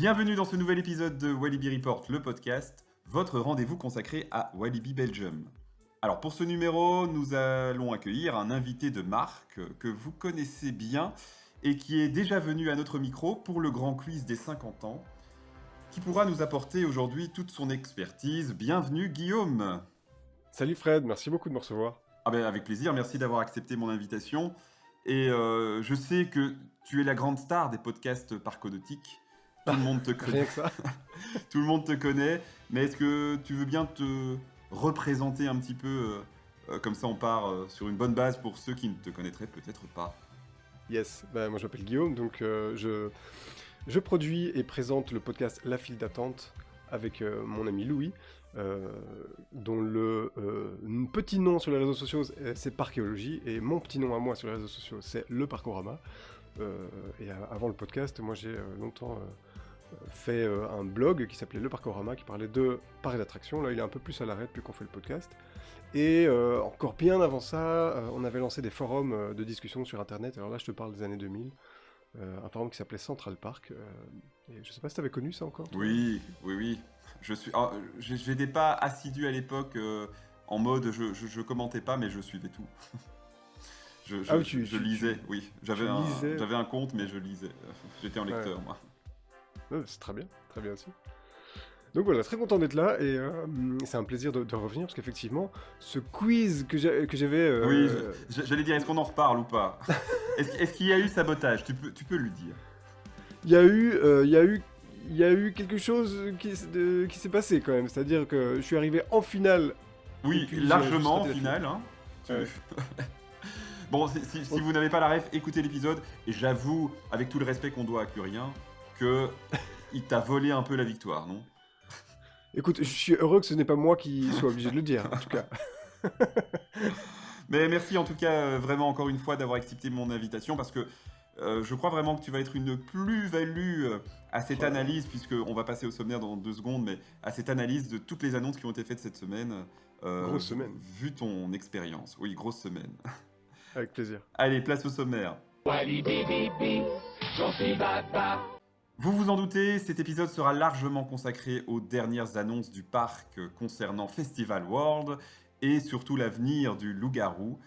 Bienvenue dans ce nouvel épisode de Walibi Report, le podcast, votre rendez-vous consacré à Walibi Belgium. Alors pour ce numéro, nous allons accueillir un invité de marque que vous connaissez bien et qui est déjà venu à notre micro pour le grand quiz des 50 ans, qui pourra nous apporter aujourd'hui toute son expertise. Bienvenue Guillaume. Salut Fred, merci beaucoup de me recevoir. Avec plaisir, merci d'avoir accepté mon invitation. Et je sais que tu es la grande star des podcasts parconautique. Tout le monde te connaît. Rien que ça. Tout le monde te connaît. Mais est-ce que tu veux bien te représenter un petit peu comme ça on part sur une bonne base pour ceux qui ne te connaîtraient peut-être pas. Yes, moi je m'appelle Guillaume, donc je produis et présente le podcast La File d'attente avec mon ami Louis, dont le petit nom sur les réseaux sociaux c'est Parchéologie, et mon petit nom à moi sur les réseaux sociaux c'est Le Parcorama. Et avant le podcast, moi j'ai longtemps fait un blog qui s'appelait Le Parcorama, qui parlait de parcs et d'attractions. Là il est un peu plus à l'arrêt depuis qu'on fait le podcast. Et encore bien avant ça, on avait lancé des forums de discussion sur internet. Alors là je te parle des années 2000. Un forum qui s'appelait Central Park. Et je sais pas si tu avais connu ça encore, toi. Oui. Je n'étais pas assidu à l'époque en mode je commentais pas, mais je suivais tout. Je lisais, oui. J'avais un compte, mais je lisais. J'étais un lecteur, moi. Ouais, c'est très bien aussi. Donc voilà, très content d'être là, et c'est un plaisir de revenir, parce qu'effectivement, ce quiz que j'avais... Oui, j'allais dire, est-ce qu'on en reparle ou pas? Est-ce qu'il y a eu sabotage? Tu peux le dire. Il y a eu quelque chose qui s'est passé quand même, c'est-à-dire que je suis arrivé en finale. Oui, largement en finale. Hein. Ouais. Bon, si vous n'avez pas la ref, écoutez l'épisode, et j'avoue, avec tout le respect qu'on doit à Curien, qu'il t'a volé un peu la victoire, non? Écoute, je suis heureux que ce n'est pas moi qui soit obligé de le dire, en tout cas. Mais merci en tout cas, vraiment encore une fois, d'avoir accepté mon invitation, parce que je crois vraiment que tu vas être une plus-value à cette analyse, puisqu'on va passer au sommaire dans 2 secondes, mais à cette analyse de toutes les annonces qui ont été faites cette semaine. Grosse semaine. Vu ton expérience. Oui, grosse semaine. Avec plaisir. Allez, place au sommaire. Vous vous en doutez, cet épisode sera largement consacré aux dernières annonces du parc concernant Festival World et surtout l'avenir du loup-garou,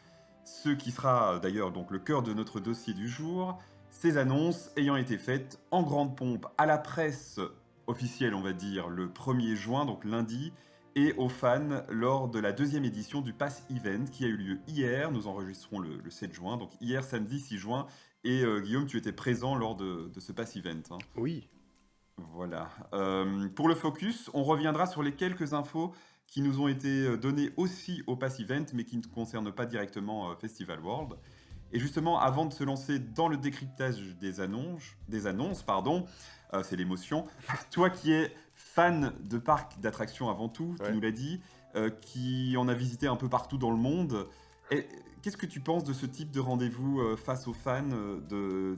ce qui sera d'ailleurs donc le cœur de notre dossier du jour, ces annonces ayant été faites en grande pompe à la presse officielle, on va dire, le 1er juin, donc lundi, et aux fans lors de la 2e édition du Pass Event qui a eu lieu hier. Nous enregistrons le 7 juin, donc hier samedi 6 juin. Et Guillaume, tu étais présent lors de ce Pass Event. Hein. Oui. Voilà. Pour le focus, on reviendra sur les quelques infos qui nous ont été données aussi au Pass Event, mais qui ne concernent pas directement Festival World. Et justement, avant de se lancer dans le décryptage des annonces, c'est l'émotion. Toi qui es fan de parcs d'attractions avant tout, tu nous l'as dit, qui en a visité un peu partout dans le monde. Qu'est-ce que tu penses de ce type de rendez-vous face aux fans de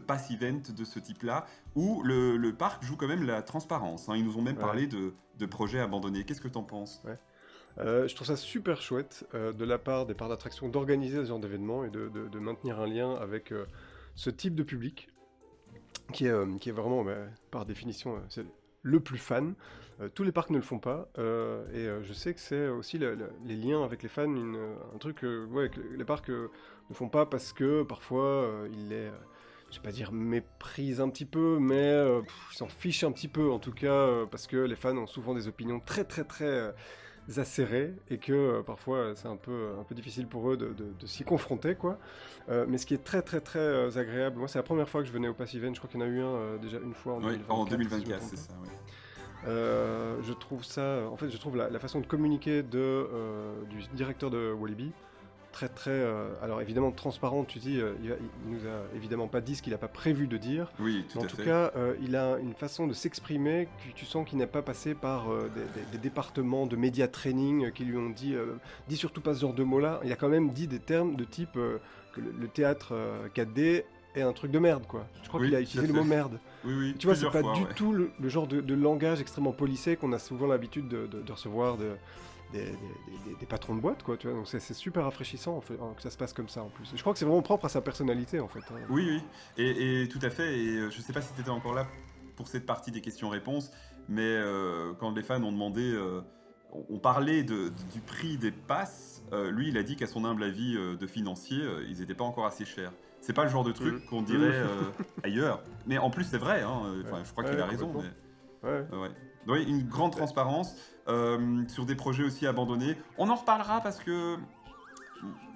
Pass Event de ce type-là, où le parc joue quand même la transparence, hein. Ils nous ont même parlé de projets abandonnés. Qu'est-ce que tu en penses? Je trouve ça super chouette de la part des parcs d'attractions d'organiser ce genre d'événement et de maintenir un lien avec ce type de public qui est vraiment, par définition, c'est le plus fan. Tous les parcs ne le font pas, et je sais que c'est aussi les liens avec les fans, un truc que les parcs ne font pas, parce que parfois ils les... je vais pas dire méprisent un petit peu, mais ils s'en fichent un petit peu, en tout cas, parce que les fans ont souvent des opinions très très très acérées, et que parfois c'est un peu difficile pour eux de s'y confronter, quoi. Mais ce qui est très très très agréable, moi c'est la première fois que je venais au Pass Event, je crois qu'il y en a eu un déjà une fois en 2024. En 2024, c'est ça, oui. Je trouve ça, en fait, je trouve la façon de communiquer du directeur de Walibi très très, alors évidemment transparent. Tu dis, il nous a évidemment pas dit ce qu'il n'a pas prévu de dire. Oui, tout à fait. En tout cas, il a une façon de s'exprimer que tu sens qu'il n'est pas passé par des départements de média training qui lui ont dit, dis surtout pas ce genre de mots-là. Il a quand même dit des termes de type que le théâtre 4D est un truc de merde, quoi. Je crois qu'il a utilisé le mot merde. Oui, tu vois, c'est pas du tout le genre de langage extrêmement policé qu'on a souvent l'habitude de recevoir des patrons de boîte, quoi, tu vois. Donc c'est super rafraîchissant, en fait, que ça se passe comme ça, en plus. Et je crois que c'est vraiment propre à sa personnalité, en fait. Hein. Oui, et tout à fait. Et je sais pas si tu étais encore là pour cette partie des questions-réponses, mais quand les fans ont demandé, on parlait du prix des passes, lui il a dit qu'à son humble avis de financier, ils n'étaient pas encore assez chers. C'est pas le genre de truc qu'on dirait ailleurs. Mais en plus c'est vrai, hein, je crois qu'il a raison. Mais... ouais. Oui, une grande transparence sur des projets aussi abandonnés. On en reparlera parce que...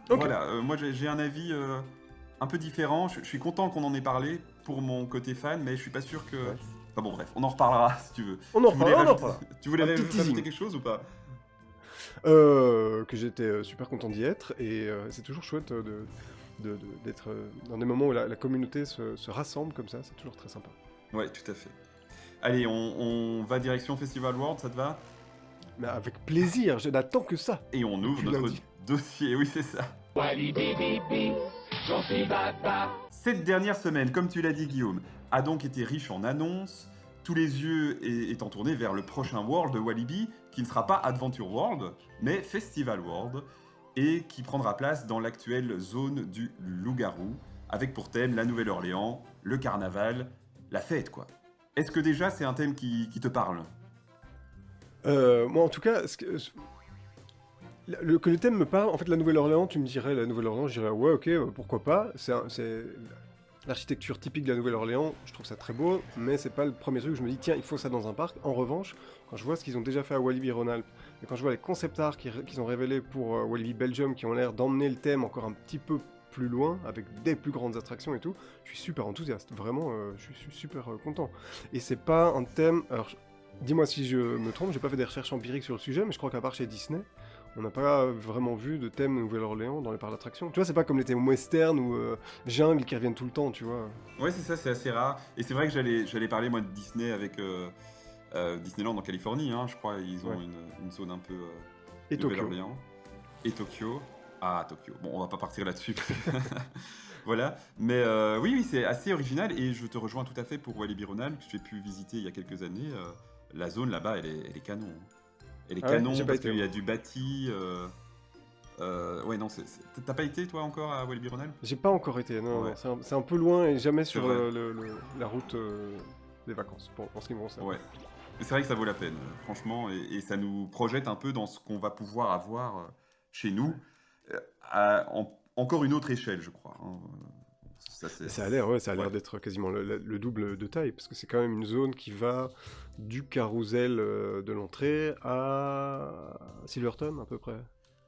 Voilà, moi j'ai un avis un peu différent. Je suis content qu'on en ait parlé pour mon côté fan, mais je suis pas sûr que... Enfin bon, bref, on en reparlera si tu veux. On en reparlera. Tu voulais rajouter quelque chose ou pas? Que j'étais super content d'y être, et c'est toujours chouette d'être dans des moments où la communauté se rassemble comme ça, c'est toujours très sympa. Ouais, tout à fait. Allez, on va direction Festival World, ça te va? Mais avec plaisir, je n'attends que ça. Et on ouvre notre dossier, oui c'est ça. Cette dernière semaine, comme tu l'as dit Guillaume, a donc été riche en annonces, tous les yeux étant tournés vers le prochain World de Walibi, qui ne sera pas Adventure World, mais Festival World, et qui prendra place dans l'actuelle zone du Loup-Garou, avec pour thème la Nouvelle-Orléans, le carnaval, la fête quoi. Est-ce que déjà c'est un thème qui te parle? Moi en tout cas, que le thème me parle, en fait la Nouvelle-Orléans, tu me dirais la Nouvelle-Orléans, je dirais ouais ok, pourquoi pas, c'est l'architecture typique de la Nouvelle-Orléans, je trouve ça très beau, mais c'est pas le premier truc où je me dis tiens il faut ça dans un parc. En revanche, quand je vois ce qu'ils ont déjà fait à Walibi-Rhône-Alpes, et quand je vois les concept art qu'ils ont révélés pour Walibi Belgium, qui ont l'air d'emmener le thème encore un petit peu plus loin, avec des plus grandes attractions et tout, je suis super enthousiaste, vraiment, je suis super content. Et c'est pas un thème, alors dis-moi si je me trompe, j'ai pas fait des recherches empiriques sur le sujet, mais je crois qu'à part chez Disney, on n'a pas vraiment vu de thème Nouvelle-Orléans dans les parcs d'attractions. Tu vois, c'est pas comme les thèmes western ou jungle qui reviennent tout le temps, tu vois. Ouais, c'est ça, c'est assez rare. Et c'est vrai que j'allais parler, moi, de Disney avec Disneyland en Californie, hein, je crois. Ils ont une zone un peu et Nouvelle-Orléans. Et Tokyo. Ah, Tokyo. Bon, on va pas partir là-dessus. Voilà. Mais oui, c'est assez original. Et je te rejoins tout à fait pour Walibi-Rhône-Alpes, que j'ai pu visiter il y a quelques années. La zone là-bas, elle est canon. Elle est canon parce qu'il y a du bâti. Ouais, non, t'as pas été toi encore à Walibi-Rhône-Alpes? J'ai pas encore été, non, ouais. C'est un peu loin et jamais sur la route des vacances, pour ce qui me concerne. Ouais, c'est vrai que ça vaut la peine, franchement, et ça nous projette un peu dans ce qu'on va pouvoir avoir chez nous, encore une autre échelle, je crois. Hein. Ça a l'air d'être quasiment le double de taille, parce que c'est quand même une zone qui va du carrousel de l'entrée à Silverton, à peu près.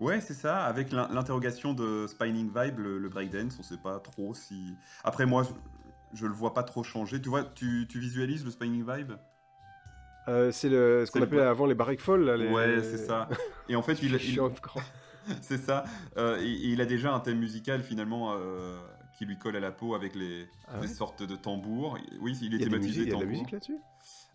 Ouais, c'est ça, avec l'interrogation de Spinning Vibe, le breakdance, on sait pas trop si... Après, moi, je le vois pas trop changer. Tu vois, tu visualises le Spinning Vibe? C'est ce qu'on appelait avant les barriques folles, là, Ouais, c'est ça. Et en fait, c'est ça. Et il a déjà un thème musical, finalement... qui lui colle à la peau avec des sortes de tambours. Oui, il est thématisé tambour. Il y a de la musique là-dessus?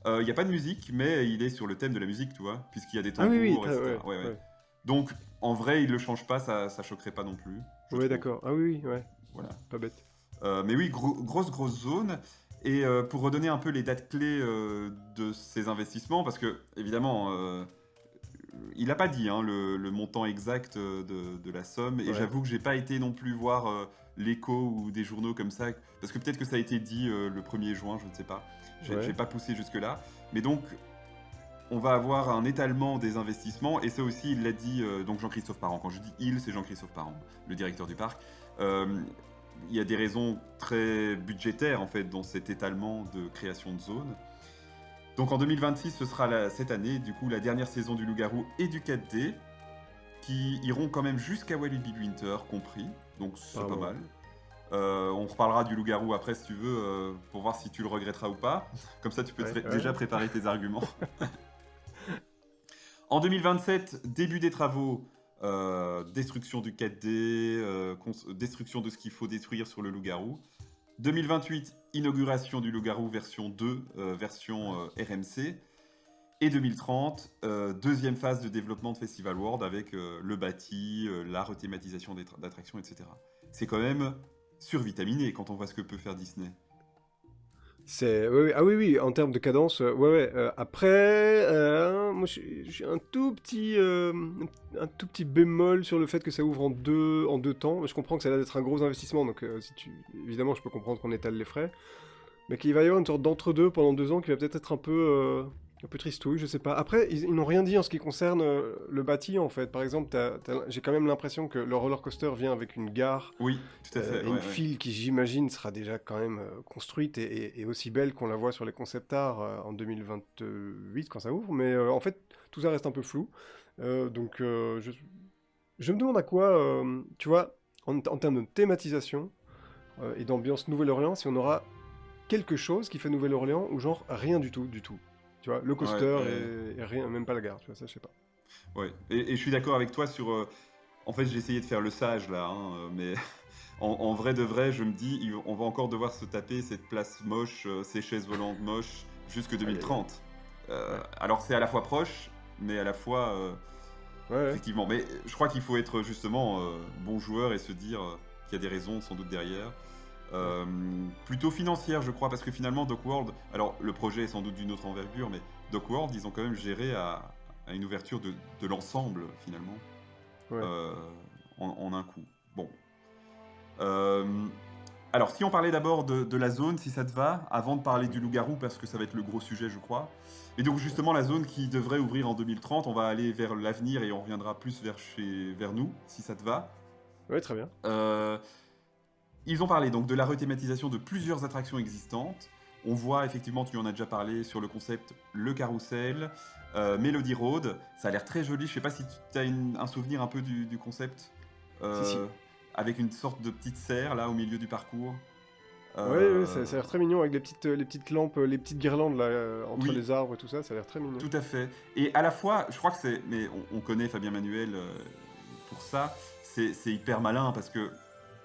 Il n'y a pas de musique, mais il est sur le thème de la musique, tu vois, puisqu'il y a des tambours, etc. Ouais. Donc, en vrai, il le change pas, ça choquerait pas non plus. Ouais, d'accord. Ah oui, ouais. Voilà. Pas bête. Mais oui, grosse zone. Et pour redonner un peu les dates clés de ces investissements, parce que, évidemment... il n'a pas dit le montant exact de la somme, et j'avoue que j'ai pas été non plus voir l'écho ou des journaux comme ça, parce que peut-être que ça a été dit le 1er juin, je ne sais pas. J'ai pas poussé jusque-là. Mais donc, on va avoir un étalement des investissements, et ça aussi, il l'a dit, donc Jean-Christophe Parent. Quand je dis il, c'est Jean-Christophe Parent, le directeur du parc. Il y a des raisons très budgétaires, en fait, dans cet étalement de création de zones. Donc en 2026, ce sera cette année, du coup, la dernière saison du Loup-Garou et du 4D, qui iront quand même jusqu'à Walibi Winter compris, donc c'est pas mal. On reparlera du Loup-Garou après si tu veux, pour voir si tu le regretteras ou pas. Comme ça, tu peux déjà préparer tes arguments. En 2027, début des travaux, destruction du 4D, destruction de ce qu'il faut détruire sur le Loup-Garou. 2028, inauguration du Loup-Garou version 2, version RMC. Et 2030, deuxième phase de développement de Festival World avec le bâti, la rethématisation d'attractions, etc. C'est quand même survitaminé quand on voit ce que peut faire Disney. Oui, en termes de cadence, après, moi j'ai un tout petit bémol sur le fait que ça ouvre en deux temps. Je comprends que ça a l'air d'être un gros investissement, donc évidemment je peux comprendre qu'on étale les frais. Mais qu'il va y avoir une sorte d'entre-deux pendant 2 ans qui va peut-être être un peu tristouille, je sais pas. Après, ils n'ont rien dit en ce qui concerne le bâti, en fait. Par exemple, j'ai quand même l'impression que le roller coaster vient avec une gare Oui, tout à fait. et Ouais, une ouais. file qui, j'imagine, sera déjà quand même construite et aussi belle qu'on la voit sur les concept art en 2028 quand ça ouvre. Mais en fait, tout ça reste un peu flou. Donc, je me demande à quoi, tu vois, en termes de thématisation et d'ambiance Nouvelle-Orléans, si on aura quelque chose qui fait Nouvelle-Orléans ou genre rien du tout, du tout. Tu vois, le Ouais, coaster ouais, et rien, même pas la gare, tu vois, ça je sais pas. ouais. Et je suis d'accord avec toi sur. En fait, j'ai essayé de faire le sage là, hein, mais en vrai de vrai, je me dis, on va encore devoir se taper cette place moche, ces chaises volantes moches, jusque Aïe aïe aïe. 2030. Ouais. Alors c'est à la fois proche, mais à la fois. Ouais, ouais. Effectivement. Mais je crois qu'il faut être justement bon joueur et se dire qu'il y a des raisons sans doute derrière. Ouais. Plutôt financière, je crois, parce que finalement, World, alors le projet est sans doute d'une autre envergure, mais World, ils ont quand même géré à une ouverture de l'ensemble, finalement, Ouais. euh, en un coup. Bon. Euh, alors, si on parlait d'abord de la zone, si ça te va, avant de parler du loup-garou, parce que ça va être le gros sujet, je crois. Et donc, Ouais. justement, la zone qui devrait ouvrir en 2030, on va aller vers l'avenir et on reviendra plus vers nous, si ça te va. Ouais, très bien. Euh, Ils ont parlé donc de la rethématisation de plusieurs attractions existantes. On voit effectivement, tu en as déjà parlé, sur le concept le carrousel, Melody Road. Ça a l'air très joli. Je sais pas si tu as un souvenir un peu du concept, Si, si. euh, avec une sorte de petite serre là au milieu du parcours. Ouais, ouais, Euh, ça a l'air très mignon avec les petites lampes, les petites guirlandes là, entre oui, les arbres et tout ça, ça a l'air très mignon. tout à fait. Et à la fois, je crois que c'est, mais on connaît Fabien Manuel pour ça. C'est hyper malin parce que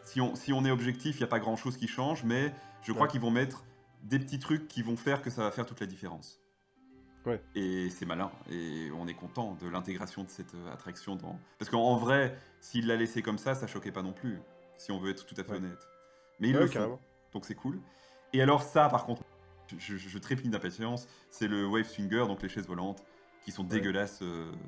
si on est objectif, il n'y a pas grand-chose qui change, mais je crois Ouais, qu'ils vont mettre des petits trucs qui vont faire que ça va faire toute la différence. ouais, Et c'est malin, et on est content de l'intégration de cette attraction dans. Parce qu'en vrai, s'ils la laissaient comme ça choquait pas non plus, si on veut être tout à fait ouais. honnête. Mais ils le Ouais, font, carrément. donc c'est cool. Et alors ça, par contre, je trépigne d'impatience, c'est le Wave Swinger, donc les chaises volantes, qui sont Ouais. dégueulasses Depuis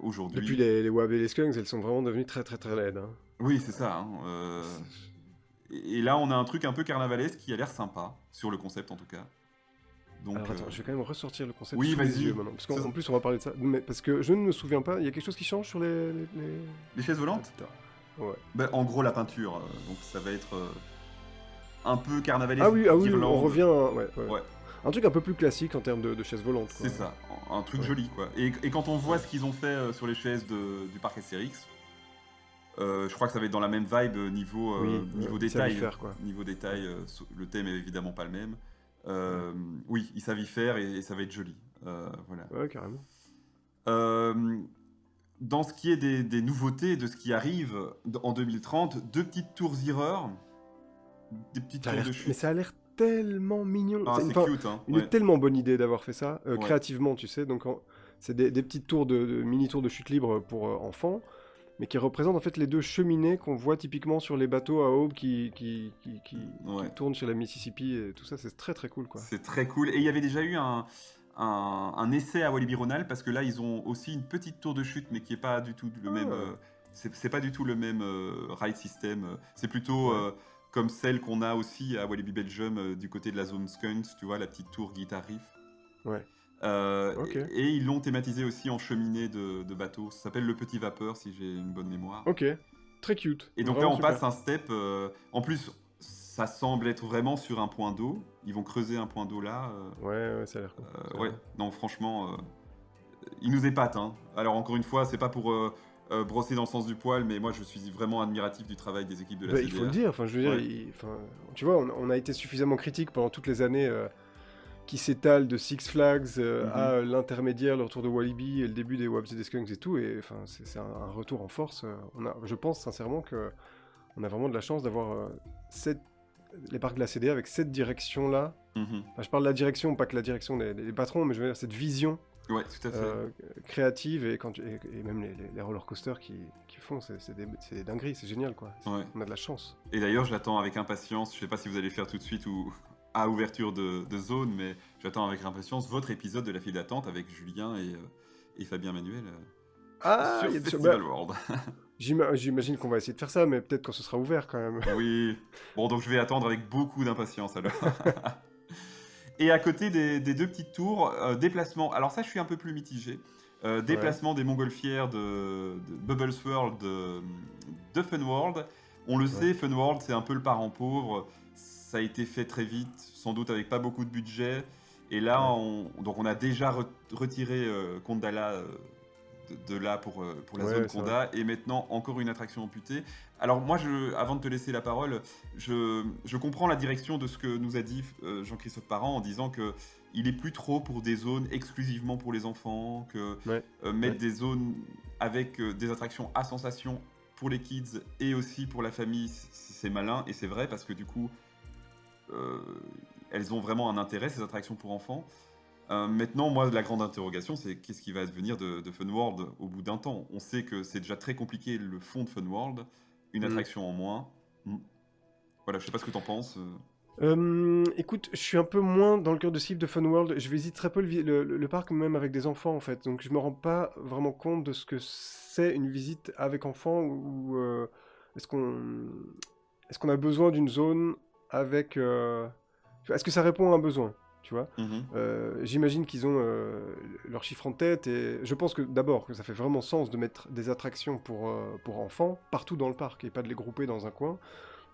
aujourd'hui. les Wab et les Skunks, elles sont vraiment devenues très très très laides, hein. Oui, c'est ça. Hein, C'est- et là, on a un truc un peu carnavalesque qui a l'air sympa, sur le concept en tout cas. Donc, Alors attends, je vais quand même ressortir le concept oui, sous les yeux vas-y. maintenant. Parce qu'en plus, on va parler de ça. Mais parce que je ne me souviens pas, il y a quelque chose qui change sur Les chaises volantes. Attends. Ouais. Ben, en gros, la peinture. Donc, ça va être un peu carnavalesque, Ah oui, on guirlande. revient. Ouais, ouais. Ouais, Un truc un peu plus classique en termes de chaises volantes, quoi. c'est ça. Un truc Ouais, joli, quoi. Et quand on voit ouais. ce qu'ils ont fait sur les chaises du parc Astérix, je crois que ça va être dans la même vibe Oui, niveau ils savent y détail. faire, quoi. Niveau Ouais, détail, le thème est évidemment pas le même. ouais. Oui, ils savent y faire et ça va être joli. Voilà. Ouais, carrément. Euh, Dans ce qui est des nouveautés, de ce qui arrive en 2030, deux petites tours Erreur, des petites tours de Mais chute. ça a l'air tellement mignon. Ah, c'est Enfin, cute, hein. une Ouais, tellement bonne idée d'avoir fait ça, ouais. créativement, tu sais. Donc, c'est des petites tours mini-tours de chute libre pour enfants, mais qui représentent en fait les deux cheminées qu'on voit typiquement sur les bateaux à aube qui Ouais. tournent sur la Mississippi et tout ça. C'est très très cool, quoi. C'est très cool. Et il y avait déjà eu un essai à Walibi Ronald parce que là, ils ont aussi une petite tour de chute, mais qui est pas du tout le même. Ah, C'est pas du tout le même ride system. C'est plutôt ouais, comme celle qu'on a aussi à Walibi Belgium du côté de la zone Skunks, tu vois, la petite tour guitar riff. ouais. Ok, Et ils l'ont thématisé aussi en cheminée de bateau. Ça s'appelle le Petit Vapeur, si j'ai une bonne mémoire. ok. Très cute. Et donc là, Vraiment on passe super. un step. En plus, ça semble être vraiment sur un point d'eau. Ils vont creuser un point d'eau là. Ouais, ouais, ça a l'air cool. Ça a Ouais, l'air- non, franchement, ils nous épatent. Hein. Alors, encore une fois, c'est pas pour brosser dans le sens du poil, mais moi, je suis vraiment admiratif du travail des équipes de la Bah, il faut le CDR. dire, enfin, je veux dire, Ouais. enfin, tu vois, on a été suffisamment critique pendant toutes les années qui s'étalent de Six Flags Mhm. à l'intermédiaire, le retour de Walibi et le début des Wabs et des Skunks et tout, et enfin, c'est un retour en force. Je pense sincèrement que on a vraiment de la chance d'avoir les parcs de la CDA avec cette direction-là. Mhm. Enfin, je parle de la direction, pas que la direction des patrons, mais je veux dire cette vision Ouais, tout à fait. euh, créative et même les roller coasters qui font, c'est des dingueries, c'est génial, quoi. Ouais. On a de la chance. Et d'ailleurs, j'attends avec impatience, je sais pas si vous allez le faire tout de suite ou à ouverture de zone, mais j'attends avec impatience votre épisode de la file d'attente avec Julien et Fabien Manuel Ah, sur il y a des choses. Festival World. J'imagine qu'on va essayer de faire ça, mais peut-être quand ce sera ouvert quand même. Oui. Bon, donc je vais attendre avec beaucoup d'impatience alors. Et à côté des deux petites tours, déplacement. Alors ça, je suis un peu plus mitigé. Ouais, Déplacement des montgolfières de Bubbles World de Fun World. On le ouais, sait, Fun World, c'est un peu le parent pauvre. Ça a été fait très vite, sans doute avec pas beaucoup de budget. Et là, ouais, donc on a déjà retiré Kondala de là pour la zone ouais, c'est vrai. Conda, et maintenant encore une attraction amputée. Alors moi, avant de te laisser la parole, je comprends la direction de ce que nous a dit Jean-Christophe Parent en disant que il est plus trop pour des zones exclusivement pour les enfants, que Ouais, mettre ouais, des zones avec des attractions à sensation pour les kids et aussi pour la famille, c'est malin, et c'est vrai parce que du coup, euh, elles ont vraiment un intérêt, ces attractions pour enfants. Maintenant, moi, la grande interrogation, c'est qu'est-ce qui va devenir de Fun World au bout d'un temps. On sait que c'est déjà très compliqué le fond de Fun World, une hmm. attraction en moins. Mm. Voilà, je sais pas ce que t'en penses. Écoute, je suis un peu moins dans le cœur de cible de Fun World. Je visite très peu le parc, même avec des enfants, en fait. Donc, je me rends pas vraiment compte de ce que c'est une visite avec enfants ou est-ce qu'on est-ce qu'on a besoin d'une zone avec. Est-ce que ça répond à un besoin, tu vois? Mhm. J'imagine qu'ils ont leur chiffre en tête et je pense que d'abord que ça fait vraiment sens de mettre des attractions pour enfants partout dans le parc et pas de les grouper dans un coin.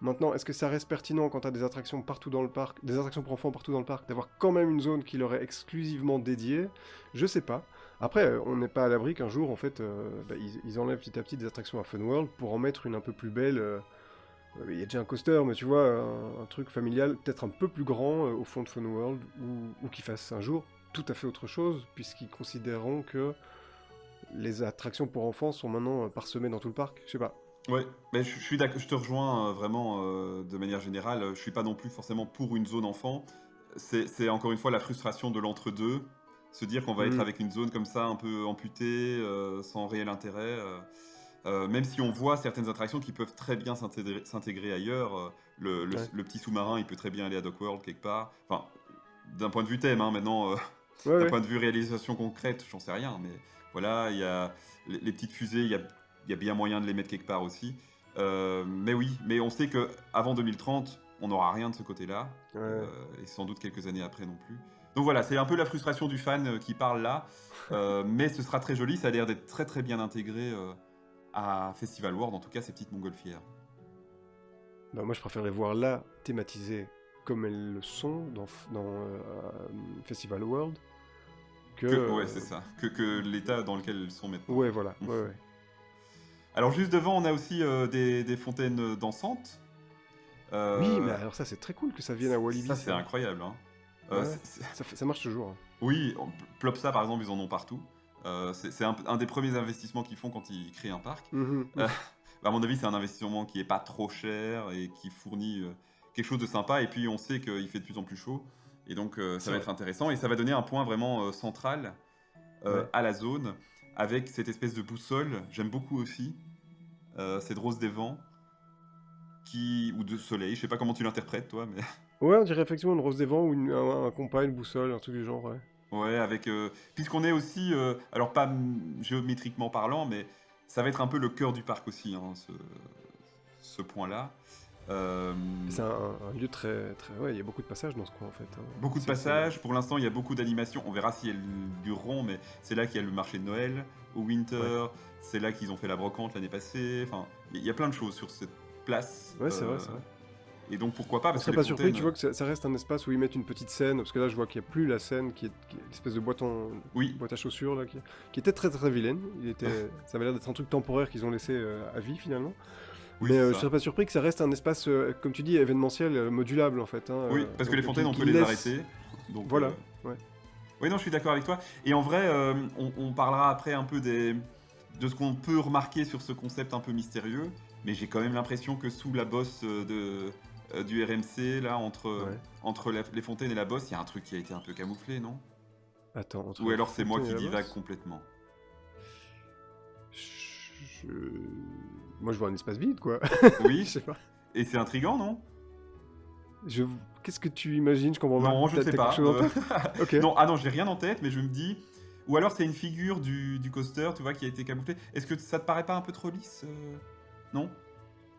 Maintenant, est-ce que ça reste pertinent quand tu as des attractions partout dans le parc, des attractions pour enfants partout dans le parc, d'avoir quand même une zone qui leur est exclusivement dédiée? Je sais pas. Après, on n'est pas à l'abri qu'un jour, en fait, ils enlèvent petit à petit des attractions à Fun World pour en mettre une un peu plus belle. Il y a déjà un coaster, mais tu vois, un truc familial, peut-être un peu plus grand au fond de Fun World, ou qui fasse un jour tout à fait autre chose, puisqu'ils considéreront que les attractions pour enfants sont maintenant parsemées dans tout le parc. Je sais pas. Ouais, mais je suis d'accord, je te rejoins vraiment de manière générale. Je suis pas non plus forcément pour une zone enfant. C'est encore une fois la frustration de l'entre-deux. Se dire qu'on va être Hmm, avec une zone comme ça, un peu amputée, sans réel intérêt. Même si on voit certaines attractions qui peuvent très bien s'intégrer ailleurs. ouais. Le petit sous-marin, il peut très bien aller à Dock World quelque part. Enfin, d'un point de vue thème, hein, maintenant, Ouais, d'un ouais. point de vue réalisation concrète, j'en sais rien. Mais voilà, il y a les petites fusées, il y a bien moyen de les mettre quelque part aussi. Mais oui, mais on sait que avant 2030, on n'aura rien de ce côté-là, Ouais. et sans doute quelques années après non plus. Donc voilà, c'est un peu la frustration du fan qui parle là, mais ce sera très joli, ça a l'air d'être très très bien intégré à Festival World, en tout cas ces petites montgolfières. Bah, moi, je préfère les voir là, thématisées comme elles le sont dans Festival World, que... Ouais, c'est ça, que l'état dans lequel elles sont maintenant. ouais, voilà. Mm. Ouais, ouais. Alors juste devant, on a aussi des fontaines dansantes. Oui, mais Euh, alors ça, c'est très cool que ça vienne à Walibi, Ça, c'est ça. incroyable, hein. Ouais, Euh, ouais. c'est- Ça marche toujours, hein. Oui, Plopsa par exemple, ils en ont partout. C'est un des premiers investissements qu'ils font quand ils créent un parc. Mhm, Euh, mhm. à mon avis, c'est un investissement qui est pas trop cher et qui fournit quelque chose de sympa. Et puis, on sait qu'il fait de plus en plus chaud. Et donc, ça C'est va vrai. être intéressant. Et ça va donner un point vraiment central Ouais. à la zone avec cette espèce de boussole. J'aime beaucoup aussi. Cette rose des vents ou de soleil. Je sais pas comment tu l'interprètes, toi, mais Ouais, on dirait effectivement une rose des vents ou un compas, une boussole, un truc du genre, ouais. ouais, avec puisqu'on est aussi, alors pas géométriquement parlant, mais ça va être un peu le cœur du parc aussi, hein, ce point-là. Euh, C'est un lieu très, très... Ouais, il y a beaucoup de passages dans ce coin, en fait, hein. Beaucoup de passages. Pour l'instant, il y a beaucoup d'animations. On verra si elles dureront, mais c'est là qu'il y a le marché de Noël au Ouais. Winter. C'est là qu'ils ont fait la brocante l'année passée. Enfin, il y a plein de choses sur cette place. Ouais, c'est vrai, c'est vrai. Et donc pourquoi pas On parce que serait les pas surpris, fontaines. tu vois, que ça reste un espace où ils mettent une petite scène, parce que là, je vois qu'il n'y a plus la scène qui est l'espèce de Oui, boîte à chaussures, là, qui était très, très vilaine. Ça avait l'air d'être un truc temporaire qu'ils ont laissé à vie, finalement. oui, Mais c'est je ça. serais pas surpris que ça reste un espace, comme tu dis, événementiel, modulable, en fait, hein, Oui, parce que les fontaines, on peut qui les laisse... arrêter. Donc, Voilà, ouais. oui, non, je suis d'accord avec toi. Et en vrai, on parlera après un peu de ce qu'on peut remarquer sur ce concept un peu mystérieux, mais j'ai quand même l'impression que sous la bosse du RMC, là, Ouais. entre les fontaines et la bosse, il y a un truc qui a été un peu camouflé, non? Attends, entre Ou la alors c'est moi fontaine et qui la divague bosse? complètement. Je... Moi, je vois un espace vide, quoi. Je Oui, sais pas. et c'est intriguant, non? Je... Qu'est-ce que tu imagines? Je comprends pas. Non, je ne T'as sais quelque pas. chose en tête? Ok. Non, ah non, j'ai rien en tête, mais je me dis, Ou alors c'est une figure du coaster, tu vois, qui a été camouflée. Est-ce que ça te paraît pas un peu trop lisse Non.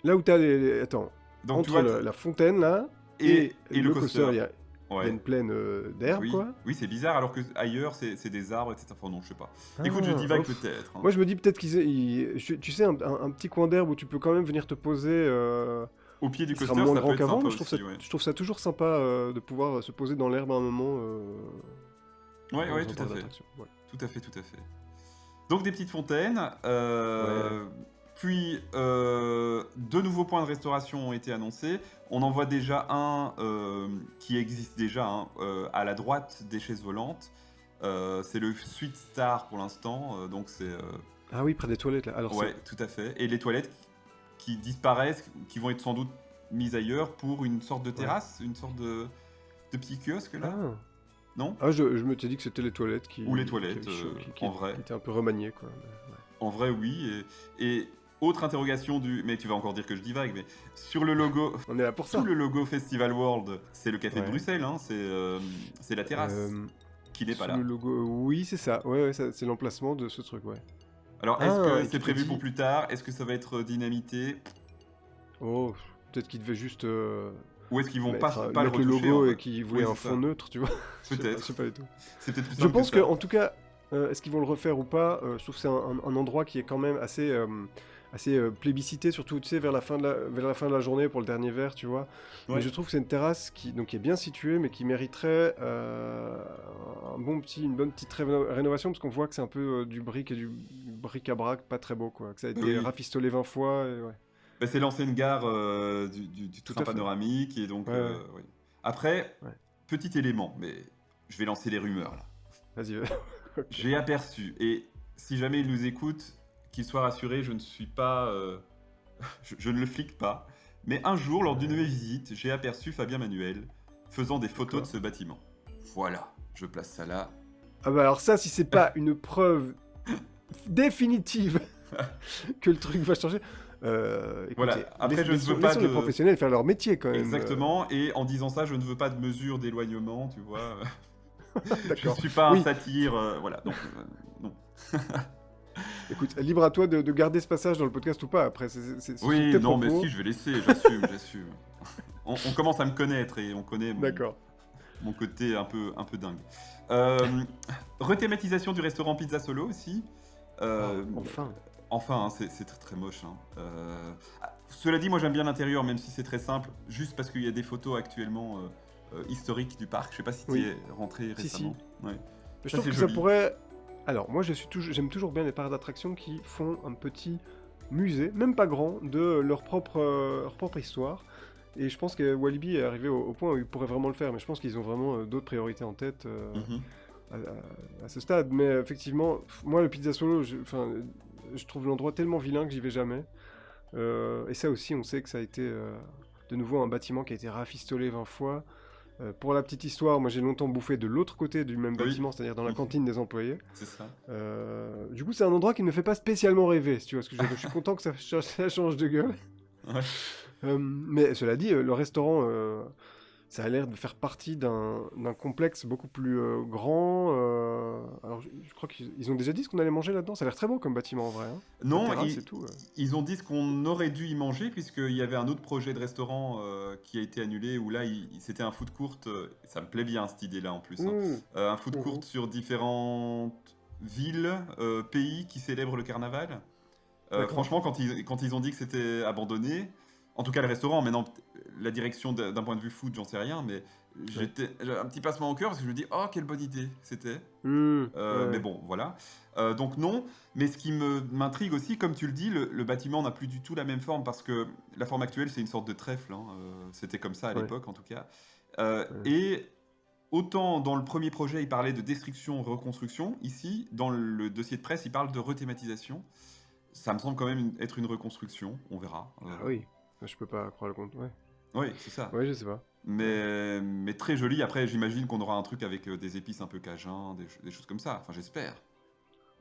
Là où t'as Attends, Donc tu entre vois, la fontaine, là, et et le le coaster, coaster. il y a Ouais. une plaine d'herbe, Oui, quoi. oui, c'est bizarre, alors que ailleurs c'est des arbres, etc. Enfin, non, je sais pas. Écoute, je Ah, divague ouf. peut-être. Hein. Moi, je me dis peut-être tu sais, un petit coin d'herbe où tu peux quand même venir te poser, Au pied du qui sera coaster, moins ça peut grand être qu'avant, sympa mais aussi, ouais. je trouve ça toujours sympa de pouvoir se poser dans l'herbe à un moment Ouais, ouais, dans un tout à parc fait. d'attraction. Ouais. Tout à fait, tout à fait. Donc des petites fontaines. Ouais. Puis deux nouveaux points de restauration ont été annoncés. On en voit déjà un qui existe déjà hein, à la droite des chaises volantes. C'est le Suite Star pour l'instant. Donc c'est Ah oui, près des toilettes, là. Alors, ouais, tout à fait. Et les toilettes qui disparaissent, qui vont être sans doute mises ailleurs pour une sorte de ouais. terrasse, une sorte de petit kiosque là, Ah. non? Ah, je me t'ai dit que c'était les toilettes Ou les qui toilettes, avaient en vrai. qui étaient un peu remaniées, quoi. Mais ouais. En vrai, oui. Et autre interrogation du. Mais tu vas encore dire que je divague, mais sur le logo. On est là pour Tout ça. le logo Festival World, c'est le café de Ouais. Bruxelles, hein, c'est la terrasse qui n'est pas Sur le là. logo, oui, c'est ça. Ouais, ouais, c'est l'emplacement de ce truc, ouais. Alors, est-ce Ah, que et c'est qui te prévu pour dit... plus tard? Est-ce que ça va être dynamité? Oh, peut-être qu'il devait juste Ou est-ce qu'ils vont pas le mettre le retoucher en logo et fait? qu'il voulait Oui, un c'est fond ça. neutre, tu vois. Je Peut-être. sais pas du tout. C'est peut-être plus Je simple que pense que, ça. en tout cas, est-ce qu'ils vont le refaire ou pas je trouve que c'est un endroit qui est quand même assez plébiscité, surtout tu sais, vers la fin de la journée pour le dernier verre, tu vois. Mais Ouais. je trouve que c'est une terrasse qui est bien située, mais qui mériterait une bonne petite rénovation, parce qu'on voit que c'est un peu du bric et du bric-à-brac pas très beau, quoi. Que ça a été Oui. rafistolé 20 fois, et ouais. Bah, c'est l'ancienne gare du Tout train à fait. panoramique, et donc, Ouais, ouais, oui. Après, ouais. petit élément, mais je vais lancer les rumeurs là. Vas-y, vas-y. Ok. J'ai aperçu, et si jamais il nous écoute, qu'il soit rassuré, je ne suis pas. Je ne le flique pas. Mais un jour, lors d'une de mes Ouais, visites, j'ai aperçu Fabien Manuel faisant des photos de d'accord. ce bâtiment. Voilà, je place ça là. Ah bah alors ça, si c'est pas une preuve définitive que le truc va changer, Voilà, écoutez, après je ne veux pas laissons les de. professionnels faire leur métier quand même. Exactement, et en disant ça, je ne veux pas de mesure d'éloignement, tu vois. Je ne D'accord. suis pas un Oui, satire, voilà, donc non. écoute, libre à toi de garder ce passage dans le podcast ou pas. Après, ce sont Oui, tes non, mais propos. si, je vais laisser, j'assume, j'assume. On commence à me connaître et on connaît D'accord. mon côté un peu dingue. Rethématisation du restaurant Pizza Solo aussi. Ah, Euh, enfin. enfin, hein, c'est très très moche. Hein. Cela dit, moi j'aime bien l'intérieur, même si c'est très simple, juste parce qu'il y a des photos actuellement historiques du parc. Je sais pas si tu Oui. es rentré Si, si. récemment. Ouais. Je Ça trouve c'est que ça joli. pourrait. Alors, moi, j'aime toujours bien les parcs d'attractions qui font un petit musée, même pas grand, de leur propre histoire. Et je pense que Walibi est arrivé au point où ils pourraient vraiment le faire, mais je pense qu'ils ont vraiment d'autres priorités en tête Mhm. à ce stade. Mais effectivement, moi, le Pizza Solo, je trouve l'endroit tellement vilain que j'y vais jamais. Et ça aussi, on sait que ça a été de nouveau un bâtiment qui a été rafistolé 20 fois. Pour la petite histoire, moi j'ai longtemps bouffé de l'autre côté du même Oui, bâtiment, c'est-à-dire dans la Mhm. cantine des employés. C'est ça. Du coup, c'est un endroit qui ne me fait pas spécialement rêver, si tu vois ce que je veux dire. Je suis content que ça change de gueule. Ouais. Mais cela dit, le restaurant, ça a l'air de faire partie d'un complexe beaucoup plus grand. Alors, je crois qu'ils ont déjà dit ce qu'on allait manger là-dedans. Ça a l'air très beau comme bâtiment en vrai. Hein. La Non, terrasse et tout. ils ont dit ce qu'on aurait dû y manger, puisqu'il y avait un autre projet de restaurant qui a été annulé, où là, c'était un food court. Ça me plaît bien cette idée-là en plus. Hein. Mmh. Un food court sur différentes villes, pays qui célèbrent le carnaval. D'accord. Franchement, quand ils ont dit que c'était abandonné, en tout cas le restaurant, maintenant la direction d'un point de vue food, j'en sais rien, mais Ouais. j'avais un petit passement au cœur parce que je me dis, oh, quelle bonne idée c'était. Mmh. Mais Ouais. bon, voilà. Donc non, mais ce qui m'intrigue aussi, comme tu le dis, le bâtiment n'a plus du tout la même forme parce que la forme actuelle, c'est une sorte de trèfle. Hein. C'était comme ça à Ouais. l'époque, en tout cas. Ouais. Et autant dans le premier projet, il parlait de destruction, reconstruction, ici, dans le dossier de presse, il parle de rethématisation. Ça me semble quand même être une reconstruction, on verra. Ah oui. Je peux pas croire le compte. Ouais. Oui, c'est ça. Ouais, je sais pas. Ouais. Mais très joli. Après, j'imagine qu'on aura un truc avec des épices un peu cajun, des choses comme ça. Enfin, j'espère.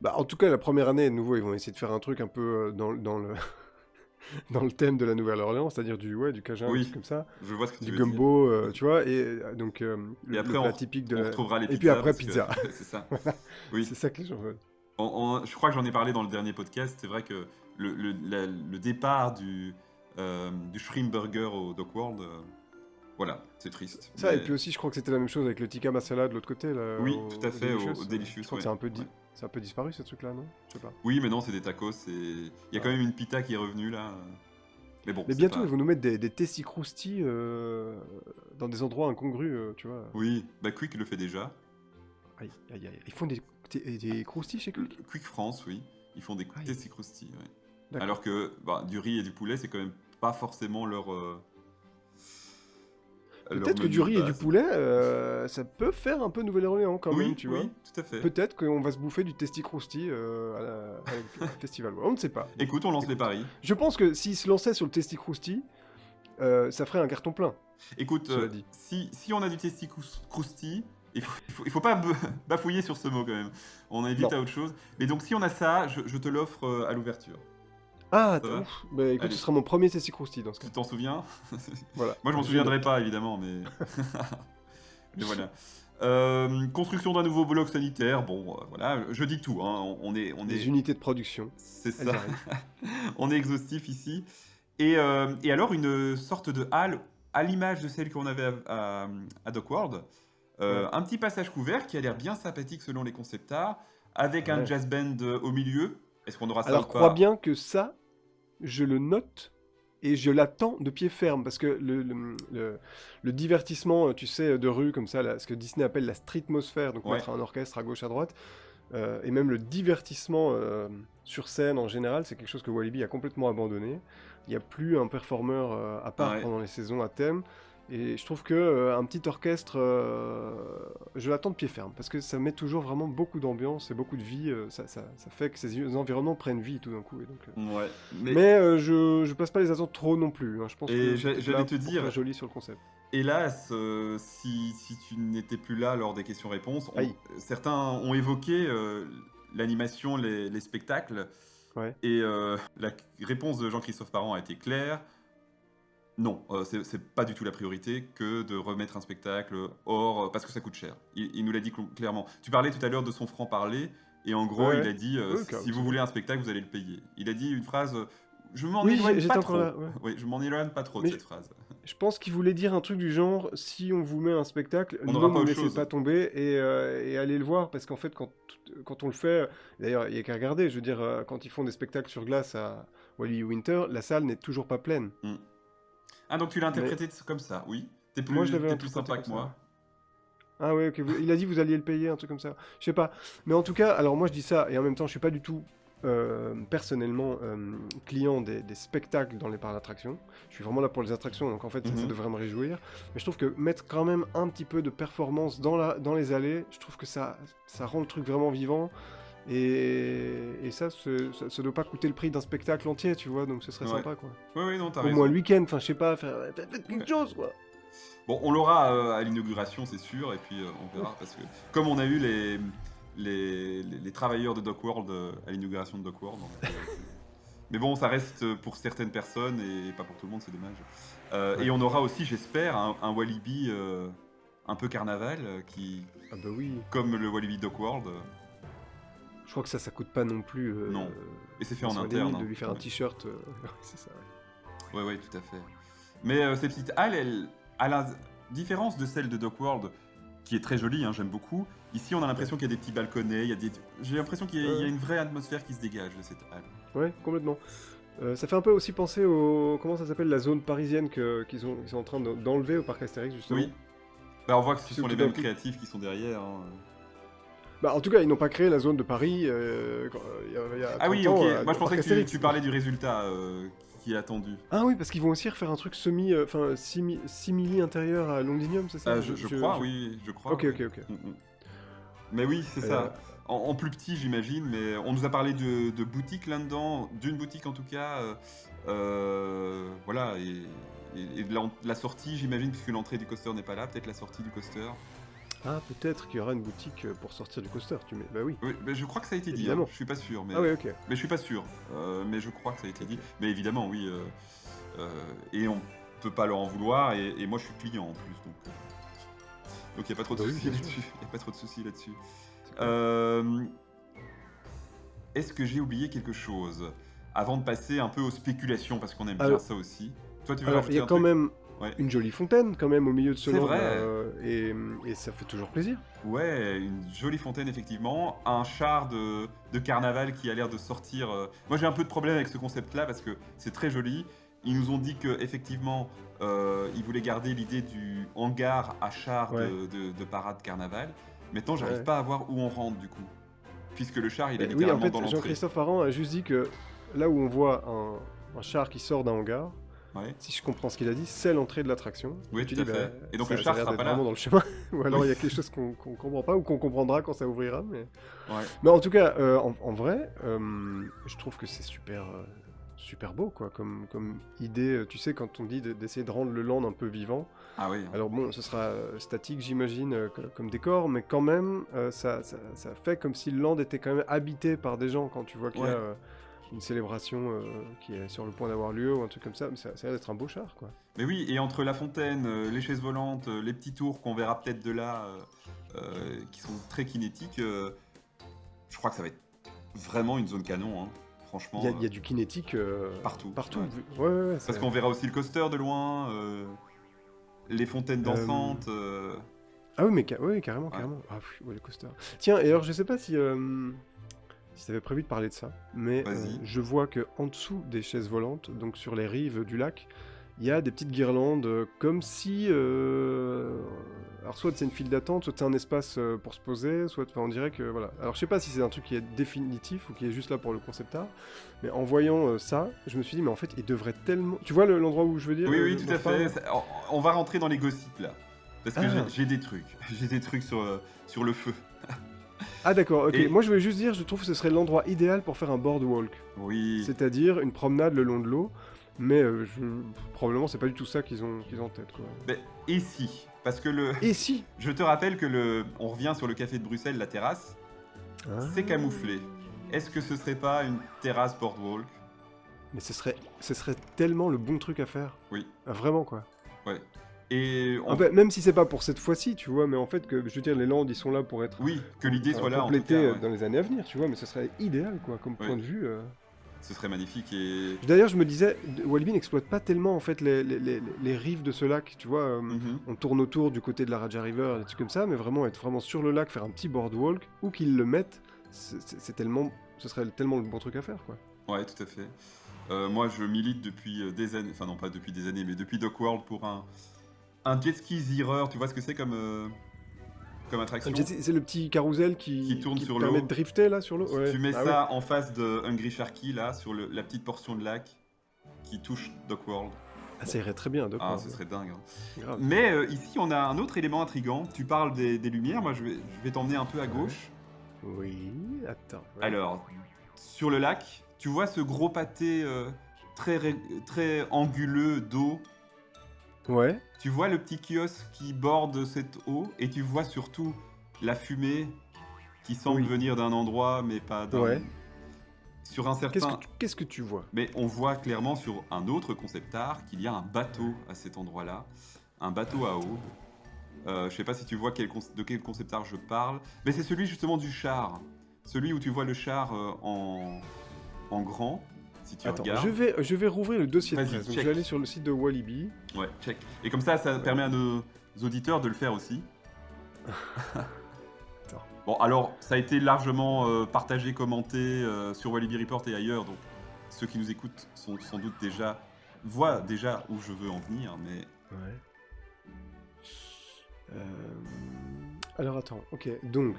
Bah, en tout cas, la première année, de nouveau, ils vont essayer de faire un truc un peu dans le dans le thème de la Nouvelle-Orléans, c'est-à-dire du cajun, des Oui, trucs comme ça, je vois ce que tu du veux dire. gumbo, Ouais. tu vois, et donc Et le après, plat typique on retrouvera les et puis pizzas après parce que pizza. c'est ça. Voilà, Oui. c'est ça que les gens veulent. Je crois que j'en ai parlé dans le dernier podcast. C'est vrai que le départ du Shrimp Burger au Dock World, voilà, c'est triste. Ça, et Mais puis aussi, je crois que c'était la même chose avec le tikka masala de l'autre côté, là, oui, tout à au fait, au Delicious. Delicious, Je crois que ouais. Ouais. c'est un peu disparu, ce truc-là, non? Je sais pas. Oui, mais non, c'est des tacos. Il y a quand Ah. même une pita qui est revenue là. Mais bon, Mais c'est bientôt, ils pas. vont nous mettre des testy crousti dans des endroits incongrus, tu vois. Oui, bah Quick le fait déjà. Aïe, aïe, aïe. Ils font des croustilles chez Quick? Quick France, oui. Ils font des Aïe, testy croustilles, ouais. d'accord. Alors que bah, du riz et du poulet, c'est quand même pas forcément leur Peut-être que du menu de riz et du base. poulet, ça peut faire un peu Nouvelle-Orléans quand même, Oui, tu vois. oui, tout à fait. Peut-être qu'on va se bouffer du Testi Crousti à Festival. On ne sait pas. Bon, Écoute, on lance les écoute. paris. Je pense que s'ils se lançaient sur le Testi Crousti, ça ferait un carton plein, Écoute, cela dit. si on a du testi crousti, il faut pas bafouiller sur ce mot quand même. On évite Non. à autre chose. Mais donc si on a ça, je te l'offre à l'ouverture. Ah, Ça va? ouf. Bah écoute, Allez. ce sera mon premier Testi Crousti dans ce cas. Tu t'en souviens? Voilà. Moi, je m'en Je souviendrai note. pas, évidemment, mais... mais voilà. Construction d'un nouveau bloc sanitaire. Bon, voilà, je dis tout. Hein. Des unités de production, C'est elles ça. arrivent. On est exhaustif ici. Et alors, une sorte de halle, à l'image de celle qu'on avait à Dockworld. Ouais. Un petit passage couvert qui a l'air bien sympathique selon les concept art, avec un Ouais. jazz band au milieu. Est-ce qu'on aura ça Alors ou crois pas? bien que ça, je le note et je l'attends de pied ferme parce que le divertissement, tu sais, de rue comme ça, ce que Disney appelle la streetmosphère, donc Ouais. mettre un orchestre à gauche à droite, et même le divertissement sur scène en général, c'est quelque chose que Walibi a complètement abandonné. Il n'y a plus un performeur à part Ouais. pendant les saisons à thème. Et je trouve que un petit orchestre, je l'attends de pied ferme, parce que ça met toujours vraiment beaucoup d'ambiance et beaucoup de vie. Ça fait que ces environnements prennent vie tout d'un coup. Et donc, Ouais. mais je place pas les attentes trop non plus. Hein. Je pense Et que j'allais c'est là te pour dire, faire joli sur le concept. hélas, si tu n'étais plus là lors des questions-réponses, Aïe. certains ont évoqué l'animation, les spectacles, Ouais. et la réponse de Jean-Christophe Parent a été claire. Non, c'est pas du tout la priorité que de remettre un spectacle hors, parce que ça coûte cher. Il nous l'a dit clairement. Tu parlais tout à l'heure de son franc-parler, et en gros, Ouais. il a dit Oui, si vous voulez un spectacle, vous allez le payer. Il a dit une phrase, je m'en Oui, éloigne j'étais pas encore trop. là. Ouais. Oui, je m'en éloigne pas trop de Mais cette phrase. je pense qu'il voulait dire un truc du genre, si on vous met un spectacle, On ne n'aura pas nous autre laissez chose. pas tomber et allez le voir, parce qu'en fait, quand on le fait, d'ailleurs, il n'y a qu'à regarder, je veux dire, quand ils font des spectacles sur glace à Wally Winter, la salle n'est toujours pas pleine. Hmm. Ah, donc tu l'as Mais interprété comme ça, oui. moi, je l'avais T'es plus interprété sympa comme que ça. moi. Ah ouais, ok, il a dit vous alliez le payer, un truc comme ça. Je sais pas. Mais en tout cas, alors moi je dis ça, et en même temps je suis pas du tout personnellement client des spectacles dans les parcs d'attractions. Je suis vraiment là pour les attractions, donc en fait ça Mhm. devrait me réjouir. Mais je trouve que mettre quand même un petit peu de performance dans les allées, je trouve que ça rend le truc vraiment vivant. Et ça doit pas coûter le prix d'un spectacle entier, tu vois, donc ce serait Ouais. sympa quoi. Oui, non, t'as Au moins raison. le week-end, enfin je sais pas, faites quelque Ouais. chose quoi. Bon, on l'aura à l'inauguration, c'est sûr, et puis on verra, parce que comme on a eu les travailleurs de Dock World à l'inauguration de Dock World. Mais bon, ça reste pour certaines personnes et pas pour tout le monde, c'est dommage. Ouais. Et on aura aussi, j'espère, un Walibi un peu carnaval, qui, Ah bah oui. comme le Walibi Dock World, Je crois que ça coûte pas non plus. non. Et c'est fait en 120 interne. 000 de Hein. lui faire un Ouais. t-shirt. C'est ça. Ouais. Ouais, tout à fait. Mais ces petites halles, à la différence de celle de Dock World, qui est très jolie, hein, j'aime beaucoup, ici on a l'impression qu'il y a des petits balconnets, j'ai l'impression qu'il y a une vraie atmosphère qui se dégage de cette halle. Ouais, complètement. Ça fait un peu aussi penser au. Comment ça s'appelle, la zone parisienne qu'ils sont en train d'enlever au parc Astérix, justement. Oui. Bah, on voit que ce Tu sont sais, les tout d'un mêmes coup- créatifs qui sont derrière. Hein. Bah, en tout cas, ils n'ont pas créé la zone de Paris il y a Ah oui, 30 ok. ans, Moi je au pensais parc que Astérix. tu parlais du résultat qui est attendu. Ah oui, parce qu'ils vont aussi refaire un truc simili intérieur à Londinium, c'est ça? Je crois, oui, je crois. Ok, ouais. ok, ok. Mais oui, c'est Euh, ça. En plus petit, j'imagine, mais on nous a parlé de boutiques là-dedans, d'une boutique en tout cas. Voilà, et de la sortie, j'imagine, puisque l'entrée du coaster n'est pas là, peut-être la sortie du coaster. Ah, peut-être qu'il y aura une boutique pour sortir du coaster. Bah oui, Oui, mais je crois que ça a été dit, hein. évidemment. Je suis pas sûr, Ah ouais, ok. mais je suis pas sûr. Mais je crois que ça a été dit. Mais évidemment, oui. Et on peut pas leur en vouloir. Et moi, je suis client en plus, donc il y a pas trop de Bah oui, soucis bien sûr. là-dessus. Il y a pas trop de soucis là-dessus. C'est clair. Euh, Est-ce que j'ai oublié quelque chose avant de passer un peu aux spéculations parce qu'on aime bien Alors, ça aussi. Toi, tu veux alors, il y rajouter a un quand truc? même Ouais. une jolie fontaine quand même au milieu de ce C'est land, vrai. et ça fait toujours plaisir. Ouais, une jolie fontaine, effectivement. Un char de carnaval qui a l'air de sortir. Moi, j'ai un peu de problème avec ce concept-là parce que c'est très joli. Ils nous ont dit qu'effectivement, ils voulaient garder l'idée du hangar à char Ouais. de parade carnaval. Maintenant, j'arrive Ouais. pas à voir où on rentre du coup. Puisque le char, il est Mais oui, en littéralement fait, dans l'entrée. Jean-Christophe Aran a juste dit que là où on voit un char qui sort d'un hangar, Ouais. si je comprends ce qu'il a dit, c'est l'entrée de l'attraction. Oui, Et tu tout à dis, fait. Et donc ça, le ça a char l'air sera d'être pas là. vraiment dans le chemin. Ou alors Oui. il y a quelque chose qu'on comprend pas ou qu'on comprendra quand ça ouvrira. Ouais. Mais en tout cas, en vrai, je trouve que c'est super beau quoi, comme idée. Tu sais, quand on dit d'essayer de rendre le land un peu vivant. Ah oui. Alors bon, ce sera statique, j'imagine, comme décor, mais quand même, ça fait comme si le land était quand même habité par des gens quand tu vois qu'il y Ouais. a une célébration qui est sur le point d'avoir lieu ou un truc comme ça. Mais ça a l'air d'être un beau char, quoi. Mais oui, et entre la fontaine, les chaises volantes, les petits tours qu'on verra peut-être de là, qui sont très kinétiques, je crois que ça va être vraiment une zone canon, hein. Franchement, Il y a du kinétique partout. partout. Ouais. Ouais, Parce qu'on verra aussi le coaster de loin, les fontaines dansantes. Ah oui, mais oui, carrément, Ouais. carrément. Ah, ouais, les coasters. Tiens, et alors je sais pas si tu avais prévu de parler de ça, mais Vas-y. je vois que en dessous des chaises volantes, donc sur les rives du lac, il y a des petites guirlandes, comme si... alors soit c'est une file d'attente, soit c'est un espace pour se poser, soit on dirait que... Voilà. Alors je sais pas si c'est un truc qui est définitif ou qui est juste là pour le concept art, mais en voyant ça, je me suis dit, mais en fait, il devrait tellement... Tu vois l'endroit où je veux dire Oui, oui, dont tout à je parle, fait. On va rentrer dans les gossips là. Parce que Ah. j'ai des trucs. J'ai des trucs sur le feu. Ah d'accord, ok. Et- Moi je voulais juste dire, je trouve que ce serait l'endroit idéal pour faire un boardwalk. Oui. C'est-à-dire une promenade le long de l'eau, mais probablement c'est pas du tout ça qu'ils ont en tête, quoi. Mais et si? Parce que Et si je te rappelle que on revient sur le café de Bruxelles, la terrasse, c'est camouflé. Est-ce que ce serait pas une terrasse boardwalk? Mais ce serait tellement le bon truc à faire. Oui. Ah, vraiment, quoi. Ouais. Et En fait, même si c'est pas pour cette fois-ci, tu vois, mais en fait, que je veux dire, les landes, ils sont là pour être oui, que l'idée soit là en tout complétés cas. Ouais. dans les années à venir, tu vois, mais ce serait idéal, quoi, comme Ouais. point de vue. Ce serait magnifique et. D'ailleurs, je me disais, Walibi n'exploite pas tellement, en fait, les rives de ce lac, tu vois. Mhm. On tourne autour du côté de la Raja River, des trucs comme ça, mais vraiment être vraiment sur le lac, faire un petit boardwalk, ou qu'ils le mettent, ce serait tellement le bon truc à faire, quoi. Ouais, tout à fait. Moi, je milite depuis des années, enfin non pas depuis des années, mais depuis Dockworld pour un jet ski Zierer. Tu vois ce que c'est comme attraction? C'est le petit carrousel Qui tourne te sur permet l'eau. de drifter, là, sur l'eau. Ouais. Tu mets Ah ça en face de Hungry Sharky, là, sur la petite portion de lac qui touche Dockworld. ouais. Ah, ça irait très bien, Ah, d'accord. ce serait dingue, hein. Grave. Mais ici, on a un autre élément intriguant. Tu parles des lumières, moi je vais t'emmener un peu à gauche. Oui, attends. Ouais. Alors, sur le lac, tu vois ce gros pâté très anguleux d'eau. Ouais. Tu vois le petit kiosque qui borde cette eau et tu vois surtout la fumée qui semble Oui. venir d'un endroit mais pas d'un... Ouais. Sur un certain... Qu'est-ce que tu vois? Mais on voit clairement sur un autre concept art qu'il y a un bateau à cet endroit-là. Un bateau à eau. Je sais pas si tu vois de quel concept art je parle. Mais c'est celui justement du char. Celui où tu vois le char en grand. Si tu Attends, regardes. je vais rouvrir le dossier de Vas-y, presse. Donc, je check. vais aller sur le site de Walibi. Ouais, check. Et comme ça permet à nos auditeurs de le faire aussi. Attends. Bon, alors, ça a été largement partagé, commenté sur Walibi Report et ailleurs, donc ceux qui nous écoutent sont sans doute voient déjà où je veux en venir, mais... Ouais. Alors attends, ok. Donc,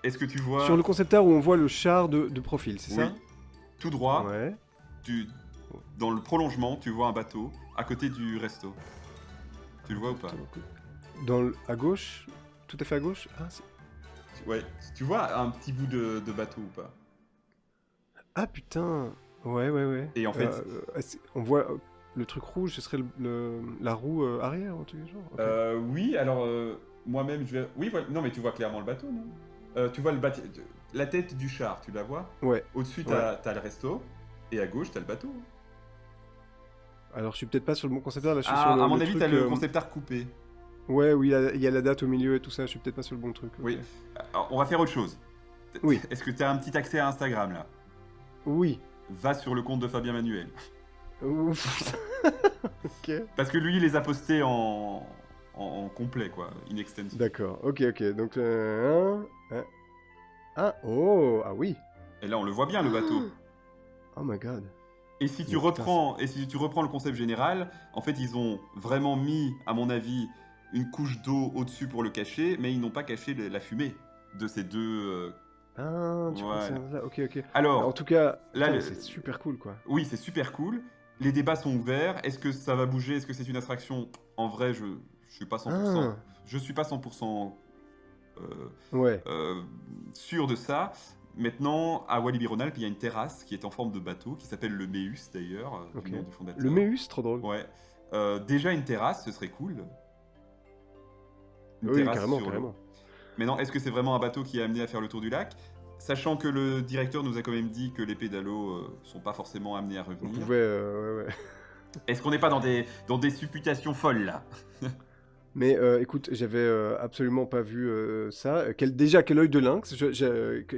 est-ce que tu vois... sur le concept art où on voit le char de profil, c'est Oui, ça? tout droit, Ouais. dans le prolongement, tu vois un bateau à côté du resto. Tu le vois ou pas? À gauche, tout à fait à gauche. Ah, Ouais, tu vois un petit bout de bateau ou pas? ah putain. Ouais. Et en fait... on voit. le truc rouge, ce serait la roue arrière, un truc du genre. Ok. Oui, alors moi-même, je vais. Oui, voilà. Non, mais tu vois clairement le bateau, non? Tu vois la tête du char, tu la vois? Ouais. Au-dessus, Ouais. t'as le resto, et à gauche, t'as le bateau. Alors, je suis peut-être pas sur le bon concept là, je suis sur Ah, à mon le avis, truc. t'as le concept art coupé. Ouais, où il y a la date au milieu et tout ça, je suis peut-être pas sur le bon truc. Ok. Oui. Alors, on va faire autre chose. Oui. Est-ce que t'as un petit accès à Instagram là? Oui. Va sur le compte de Fabien Manuel. Ouf. Ok. Parce que lui, il les a postés en complet, quoi, in extenso. D'accord. Ok. Donc, oh, ah oui. Et là, on le voit bien, le bateau. Oh my god. Et si tu Mais putain, reprends le concept général, en fait, ils ont vraiment mis, à mon avis, une couche d'eau au-dessus pour le cacher, mais ils n'ont pas caché la fumée de ces deux. Ah, tu crois que Voilà. c'est là. Ok. Alors, En tout cas, là, putain, c'est super cool, quoi. oui, c'est super cool. Les débats sont ouverts. Est-ce que ça va bouger? Est-ce que c'est une attraction? En vrai, je suis pas 100%. Ah. Je suis pas 100% Ouais. sûr de ça. Maintenant, à Walibi Rhône-Alpes, il y a une terrasse qui est en forme de bateau, qui s'appelle le Méus d'ailleurs, Ok. du nom du fondateur. Le Méus, trop drôle. Ouais. Déjà une terrasse, ce serait cool. Une Oui, terrasse carrément, sur l'eau. carrément. Mais non, est-ce que c'est vraiment un bateau qui est amené à faire le tour du lac? Sachant que le directeur nous a quand même dit que les pédalos sont pas forcément amenés à On revenir. pouvait, ouais. Est-ce qu'on n'est pas dans des supputations folles là? Mais écoute, j'avais absolument pas vu ça. Quel œil de lynx,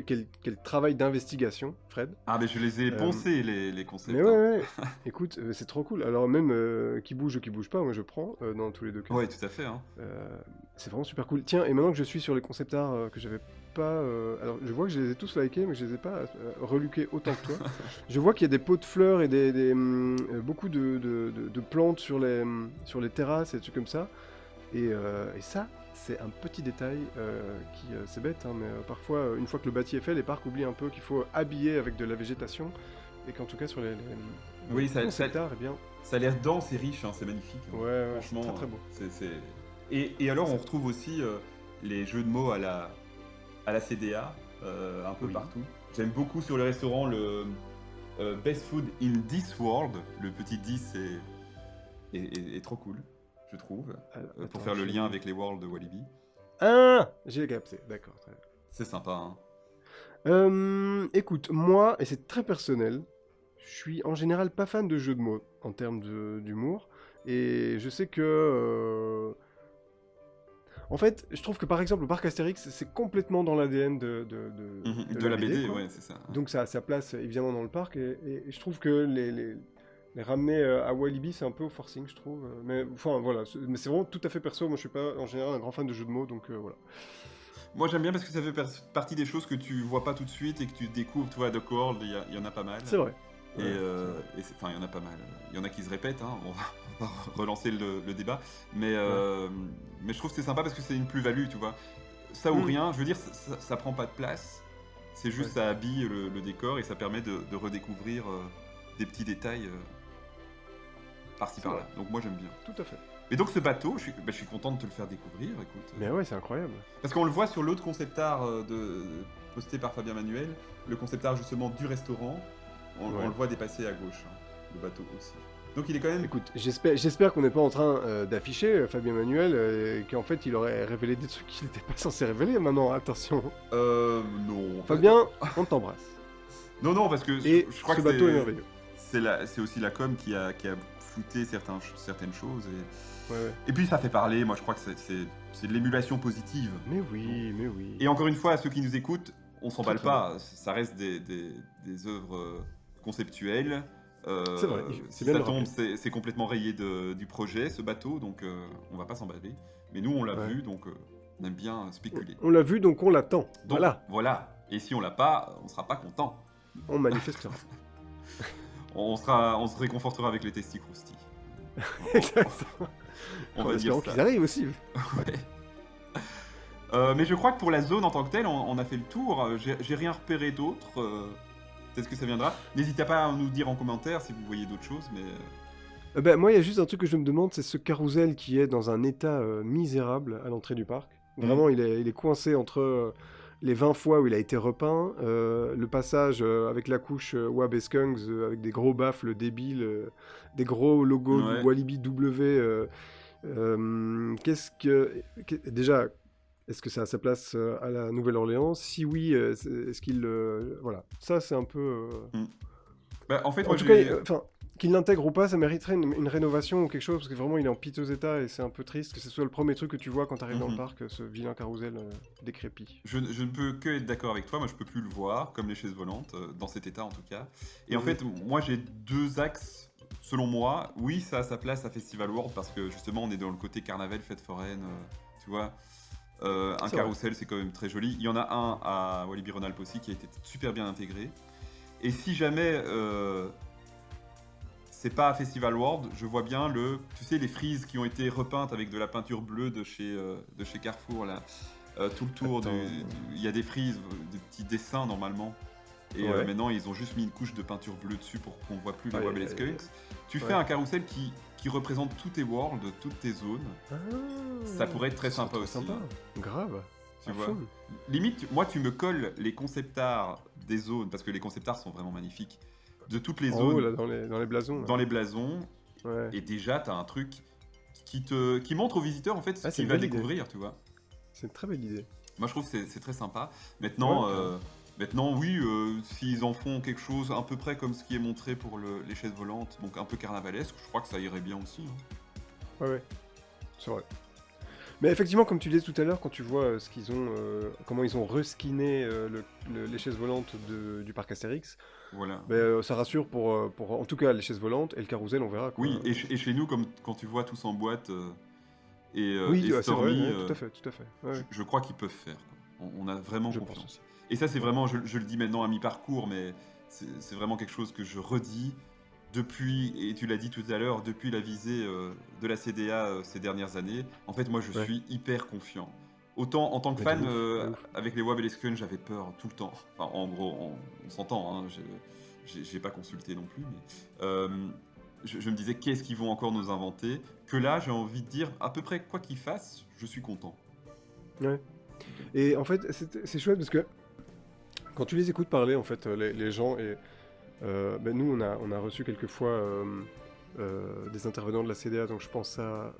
quel travail d'investigation, Fred. Ah, mais je les ai poncés, les concepts. Mais ouais. Écoute, c'est trop cool. Alors même qui bouge ou qui bouge pas, moi je prends dans tous les deux cas. Ouais, tout à fait. Hein. C'est vraiment super cool. Tiens, et maintenant que je suis sur les concept art que j'avais pas... alors je vois que je les ai tous likés, mais je les ai pas reluqués autant que toi. Je vois qu'il y a des pots de fleurs et beaucoup de plantes sur les terrasses et des trucs comme ça. Et ça, c'est un petit détail qui, c'est bête, hein, mais parfois, une fois que le bâti est fait, les parcs oublient un peu qu'il faut habiller avec de la végétation, et qu'en tout cas sur Oui, ça concept art, eh bien, a l'air dense et riche, hein, c'est magnifique. Hein. ouais, Franchement, c'est très beau. Et alors, on retrouve aussi les jeux de mots à la CDA, un peu Oui. partout. J'aime beaucoup sur le restaurant le Best Food in This World. Le petit 10 est trop cool, je trouve, pour Attends, faire le lien avec les Worlds de Walibi. Ah, j'ai capté, d'accord, très bien. C'est sympa, hein. Écoute, moi, et c'est très personnel, je suis en général pas fan de jeux de mots en termes d'humour, et je sais que... En fait, je trouve que par exemple, le parc Astérix, c'est complètement dans l'ADN de De la BD, quoi. ouais, c'est ça. Donc ça a sa place évidemment dans le parc, et je trouve que les ramener à Walibi, c'est un peu au forcing, je trouve. Mais enfin, voilà, mais c'est vraiment tout à fait perso. Moi, je suis pas en général un grand fan de jeux de mots, donc voilà. Moi, j'aime bien parce que ça fait partie des choses que tu vois pas tout de suite et que tu découvres. Tu vois, à Duck World, il y en a pas mal. C'est vrai. Et Ouais, enfin, il y en a pas mal. Il y en a qui se répètent, hein. On va relancer le débat. Mais je trouve que c'est sympa parce que c'est une plus-value, tu vois. Ça ou rien, je veux dire, ça prend pas de place. C'est juste, ça habille le décor et ça permet de redécouvrir des petits détails par-ci par-là. Donc moi, j'aime bien. Tout à fait. Et donc ce bateau, je suis content de te le faire découvrir, écoute. Mais ouais, c'est incroyable. Parce qu'on le voit sur l'autre concept art posté par Fabien Manuel, le concept art justement du restaurant, on le voit dépasser à gauche, hein, le bateau aussi. Donc il est quand même... Écoute, j'espère qu'on n'est pas en train d'afficher Fabien Manuel, qu'en fait il aurait révélé des trucs qu'il n'était pas censé révéler maintenant, attention. Non. Fabien, on t'embrasse. Non, parce que Et je crois ce que bateau est merveilleux. c'est aussi la com qui a flouté certaines choses. Ouais. Et puis ça fait parler, moi je crois que c'est de l'émulation positive. Mais oui. Et encore une fois, à ceux qui nous écoutent, on s'emballe pas, ça reste des œuvres conceptuelles. C'est vrai, Si bien ça de le tombe, rappeler. c'est complètement rayé du projet, ce bateau, donc on va pas s'emballer. Mais nous, on l'a vu, donc on aime bien spéculer. On l'a vu, donc on l'attend. Donc, Voilà. Et si on l'a pas, on sera pas content. On manifestera. On se réconfortera avec les testicroustis. Exactement. On En va dire espérant ça. qu'ils arrivent aussi. Ouais. Mais je crois que pour la zone en tant que telle, on a fait le tour. J'ai rien repéré d'autre. Peut-être que ça viendra. N'hésitez pas à nous dire en commentaire si vous voyez d'autres choses. Mais Moi, il y a juste un truc que je me demande, c'est ce carrousel qui est dans un état misérable à l'entrée du parc. Vraiment, il est coincé entre les 20 fois où il a été repeint, le passage avec la couche Wab et Skunks avec des gros baffles débiles, des gros logos du Ouais. Walibi W. Déjà, est-ce que ça a sa place à la Nouvelle-Orléans? Si oui, est-ce qu'il... voilà, ça c'est un peu... Mm. Bah, en fait, En moi, tout cas, j'ai... qu'il l'intègre ou pas, ça mériterait une rénovation ou quelque chose, parce que vraiment il est en piteux état et c'est un peu triste que ce soit le premier truc que tu vois quand tu arrives dans le Mhm. parc, ce vilain carrousel décrépit. Je ne peux que être d'accord avec toi, moi je peux plus le voir, comme les chaises volantes, dans cet état en tout cas. Et en Mhm. fait, moi j'ai deux axes, selon moi. Oui, ça a sa place à Festival World, parce que justement on est dans le côté carnaval, fête foraine, tu vois. Un C'est vrai. carrousel, c'est quand même très joli. Il y en a un à Walibi Rhône-Alpes aussi qui a été super bien intégré. Et si jamais c'est pas à Festival World, je vois bien tu sais, les frises qui ont été repeintes avec de la peinture bleue de chez Carrefour là. Tout le tour, Attends. il y a des frises, des petits dessins normalement. Et Ouais. maintenant, ils ont juste mis une couche de peinture bleue dessus pour qu'on voit plus les Aïe, Wab et les aïe, aïe. Skunks. Tu fais Ouais. un carrousel qui représente tous tes worlds, toutes tes zones. Ah, Ça pourrait être très c'est sympa trop aussi. sympa. Grave. Tu À vois. fond. Limite, moi, tu me colles les concept art des zones, parce que les concept art sont vraiment magnifiques, de toutes les En haut, zones là, dans les blasons. Là. dans les blasons. Ouais. Et déjà, tu as un truc qui montre aux visiteurs en fait ce Ah, c'est qu'il une va belle idée. découvrir, tu vois. C'est une très belle idée. Moi, je trouve que c'est très sympa. Maintenant, Ouais, maintenant oui, s'ils en font quelque chose à peu près comme ce qui est montré pour les chaises volantes, donc un peu carnavalesque, je crois que ça irait bien aussi. Hein. Ouais. C'est vrai. Mais effectivement, comme tu disais tout à l'heure, quand tu vois ce qu'ils ont, comment ils ont reskiné les chaises volantes du parc Astérix, Voilà. ça rassure pour en tout cas les chaises volantes et le carrousel, on verra quoi. Oui, et chez nous, comme quand tu vois tous en boîte et Oui, c'est vrai, Stormy, ouais, tout à fait. Ouais, je crois qu'ils peuvent faire. Quoi. On a vraiment je pense confiance. aussi. Et ça, c'est Ouais. vraiment, je le dis maintenant à mi-parcours, mais c'est vraiment quelque chose que je redis depuis, et tu l'as dit tout à l'heure, depuis la visée de la CDA ces dernières années. En fait, moi, je Ouais. suis hyper confiant. Autant en tant que Mais fan, de ouf, de ouf. avec les Wab et les Skunks, j'avais peur tout le temps. Enfin, en gros, on s'entend, hein, j'ai pas consulté non plus, mais je me disais, qu'est-ce qu'ils vont encore nous inventer? Que là, j'ai envie de dire, à peu près quoi qu'ils fassent, je suis content. Ouais. Et en fait, c'est chouette parce que quand tu les écoutes parler, en fait, les gens, et nous, on a reçu quelquefois des intervenants de la CDA, donc je pense à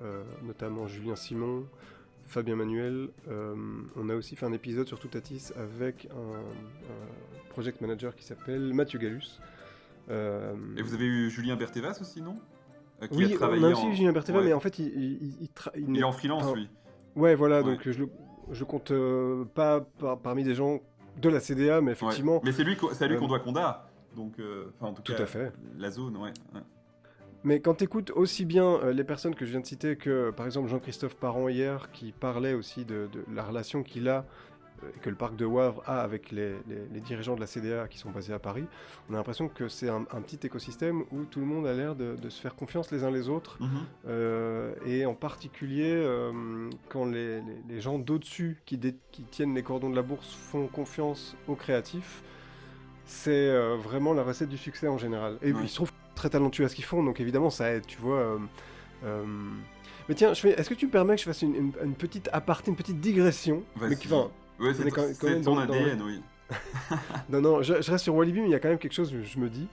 notamment Julien Simon, Fabien Manuel. On a aussi fait un épisode sur Toutatis avec un project manager qui s'appelle Mathieu Gallus. Et vous avez eu Julien Berthevas aussi, non? Qui a Oui, on travaillé a aussi Julien Bertheva, ouais. mais en fait, Il est en freelance, enfin, lui. ouais, voilà, Ouais. donc je compte pas parmi des gens de la CDA, mais Ouais. effectivement... Mais c'est à lui qu'on doit Conda. Donc, en tout Tout cas, à fait. la zone, ouais. Mais quand tu écoutes aussi bien les personnes que je viens de citer que, par exemple, Jean-Christophe Parent hier, qui parlait aussi de la relation qu'il a, et que le parc de Wavre a avec les dirigeants de la CDA qui sont basés à Paris, on a l'impression que c'est un petit écosystème où tout le monde a l'air de se faire confiance les uns les autres. Et en particulier, quand les gens d'au-dessus qui tiennent les cordons de la bourse font confiance aux créatifs, c'est vraiment la recette du succès en général. Et Ouais. il se trouve très talentueux à ce qu'ils font, donc évidemment ça aide, tu vois. Mais tiens, est-ce que tu me permets que je fasse une petite aparté, une petite digression? Vas-y. Mais qui, enfin, Ouais, on est quand c'est même ton dans- ADN, oui. non, je reste sur Walibi, mais il y a quand même quelque chose où je me dis,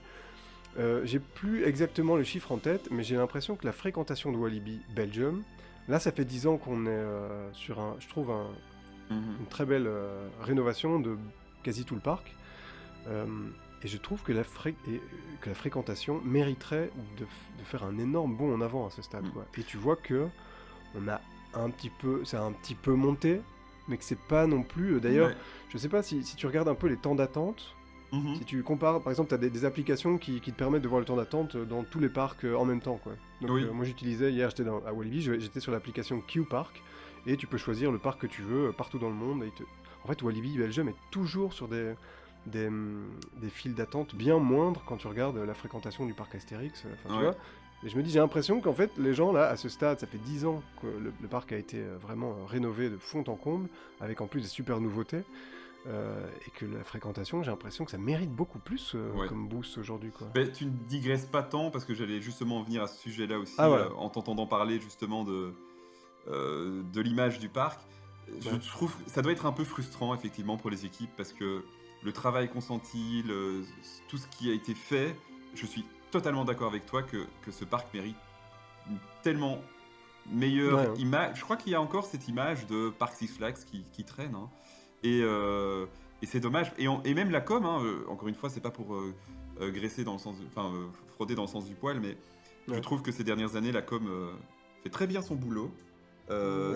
j'ai plus exactement le chiffre en tête, mais j'ai l'impression que la fréquentation de Walibi Belgium, là ça fait 10 ans qu'on est sur je trouve une très belle rénovation de quasi tout le parc. Et je trouve que la fréquentation mériterait de faire un énorme bond en avant à ce stade. Quoi. Et tu vois que on a ça a un petit peu monté, mais que c'est pas non plus... D'ailleurs, je sais pas si tu regardes un peu les temps d'attente, si tu compares, par exemple, tu as des applications qui te permettent de voir le temps d'attente dans tous les parcs en même temps. Quoi. Donc moi j'utilisais, hier j'étais à Walibi, j'étais sur l'application Q-Park, et tu peux choisir le parc que tu veux partout dans le monde. En fait, Walibi Belgium est toujours sur des files d'attente bien moindres quand tu regardes la fréquentation du parc Astérix. Tu vois. Et je me dis, j'ai l'impression qu'en fait, les gens là, à ce stade, ça fait 10 ans que le parc a été vraiment rénové de fond en comble, avec en plus des super nouveautés, et que la fréquentation, j'ai l'impression que ça mérite beaucoup plus comme boost aujourd'hui. Ben, tu ne digresses pas tant, parce que j'allais justement venir à ce sujet-là aussi, voilà. en t'entendant parler justement de l'image du parc. je trouve que ça doit être un peu frustrant, effectivement, pour les équipes, parce que le travail consenti, tout ce qui a été fait, je suis totalement d'accord avec toi que ce parc mérite une tellement meilleure Ouais, hein. image. Je crois qu'il y a encore cette image de Parc Six Flags qui traîne, hein. Et c'est dommage. Et même la com, hein, encore une fois, c'est pas pour graisser dans le sens, frotter dans le sens du poil, mais je Ouais. trouve que ces dernières années, la com fait très bien son boulot. Ouais.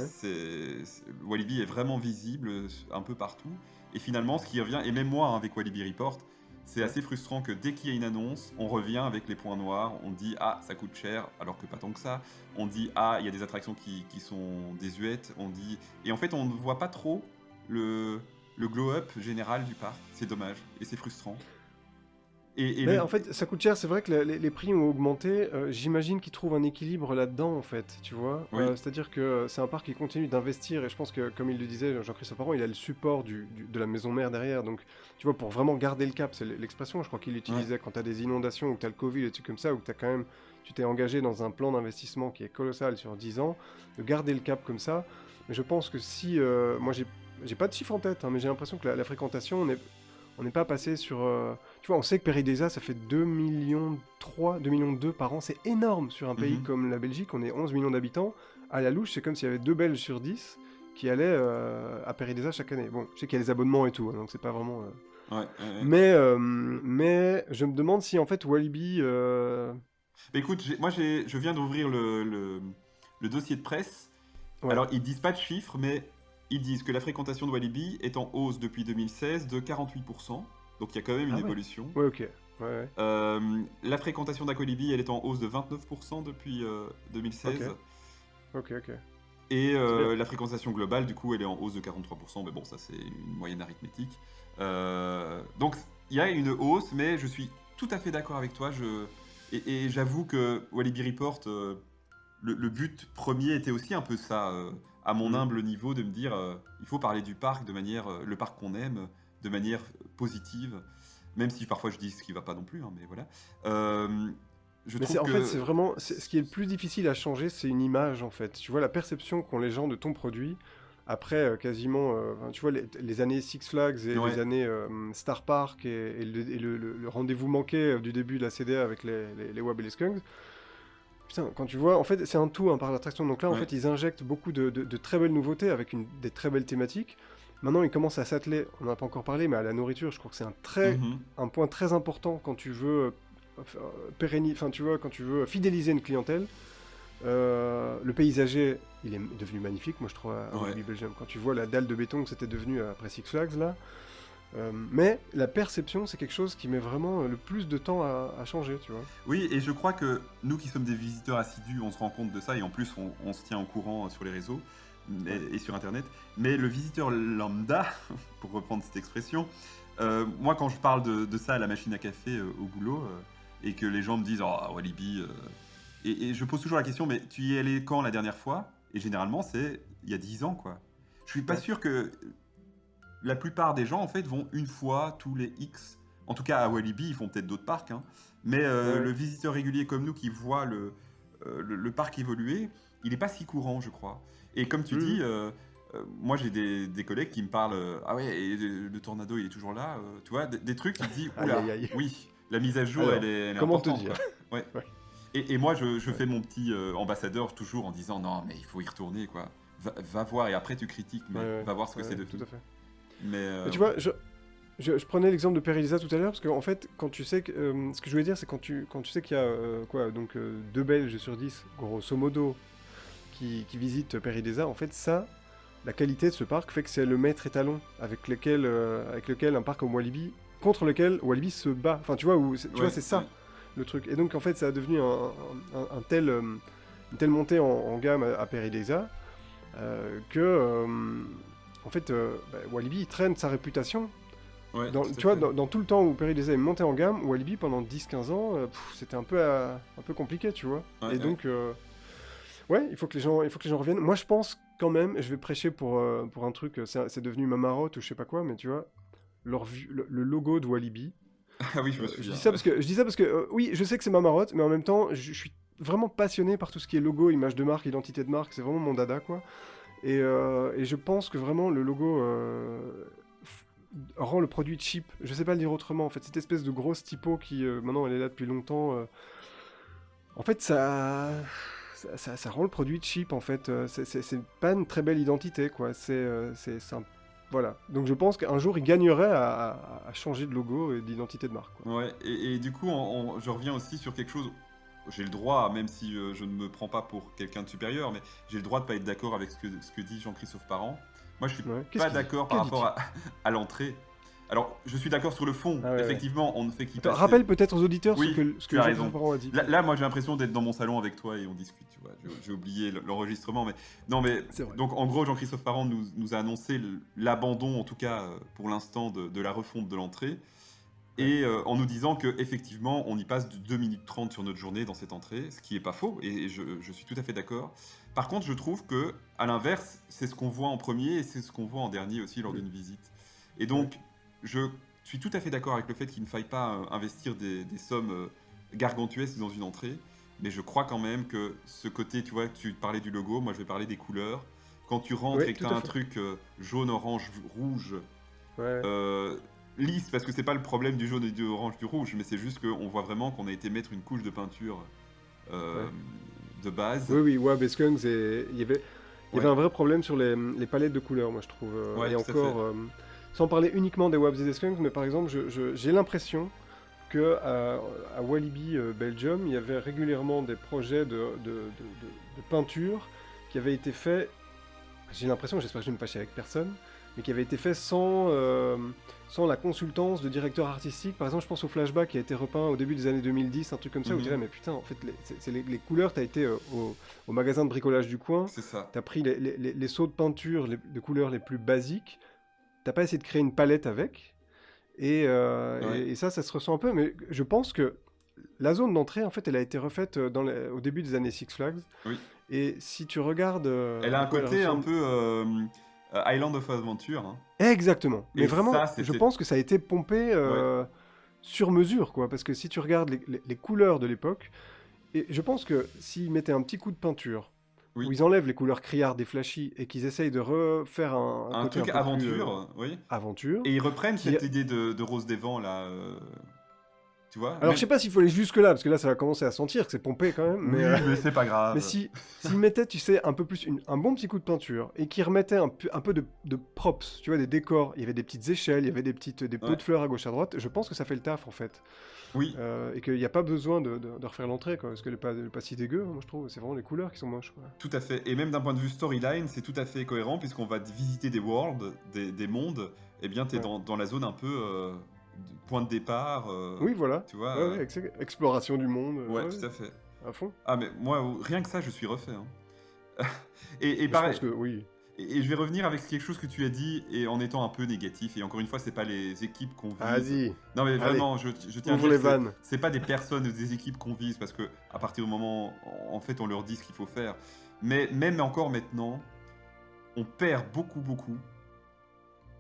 Walibi est vraiment visible un peu partout. Et finalement, ce qui revient, et même moi hein, avec Walibi Report, c'est Ouais. assez frustrant que dès qu'il y a une annonce, on revient avec les points noirs, on dit ah ça coûte cher, alors que pas tant que ça. On dit ah il y a des attractions qui sont désuètes, on dit et en fait on ne voit pas trop le glow-up général du parc. C'est dommage et c'est frustrant. Et Mais le en fait, ça coûte cher, c'est vrai que les prix ont augmenté. J'imagine qu'ils trouvent un équilibre là-dedans, en fait, tu vois. oui C'est-à-dire que c'est un parc qui continue d'investir, et je pense que, comme il le disait, Jean-Christophe Parent, il a le support de la maison mère derrière. Donc, tu vois, pour vraiment garder le cap, c'est l'expression, je crois qu'il ouais utilisait quand tu as des inondations, ou que tu as le Covid, et des trucs comme ça, ou que tu as quand même, tu t'es engagé dans un plan d'investissement qui est colossal sur 10 ans, de garder le cap comme ça. Mais je pense que si, moi, j'ai pas de chiffre en tête, hein, mais j'ai l'impression que la fréquentation, on n'est pas passé sur. Tu vois, on sait que Paris-Déjà, ça fait 2 millions 3, 2 millions 2 par an. C'est énorme sur un pays mhm. comme la Belgique. On est 11 millions d'habitants. À la louche, c'est comme s'il y avait 2 Belges sur 10 qui allaient à Paris-Déjà chaque année. Bon, je sais qu'il y a les abonnements et tout, hein, donc c'est pas vraiment. Ouais, ouais, ouais. Mais je me demande si en fait Walibi. Mais écoute, je viens d'ouvrir le dossier de presse. Ouais. Alors, ils disent pas de chiffres, mais ils disent que la fréquentation de Walibi est en hausse depuis 2016 de 48%. Donc, il y a quand même une Ah ouais. évolution. Ouais, ok. Ouais, ouais. La fréquentation d'Aqualibi, elle est en hausse de 29% depuis Ok. 2016. Ok, ok. Et C'est bien. la fréquentation globale, du coup, elle est en hausse de 43%. Mais bon, ça, c'est une moyenne arithmétique. Donc, il y a une hausse, mais je suis tout à fait d'accord avec toi. Et j'avoue que Walibi Report, le but premier était aussi un peu ça, à mon Mhm. humble niveau, de me dire il faut parler du parc de manière, le parc qu'on aime, de manière positive, même si parfois je dis ce qui va pas non plus, hein, mais voilà. Je Mais trouve en fait, que. c'est vraiment ce qui est le plus difficile à changer, c'est une image en fait. Tu vois la perception qu'ont les gens de ton produit après quasiment, enfin, tu vois les années Six Flags et les Ouais, années Star Park et le rendez-vous manqué du début de la CDA avec les Wab et les Skunks. Putain, quand tu vois, en fait, c'est un tout, par l'attraction. Donc là, en ouais. fait, ils injectent beaucoup de très belles nouveautés avec des très belles thématiques. Maintenant, ils commencent à s'atteler, on n'en a pas encore parlé, mais à la nourriture, je crois que c'est Mhm. un point très important quand tu veux enfin, tu vois, quand tu veux fidéliser une clientèle. Le paysager, il est devenu magnifique, moi je trouve, à Ouais. Walibi Belgium. Quand tu vois la dalle de béton que c'était devenu après Six Flags, là. Mais la perception, c'est quelque chose qui met vraiment le plus de temps à changer, tu vois. Oui, et je crois que nous qui sommes des visiteurs assidus, on se rend compte de ça, et en plus, on se tient au courant sur les réseaux Ouais. et sur Internet. Mais le visiteur lambda, pour reprendre cette expression, moi, quand je parle de ça à la machine à café au boulot, et que les gens me disent oh, Walibi, et je pose toujours la question, mais tu y es allé quand la dernière fois? Et généralement, c'est il y a 10 ans, quoi. Je suis pas Ouais. sûr que la plupart des gens, en fait, vont une fois tous les X. En tout cas, à Walibi, ils font peut-être d'autres parcs, hein. Mais Ouais. le visiteur régulier comme nous qui voit le parc évoluer, il n'est pas si courant, je crois. Et comme tu dis, Mhm. moi j'ai des collègues qui me parlent ah ouais, et le tornado il est toujours là, tu vois, des trucs, tu te dis Aïe, oula, aïe, aïe. oui, la mise à jour Alors, elle est comment te importante, dire? quoi. Ouais. Ouais. Et moi je Ouais. fais mon petit ambassadeur toujours en disant non, mais il faut y retourner, quoi. Va voir et après tu critiques, Ouais, mais ouais, va voir ce que c'est ouais, tout devenu. à fait. Mais Mais tu ouais. vois, je prenais l'exemple de Périlisa tout à l'heure, parce qu'en fait, quand tu sais que, ce que je voulais dire, c'est quand tu sais qu'il y a quoi, donc 2 Belges sur 10, grosso modo, qui visitent Périlisa, en fait, ça, la qualité de ce parc fait que c'est le maître étalon avec lequel un parc comme Walibi, contre lequel Walibi se bat. Enfin, tu vois, tu vois, Ouais, c'est ouais. ça le truc. Et donc, en fait, ça a devenu un tel, une telle montée en gamme à Périlisa que, en fait, Walibi il traîne sa réputation. Ouais, tout à Tu vois, fait. dans tout le temps où Périlisa est monté en gamme, Walibi pendant 10-15 ans, c'était un peu compliqué, tu vois. Ouais, Et ouais. donc, ouais, il faut que les gens reviennent. Moi, je pense quand même, et je vais prêcher pour un truc, c'est devenu ma marotte ou je sais pas quoi, mais tu vois, le logo de Walibi. Ah oui, je me souviens. Je dis ça parce que, oui, je sais que c'est ma marotte, mais en même temps, je suis vraiment passionné par tout ce qui est logo, image de marque, identité de marque. C'est vraiment mon dada, quoi. Et je pense que vraiment le logo rend le produit cheap. Je sais pas le dire autrement. En fait, cette espèce de grosse typo qui maintenant elle est là depuis longtemps. En fait, ça rend le produit cheap. En fait, c'est pas une très belle identité, quoi. Voilà. Donc je pense qu'un jour il gagnerait à changer de logo et d'identité de marque, quoi. Ouais, et du coup, je reviens aussi sur quelque chose. J'ai le droit, même si je ne me prends pas pour quelqu'un de supérieur, mais j'ai le droit de pas être d'accord avec ce que dit Jean-Christophe Parent. Moi, je suis Ouais. pas d'accord par rapport à l'entrée. Alors, je suis d'accord sur le fond. Ah ouais, Effectivement, on ne fait qu'y passer. Rappelle peut-être aux auditeurs Oui, ce tu que as Jean-Christophe raison. Parent a dit. Là, moi, j'ai l'impression d'être dans mon salon avec toi et on discute, tu vois. J'ai oublié l'enregistrement, mais non, mais C'est vrai. donc en gros, Jean-Christophe Parent nous a annoncé l'abandon, en tout cas pour l'instant, de la refonte de l'entrée, et en nous disant que effectivement, on y passe de 2 minutes 30 sur notre journée dans cette entrée, ce qui est pas faux, et je suis tout à fait d'accord. Par contre, je trouve que, à l'inverse, c'est ce qu'on voit en premier et c'est ce qu'on voit en dernier aussi lors d'une visite. Et donc, je suis tout à fait d'accord avec le fait qu'il ne faille pas investir des sommes gargantuesques dans une entrée, mais je crois quand même que ce côté, tu vois, tu parlais du logo, moi je vais parler des couleurs. Quand tu rentres et que tu as un truc jaune, orange, rouge, lisse, parce que c'est pas le problème du jaune et du orange, du rouge, mais c'est juste qu'on voit vraiment qu'on a été mettre une couche de peinture de base. Oui, Wab et Skunks, il y avait un vrai problème sur les palettes de couleurs, moi je trouve. Et encore, sans parler uniquement des Wabs et des Skunks, mais par exemple, j'ai l'impression que à Walibi Belgium, il y avait régulièrement des projets de peinture qui avaient été faits. J'ai l'impression, j'espère que je ne me fâche avec personne, mais qui avaient été faits sans la consultance de directeur artistique. Par exemple, je pense au Flashback qui a été repeint au début des années 2010, un truc comme ça, où tu dirais, mais putain, en fait, les couleurs, t'as été au magasin de bricolage du coin, t'as pris les seaux de peinture, de couleurs les plus basiques, t'as pas essayé de créer une palette avec, et ça se ressent un peu, mais je pense que la zone d'entrée, en fait, elle a été refaite au début des années Six Flags. Oui. Et si tu regardes... elle a un côté un peu Island of Adventure. Hein. Exactement. Mais vraiment, ça, je pense que ça a été pompé sur mesure, quoi. Parce que si tu regardes les couleurs de l'époque, et je pense que s'ils mettaient un petit coup de peinture, où ils enlèvent les couleurs criardes et flashy, et qu'ils essayent de refaire un truc un peu aventure, plus, aventure. Et ils reprennent cette idée de Rose des Vents, là... Tu vois, alors je sais pas s'il faut aller jusque là, parce que là ça va commencer à sentir que c'est pompé quand même. Mais c'est pas grave. Mais s'ils mettaient, tu sais, un peu plus un bon petit coup de peinture, et qu'ils remettaient un peu de props, tu vois, des décors, il y avait des petites échelles, il y avait des pots de fleurs à gauche à droite, je pense que ça fait le taf en fait. Oui. Et qu'il n'y a pas besoin de refaire l'entrée, quoi, parce qu'elle n'est pas si dégueu, moi je trouve, c'est vraiment les couleurs qui sont moches, quoi. Tout à fait, et même d'un point de vue storyline, c'est tout à fait cohérent, puisqu'on va visiter des worlds, des mondes, et bien t'es dans la zone un peu... point de départ. Oui, voilà. Tu vois, exploration du monde. Ouais, tout à fait. À fond. Ah, mais moi, rien que ça, je suis refait. Hein. et pareil. Je pense que oui. Et je vais revenir avec quelque chose que tu as dit, et en étant un peu négatif. Et encore une fois, c'est pas les équipes qu'on vise. Vas-y. Non, mais vraiment, je tiens à dire les vannes. C'est pas des personnes ou des équipes qu'on vise, parce que à partir du moment, en fait, on leur dit ce qu'il faut faire. Mais même encore maintenant, on perd beaucoup.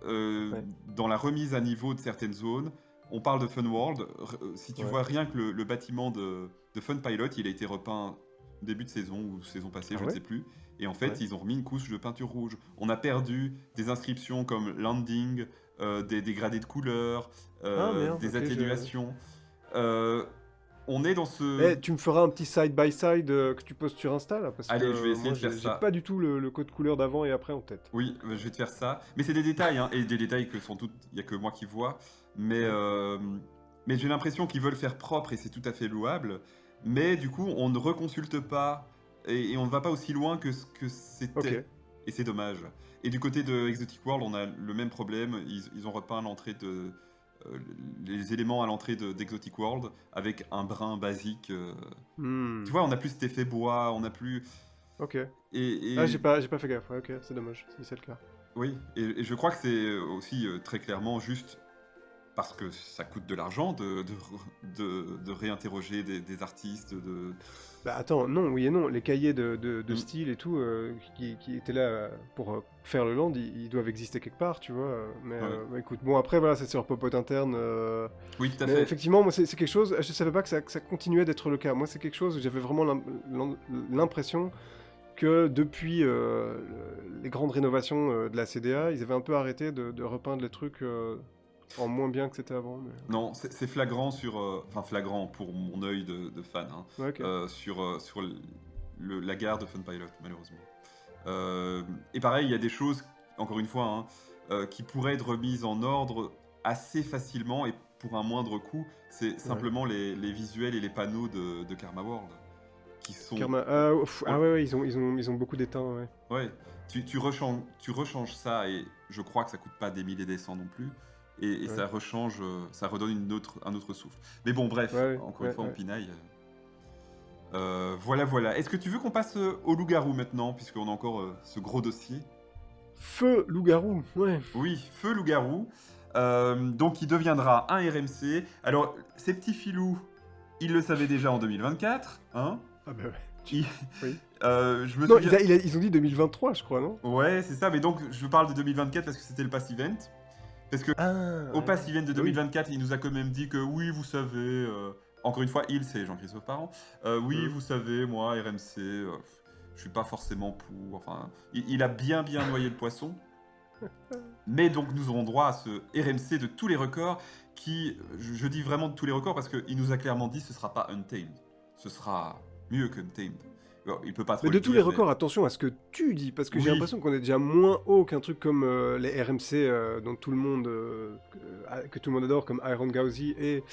Dans la remise à niveau de certaines zones. On parle de Fun World. Si tu vois rien que le bâtiment de Fun Pilot, il a été repeint début de saison ou saison passée, je ne sais plus. Et en fait, ils ont remis une couche de peinture rouge. On a perdu des inscriptions comme Landing, des dégradés de couleurs, des atténuations. On est dans ce... tu me feras un petit side-by-side que tu postes sur Insta, là, parce Allez, que je vais essayer de faire ça. J'ai pas du tout le code couleur d'avant et après en tête. Oui, je vais te faire ça. Mais c'est des détails, hein, et des détails que sans doute, il n'y a que moi qui vois. Mais j'ai l'impression qu'ils veulent faire propre et c'est tout à fait louable. Mais du coup, on ne reconsulte pas et on ne va pas aussi loin que ce que c'était. Okay. Et c'est dommage. Et du côté de Exotic World, on a le même problème. Ils ont repeint l'entrée les éléments à l'entrée d'Exotic World avec un brin basique. Tu vois, on n'a plus cet effet bois, on n'a plus... Ok. Et... Ah, j'ai pas fait gaffe, ok, c'est dommage, si c'est le cas. Oui, et je crois que c'est aussi très clairement juste parce que ça coûte de l'argent de réinterroger des artistes, Bah attends, non, oui et non, les cahiers de style et tout qui étaient là pour faire le land, ils doivent exister quelque part, tu vois. Mais bah, écoute, bon après voilà, c'est leur popote interne. Oui, tout à mais fait. effectivement, moi c'est quelque chose, je savais pas que ça continuait d'être le cas. Moi c'est quelque chose où j'avais vraiment l'impression que depuis les grandes rénovations de la CDA, ils avaient un peu arrêté de repeindre les trucs en moins bien que c'était avant. Mais... Non, c'est flagrant sur... Enfin, flagrant pour mon œil de fan, hein, Ouais, ok. sur la gare de Fun Pilot, malheureusement. Et pareil, il y a des choses, encore une fois, hein, qui pourraient être remises en ordre assez facilement et pour un moindre coût. C'est simplement les visuels et les panneaux de Karma World qui sont... ouais, ils ont beaucoup d'étain, ouais. Ouais, tu rechanges ça et je crois que ça coûte pas des milliers des cents non plus. Et ça rechange, ça redonne un autre souffle. Mais bon, bref, encore une fois, on pinaille. Voilà. Est-ce que tu veux qu'on passe au loup-garou maintenant, puisqu'on a encore ce gros dossier? Feu loup-garou, ouais. Oui, Feu loup-garou. Donc, il deviendra un RMC. Alors, ces petits filous, ils le savaient déjà en 2024, hein? Ah bah ouais. Oui. Je me Non, souviens... ils ont dit 2023, je crois, non? Ouais, c'est ça, mais donc, je parle de 2024 parce que c'était le Pass Event. Parce que au Pass Event de 2024, il nous a quand même dit que oui, vous savez, encore une fois, c'est Jean-Christophe Parent, oui, vous savez, moi, RMC, je suis pas forcément pour, enfin, il a bien noyé le poisson. Mais donc, nous aurons droit à ce RMC de tous les records qui, je dis vraiment de tous les records parce qu'il nous a clairement dit ce sera pas Untamed, ce sera mieux qu'Untamed. Alors, il peut pas trop Mais de le tous dire, les records, attention à ce que tu dis, parce que j'ai Oui. l'impression qu'on est déjà moins haut qu'un truc comme les RMC dont tout le monde, que tout le monde adore, comme Iron Gauzy et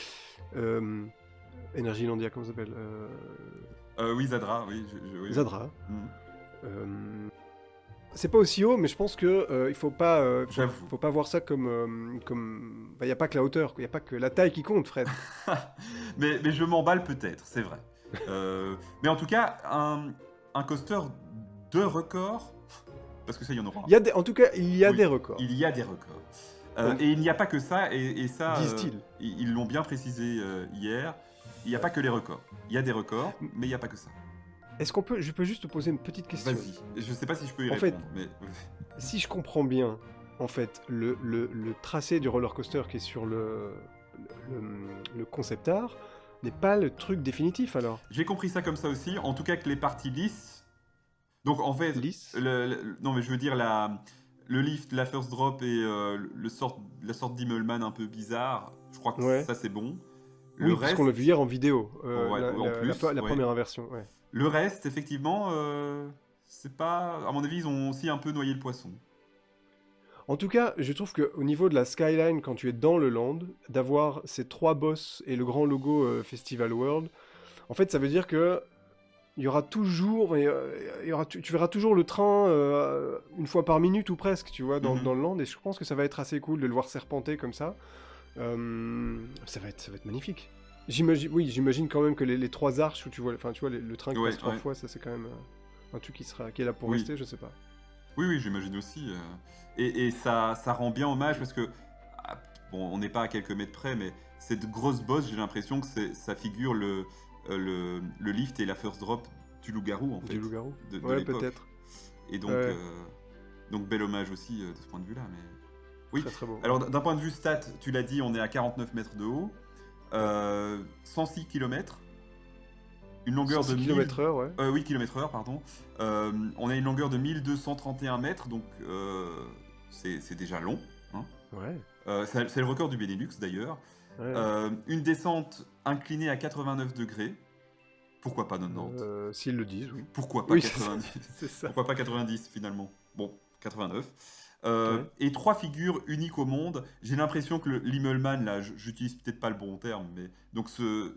Energylandia, comment ça s'appelle Oui, Zadra, oui. Oui. Zadra. Mhm. C'est pas aussi haut, mais je pense que il faut pas voir ça comme il y a pas que la hauteur, il y a pas que la taille qui compte, Fred. mais je m'emballe peut-être, c'est vrai. Mais en tout cas, un coaster de records, parce que ça, il y en aura. En tout cas, il y a des records. Il y a des records. Et il n'y a pas que ça, et ça, disent-ils. Ils l'ont bien précisé hier, il n'y a pas que les records. Il y a des records, mais il n'y a pas que ça. Est-ce je peux juste te poser une petite question? Vas-y, je sais pas si je peux y répondre, mais... Si je comprends bien, en fait, le tracé du roller coaster qui est sur le concept art n'est pas le truc définitif, alors? J'ai compris ça comme ça aussi, en tout cas que les parties lisses... Donc en fait, Lisses non mais je veux dire le lift, la first drop et la sorte d'Immelman un peu bizarre, je crois que ça c'est bon. Oui, parce qu'on l'a vu hier en vidéo, la ouais. première version, ouais. Le reste, effectivement, c'est pas... À mon avis, ils ont aussi un peu noyé le poisson. En tout cas, je trouve qu'au niveau de la skyline, quand tu es dans le land, d'avoir ces 3 boss et le grand logo Festival World, en fait, ça veut dire que il y aura toujours, tu verras toujours le train une fois par minute ou presque, tu vois, dans le land, et je pense que ça va être assez cool de le voir serpenter comme ça. Ça va être magnifique. J'imagine quand même que les 3 arches où tu vois le train qui passe 3 fois, ça c'est quand même un truc qui est là pour rester, je sais pas. Oui, j'imagine aussi. Et ça rend bien hommage parce que, bon, on n'est pas à quelques mètres près, mais cette grosse bosse, j'ai l'impression que ça figure le lift et la first drop du loup-garou, en fait. Du loup-garou de ouais, l'époque. peut-être. Et donc, donc bel hommage aussi de ce point de vue-là. Mais... Oui, très, très beau. Alors d'un point de vue stat, tu l'as dit, on est à 49 mètres de haut, 106 km, une longueur de km/h, ouais. 8 km/h, pardon. On a une longueur de 1231 mètres, donc c'est déjà long. Hein. Ouais. C'est le record du Benelux d'ailleurs. Ouais. Une descente inclinée à 89 degrés. Pourquoi pas 90 S'ils le disent, oui. Pourquoi pas 90 C'est ça. Pourquoi pas 90 finalement? Bon, 89. Et 3 figures uniques au monde. J'ai l'impression que l'Immelman, là, j'utilise peut-être pas le bon terme, mais donc ce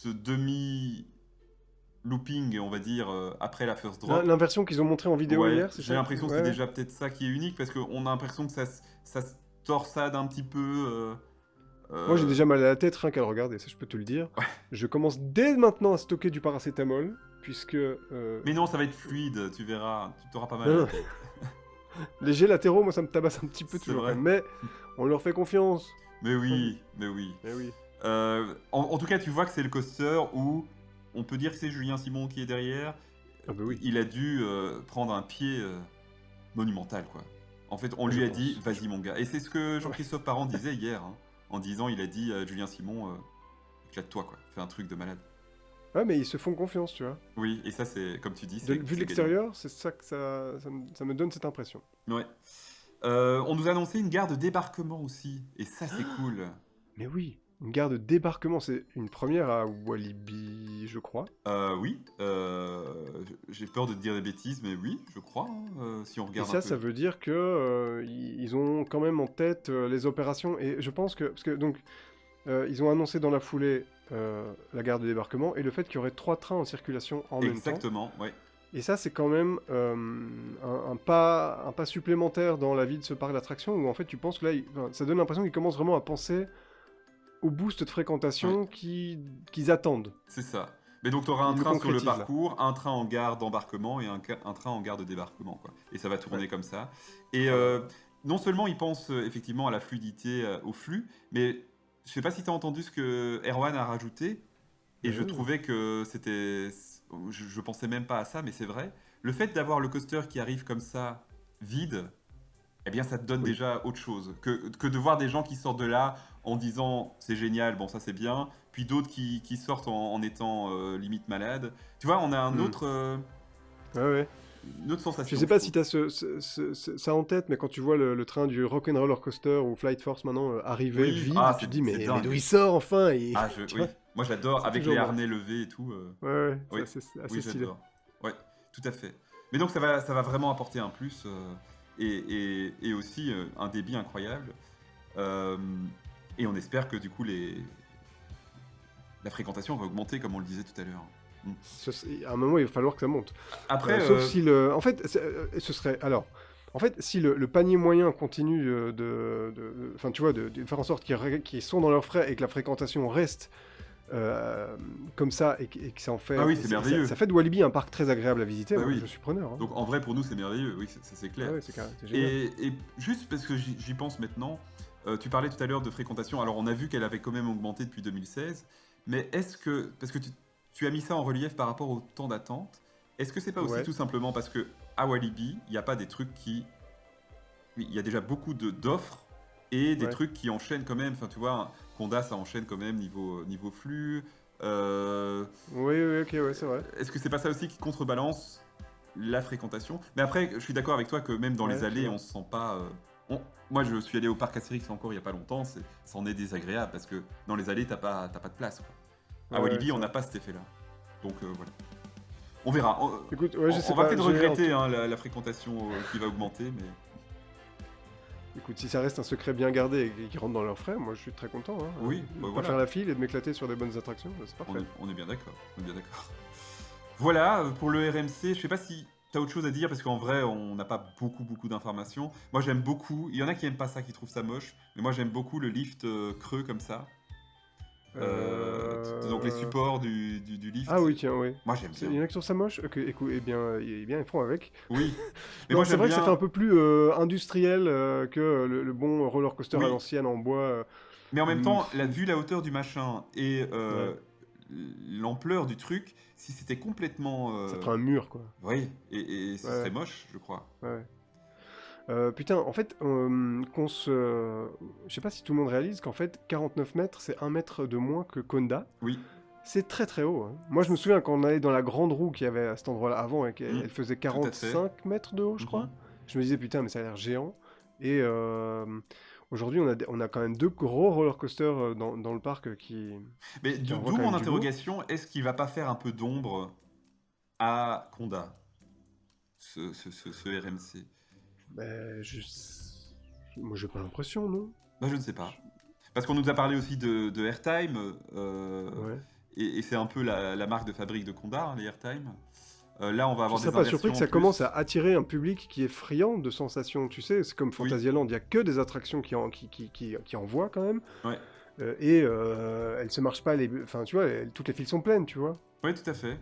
demi-looping, on va dire, après la first drop. L'inversion qu'ils ont montrée en vidéo hier, c'est ça? J'ai l'impression que c'est déjà peut-être ça qui est unique, parce qu'on a l'impression que ça se torsade un petit peu. Moi j'ai déjà mal à la tête rien qu'à le regarder, ça je peux te le dire. Ouais. Je commence dès maintenant à stocker du paracétamol, puisque... Mais non, ça va être fluide, tu verras, tu t'auras pas mal à la tête. Les jets latéraux, moi ça me tabasse un petit peu toujours, vrai. mais on leur fait confiance. Mais oui. En tout cas, tu vois que c'est le coaster où on peut dire que c'est Julien Simon qui est derrière. Ah bah oui. Il a dû prendre un pied monumental, quoi. En fait, on lui a dit, vas-y mon gars. Et c'est ce que Jean-Christophe Parent disait hier, hein, en disant, il a dit à Julien Simon, éclate-toi, quoi, fais un truc de malade. Ouais, mais ils se font confiance, tu vois. Oui, et ça, c'est, comme tu dis, Vu de c'est gagnant. l'extérieur, c'est ça que ça me donne cette impression. Ouais. On nous a annoncé une gare de débarquement aussi, et ça, c'est cool. Mais oui, une gare de débarquement, c'est une première à Walibi, je crois. Oui, j'ai peur de te dire des bêtises, mais oui, je crois, hein, si on Et regarde un ça, peu. ça veut dire que ils ont quand même en tête les opérations. Et je pense que parce que donc ils ont annoncé dans la foulée la gare de débarquement et le fait qu'il y aurait 3 trains en circulation en même temps. Exactement, ouais. Et ça, c'est quand même un pas supplémentaire dans la vie de ce parc d'attractions où en fait tu penses que là, enfin, ça donne l'impression qu'ils commencent vraiment à penser au boost de Ouais, fréquentation qu'ils attendent. c'est ça. Mais donc, tu auras un Ils le train sur le concrétisent là. parcours, un train en gare d'embarquement et un train en gare de débarquement, quoi. Et ça va Ouais. tourner comme ça. Et Oh là là. non seulement ils pensent effectivement à la fluidité, au flux, mais je sais pas si tu as entendu ce que Erwan a rajouté, et je Ouais. trouvais que c'était... Je pensais même pas à ça, mais c'est vrai. Le fait d'avoir le coaster qui arrive comme ça, vide, eh bien, ça te donne Oui. déjà autre chose que de voir des gens qui sortent de là en disant c'est génial, bon, ça c'est bien, puis d'autres qui sortent en étant limite malades. Tu vois, on a Hmm. Ouais, ouais. une autre Je sensation, sais je pas si trouve. tu as ça en tête, mais quand tu vois le train du Rock'n'Roller Coaster ou Flight Force maintenant arriver Oui, vide, ah, tu te dis c'est mais d'où il dingue. sort enfin et, Ah, tu oui. vois, Moi, j'adore c'est avec toujours les bien. harnais levés et tout. Ouais, ouais, Oui, c'est assez oui, stylé. j'adore. Ouais, tout à fait. Mais donc, ça va vraiment apporter un plus et aussi un débit incroyable. Euh, et on espère que du coup, la fréquentation va augmenter, comme on le disait tout à l'heure. Mm. À un moment, il va falloir que ça monte. Après, Sauf si le. En fait, ce serait. Alors, en fait, si le panier moyen continue enfin, tu vois, de faire en sorte qu'ils sont dans leurs frais et que la fréquentation reste comme ça et que ça en ah fait. oui, Et c'est ça merveilleux. fait de Walibi un parc très agréable à visiter. Bah Moi, oui. je suis preneur. Hein. Donc en vrai, pour nous, c'est merveilleux. Oui, ça c'est Ah clair. ouais, c'est génial. Et juste parce que j'y pense maintenant, tu parlais tout à l'heure de fréquentation. Alors on a vu qu'elle avait quand même augmenté depuis 2016. Mais est-ce que, parce que tu as mis ça en relief par rapport au temps d'attente, est-ce que c'est pas aussi Ouais, tout simplement parce que à Walibi, il n'y a pas des trucs oui, il y a déjà beaucoup d'offres et des ouais. trucs qui enchaînent quand même. Enfin, tu vois, Conda, ça enchaîne quand même niveau flux. Oui, oui, ok, ouais, c'est vrai. Est-ce que c'est pas ça aussi qui contrebalance la fréquentation? Mais après, je suis d'accord avec toi que même dans les Ouais, c'est allées, vrai. on se sent pas. Moi, je suis allé au parc Astérix encore il y a pas longtemps, c'en est désagréable parce que dans les allées, t'as pas de place, quoi. Ouais, À ouais, Walibi, c'est on n'a vrai. pas cet effet-là. Donc voilà. On verra. Écoute, ouais, je sais On va pas. peut-être regretter hein, la fréquentation qui va augmenter, mais Écoute, si ça reste un secret bien gardé et qu'ils rentrent dans leurs frais, moi je suis très content. Hein. oui, De bah pas faire voilà. la file et de m'éclater sur des bonnes attractions, c'est parfait. On est bien d'accord. On est bien d'accord. Voilà, pour le RMC, je sais pas si t'as autre chose à dire, parce qu'en vrai, on n'a pas beaucoup d'informations. Moi, j'aime beaucoup, il y en a qui aiment pas ça, qui trouvent ça moche, mais moi, j'aime beaucoup le lift creux comme ça. Donc les Euh... supports du Ah lift, oui, tiens, oui. moi, j'aime Il bien. y en a qui trouvent ça moche. Ok, écoute, eh bien, ils font avec. Oui, mais moi, Non, c'est j'aime vrai que ça fait un bien, peu plus industriel que le bon roller coaster à oui, l'ancienne en bois. mais en même Hum, temps, pff, vu la hauteur du machin et ouais, l'ampleur du truc, si c'était complètement... ça ferait un mur, quoi. oui, et ce serait Ouais, moche, je crois. ouais. Putain, en fait, je sais pas si tout le monde réalise qu'en fait, 49 mètres, c'est 1 mètre de moins que Conda. Oui, C'est très très haut. Hein. Moi, je me souviens quand on allait dans la grande roue qu'il y avait à cet endroit-là avant et mm, qu'elle faisait tout à fait. 45 mètres de haut, je crois. Mhm. Je me disais, putain, mais ça a l'air géant. Et aujourd'hui, on a quand même 2 gros roller coasters dans le parc Mais qui envoient d'où quand mon même du lourd. interrogation, est-ce qu'il va pas faire un peu d'ombre à Conda, ce RMC? Ben, moi, j'ai pas l'impression, non? Bah, je ne sais pas. Parce qu'on nous a parlé aussi de Airtime, Ouais. et c'est un peu la marque de fabrique de Conda, hein, les Airtime. Là, on va Je avoir serais des pas surpris que inversions en ça commence plus. à attirer un public qui est friand de sensations. Tu sais, c'est comme Oui, Fantasyland, il y a que des attractions qui envoient quand même. ouais. Elles se marchent pas, enfin, tu vois, toutes les files sont pleines, tu vois. Oui, tout à fait.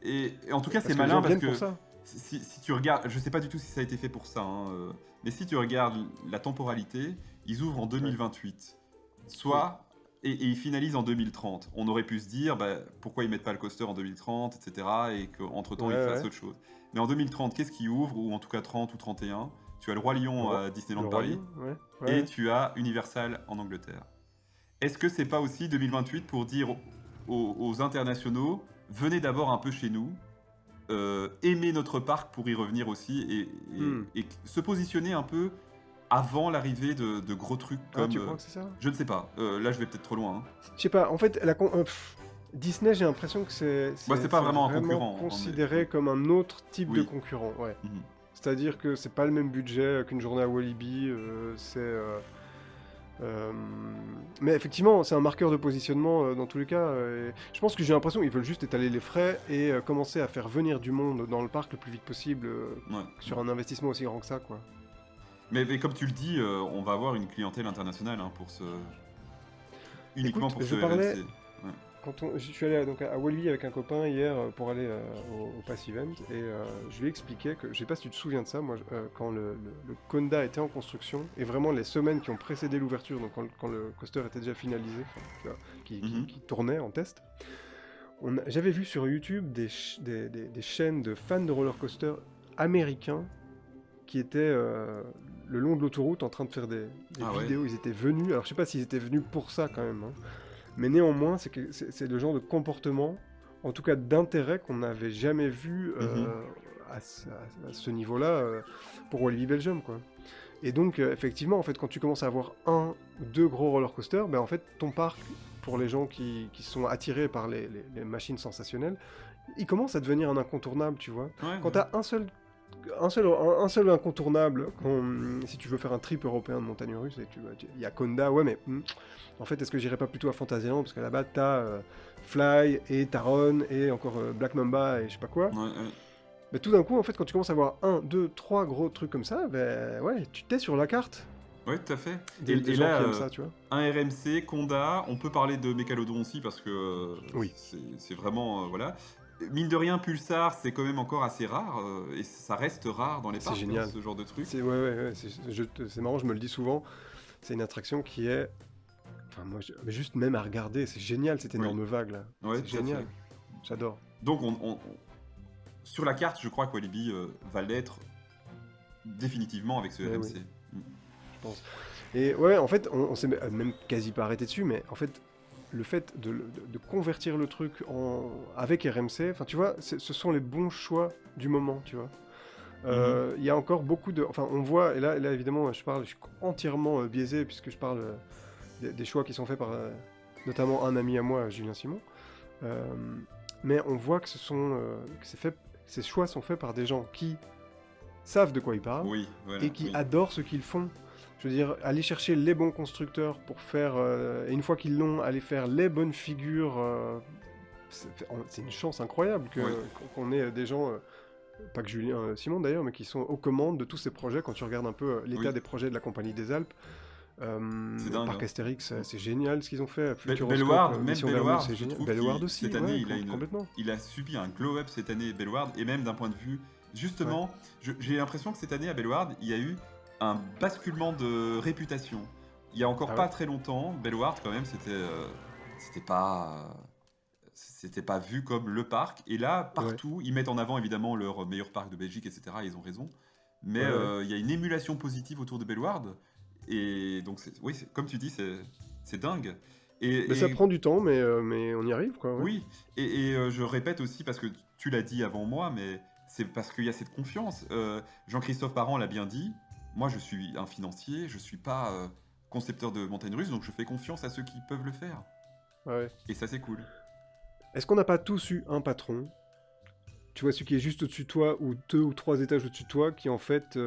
Et en tout cas, c'est Parce que les gens malin parce viennent pour que ça. si tu regardes, je sais pas du tout si ça a été fait pour ça, hein, mais si tu regardes la temporalité, ils ouvrent en Ouais. 2028. Oui. Soit, et ils finalisent en 2030. On aurait pu se dire, bah, pourquoi ils mettent pas le coaster en 2030, etc. Et Ouais, qu'entre-temps, ils fassent ouais. autre chose. Mais en 2030, qu'est-ce qui ouvre? Ou en tout cas 30 ou 31. Tu as le Roi Le Lion roi, à le Disneyland roi Paris, lion, ouais. et Ouais. tu as Universal en Angleterre. Est-ce que c'est pas aussi 2028 pour dire aux internationaux, venez d'abord un peu chez nous, aimer notre parc pour y revenir aussi, et se positionner un peu avant l'arrivée de gros trucs Ah, comme... tu crois que c'est ça? je ne sais pas, là je vais peut-être trop loin. Hein. Je sais pas, en fait, Disney, j'ai l'impression que C'est pas vraiment un concurrent. considéré comme un autre type de Oui. concurrent, ouais. Mhm. C'est-à-dire que c'est pas le même budget qu'une journée à Walibi, mais effectivement, c'est un marqueur de positionnement dans tous les cas. Et je pense que j'ai l'impression qu'ils veulent juste étaler les frais et commencer à faire venir du monde dans le parc le plus vite possible Ouais. sur un investissement aussi grand que ça, quoi. Mais comme tu le dis, on va avoir une clientèle internationale pour ce... Uniquement Écoute, pour je ce parlais- RMC. Je suis allé donc, à Walibi avec un copain hier pour aller au Pass Event et je lui ai expliqué que, je sais pas si tu te souviens de ça, moi, quand le Conda était en construction et vraiment les semaines qui ont précédé l'ouverture, donc quand le coaster était déjà finalisé, enfin, tu vois, qui tournait en test, j'avais vu sur YouTube des chaînes de fans de roller coaster américains qui étaient le long de l'autoroute en train de faire des vidéos. Ils étaient venus, alors je sais pas s'ils étaient venus pour ça quand même, hein. Mais néanmoins, c'est le genre de comportement, en tout cas d'intérêt, qu'on n'avait jamais vu à ce niveau-là pour Walibi Belgium, quoi. Et donc, effectivement, en fait, quand tu commences à avoir 1 ou 2 gros roller coasters, ben, en fait, ton parc, pour les gens qui sont attirés par les machines sensationnelles, il commence à devenir un incontournable, tu vois. Ouais, Quand t'as un seul incontournable, si tu veux faire un trip européen de montagne russe, il y a Conda, ouais, mais en fait, est-ce que j'irais pas plutôt à Fantasyland, parce que là-bas, t'as Fly et Taron et encore Black Mamba et je sais pas quoi. Ouais. Mais tout d'un coup, en fait, quand tu commences à avoir 1, 2, 3 gros trucs comme ça, ben ouais, tu t'es sur la carte. Ouais, tout à fait. Des gens là, qui aiment ça, tu vois. un RMC, Conda, on peut parler de Mécalodon aussi parce que Oui. c'est vraiment... voilà. Mine de rien, Pulsar, c'est quand même encore assez rare, et ça reste rare dans les C'est parcs, génial. ce genre de truc. C'est c'est marrant, je me le dis souvent. C'est une attraction qui est, enfin moi, mais juste même à regarder, c'est génial cette énorme vague là. Ouais, C'est tout à génial. fait. J'adore. Donc, sur la carte, je crois que Walibi va l'être définitivement avec ce Ouais, RMC. oui. Je pense. Et ouais, en fait, on s'est même quasi pas arrêté dessus, mais en fait, le fait de convertir le truc avec RMC, enfin tu vois, ce sont les bons choix du moment, tu vois. Il y a encore beaucoup de... Enfin, on voit, et là évidemment, je suis entièrement biaisé, puisque je parle des choix qui sont faits par notamment un ami à moi, Julien Simon. Mais on voit que ces choix sont faits par des gens qui savent de quoi ils parlent, Oui, voilà, et qui oui. adorent ce qu'ils font. Je veux dire, aller chercher les bons constructeurs pour faire... et une fois qu'ils l'ont, aller faire les bonnes figures. C'est une chance incroyable qu'on ait des gens, pas que Julien Simon d'ailleurs, mais qui sont aux commandes de tous ces projets. Quand tu regardes un peu l'état des projets de la Compagnie des Alpes, C'est dingue, Parc hein. Astérix, c'est génial ce qu'ils ont fait. Bellward, même Mission Bellward, Vermeil, c'est je génial. trouve Bellward qu'il- aussi, cette année, ouais, complètement. il a subi un glow-up cette année, Bellward, et même d'un point de vue... Justement, j'ai l'impression que cette année, à Bellward, il y a eu un basculement de réputation. Il y a encore pas très longtemps, Bellward, quand même, c'était pas vu comme le parc. Et là, partout, ils mettent en avant, évidemment, leur meilleur parc de Belgique, etc. Ils ont raison. Mais il y a une émulation positive autour de Bellward. Et donc, oui, comme tu dis, c'est dingue. Mais ça prend du temps, mais on y arrive, quoi. Ouais. Oui, et je répète aussi, parce que tu l'as dit avant moi, mais c'est parce qu'il y a cette confiance. Jean-Christophe Parent l'a bien dit, moi je suis un financier, je suis pas concepteur de montagnes russes, donc je fais confiance à ceux qui peuvent le faire. Ouais. Et ça, c'est cool. Est-ce qu'on n'a pas tous eu un patron, tu vois, celui qui est juste au-dessus de toi, ou 2 ou 3 étages au-dessus de toi, qui en fait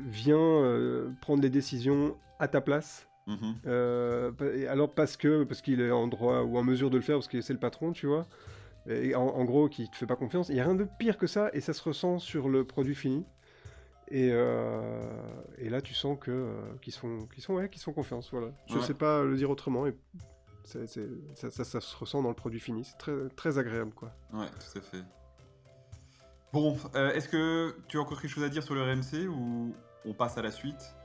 vient prendre les décisions à ta place, alors parce qu'il est en droit ou en mesure de le faire, parce que c'est le patron, tu vois, et en gros, qui te fait pas confiance. Il n'y a rien de pire que ça, et ça se ressent sur le produit fini. Et là, tu sens qu'ils se font confiance, voilà. Je sais pas le dire autrement, et ça se ressent dans le produit fini. C'est très, très agréable, quoi. Ouais, tout à fait. Bon, est-ce que tu as encore quelque chose à dire sur le RMC, ou on passe à la suite ?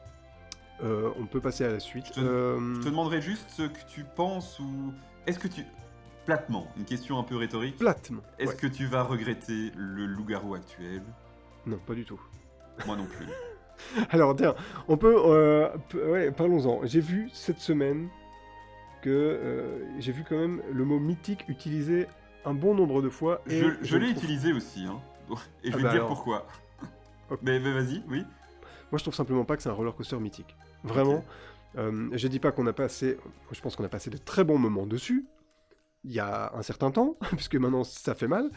On peut passer à la suite. Je te demanderai juste ce que tu penses, ou... Est-ce que tu... Platement, une question un peu rhétorique. Platement. Est-ce que tu vas regretter le loup-garou actuel ? Non, pas du tout. Moi non plus. Alors, tiens, on peut... ouais, parlons-en. J'ai vu cette semaine que... j'ai vu quand même le mot mythique utilisé un bon nombre de fois. Et Je l'ai le trouve... utilisé aussi, hein. Et je Ah vais bah te dire alors, pourquoi. ok. Mais vas-y, oui. Moi je trouve simplement pas que c'est un roller coaster mythique. Ok. Vraiment. Je dis pas qu'on a passé... Je pense qu'on a passé de très bons moments dessus, il y a un certain temps, puisque maintenant ça fait mal.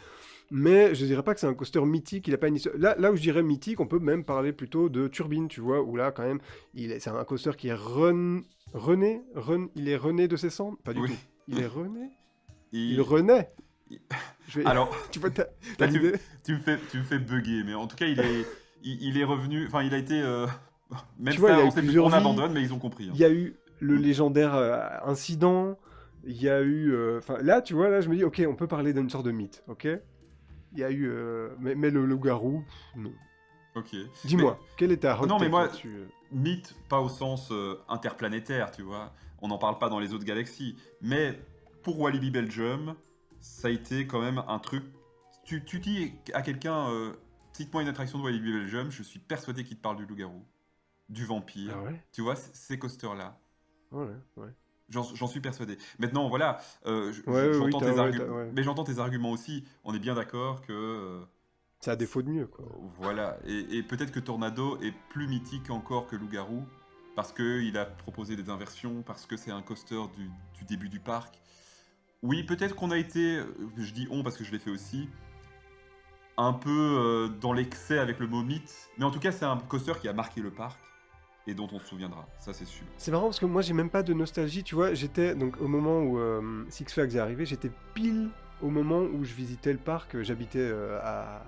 Mais je dirais pas que c'est un coaster mythique, il a pas une histoire... Là où je dirais mythique, on peut même parler plutôt de Turbine, tu vois, où là quand même, c'est un coaster qui est il est rené de ses cendres. Pas du Oui. tout. Il est rené. Il Et... renaît. et- Je vais... Alors, tu vois, t'as là, l'idée. tu me fais bugger, mais en tout cas, il est revenu. Enfin, il a été. Même Tu vois, il ça, a eu on sait plus, plusieurs on vies. abandonne, mais ils ont compris, hein. Il y a eu le Mm. légendaire incident. Il y a eu... Enfin, là, tu vois, là, je me dis, ok, on peut parler d'une sorte de mythe, ok. Il y a eu... mais le loup-garou, non. Ok. Mais Dis-moi, quel est ta hot non, mais take moi, là-dessus mythe, pas au sens interplanétaire, tu vois. On n'en parle pas dans les autres galaxies. Mais pour Walibi Belgium, ça a été quand même un truc. Tu dis à quelqu'un, cite-moi une attraction de Walibi Belgium, je suis persuadé qu'il te parle du loup-garou, du vampire. Ah ouais. Tu vois, ces coasters-là. Ouais, ouais. J'en suis persuadé. Maintenant, voilà, Ouais, oui, j'entends tes arguments, ouais. mais j'entends tes arguments aussi. On est bien d'accord que C'est à défaut de mieux, quoi. voilà, et peut-être que Tornado est plus mythique encore que Loup-Garou, parce qu'il a proposé des inversions, parce que c'est un coaster du début du parc. Oui, peut-être qu'on a été, je dis on parce que je l'ai fait aussi, un peu dans l'excès avec le mot mythe, mais en tout cas c'est un coaster qui a marqué le parc, et dont on se souviendra, ça c'est sûr. C'est marrant parce que moi j'ai même pas de nostalgie, tu vois, j'étais donc au moment où Six Flags est arrivé, j'étais pile au moment où je visitais le parc, j'habitais à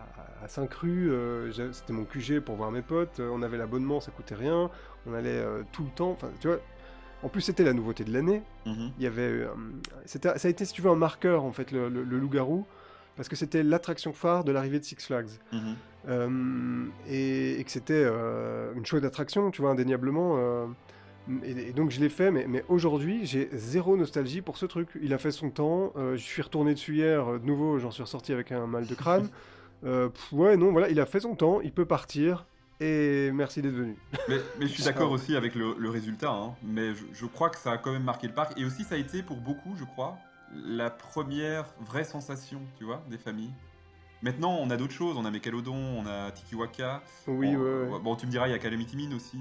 Saint-Cru, c'était mon QG pour voir mes potes, on avait l'abonnement, ça coûtait rien, on allait tout le temps, enfin tu vois, en plus c'était la nouveauté de l'année, Mhm, il y avait, ça a été si tu veux un marqueur en fait le loup-garou, parce que c'était l'attraction phare de l'arrivée de Six Flags. mhm. Et que c'était une chouette attraction, tu vois, indéniablement. Et donc je l'ai fait, mais aujourd'hui, j'ai zéro nostalgie pour ce truc. Il a fait son temps, je suis retourné dessus hier, de nouveau, j'en suis ressorti avec un mal de crâne. Ouais, non, voilà, il a fait son temps, il peut partir, et merci d'être venu. Mais je suis d'accord aussi avec le résultat, hein, mais je crois que ça a quand même marqué le parc, et aussi ça a été pour beaucoup, je crois, la première vraie sensation, tu vois, des familles. Maintenant, on a d'autres choses. On a Megalodon, on a Tikiwaka. Oui, ouais. Bon, tu me diras, il y a Calamity Mine aussi,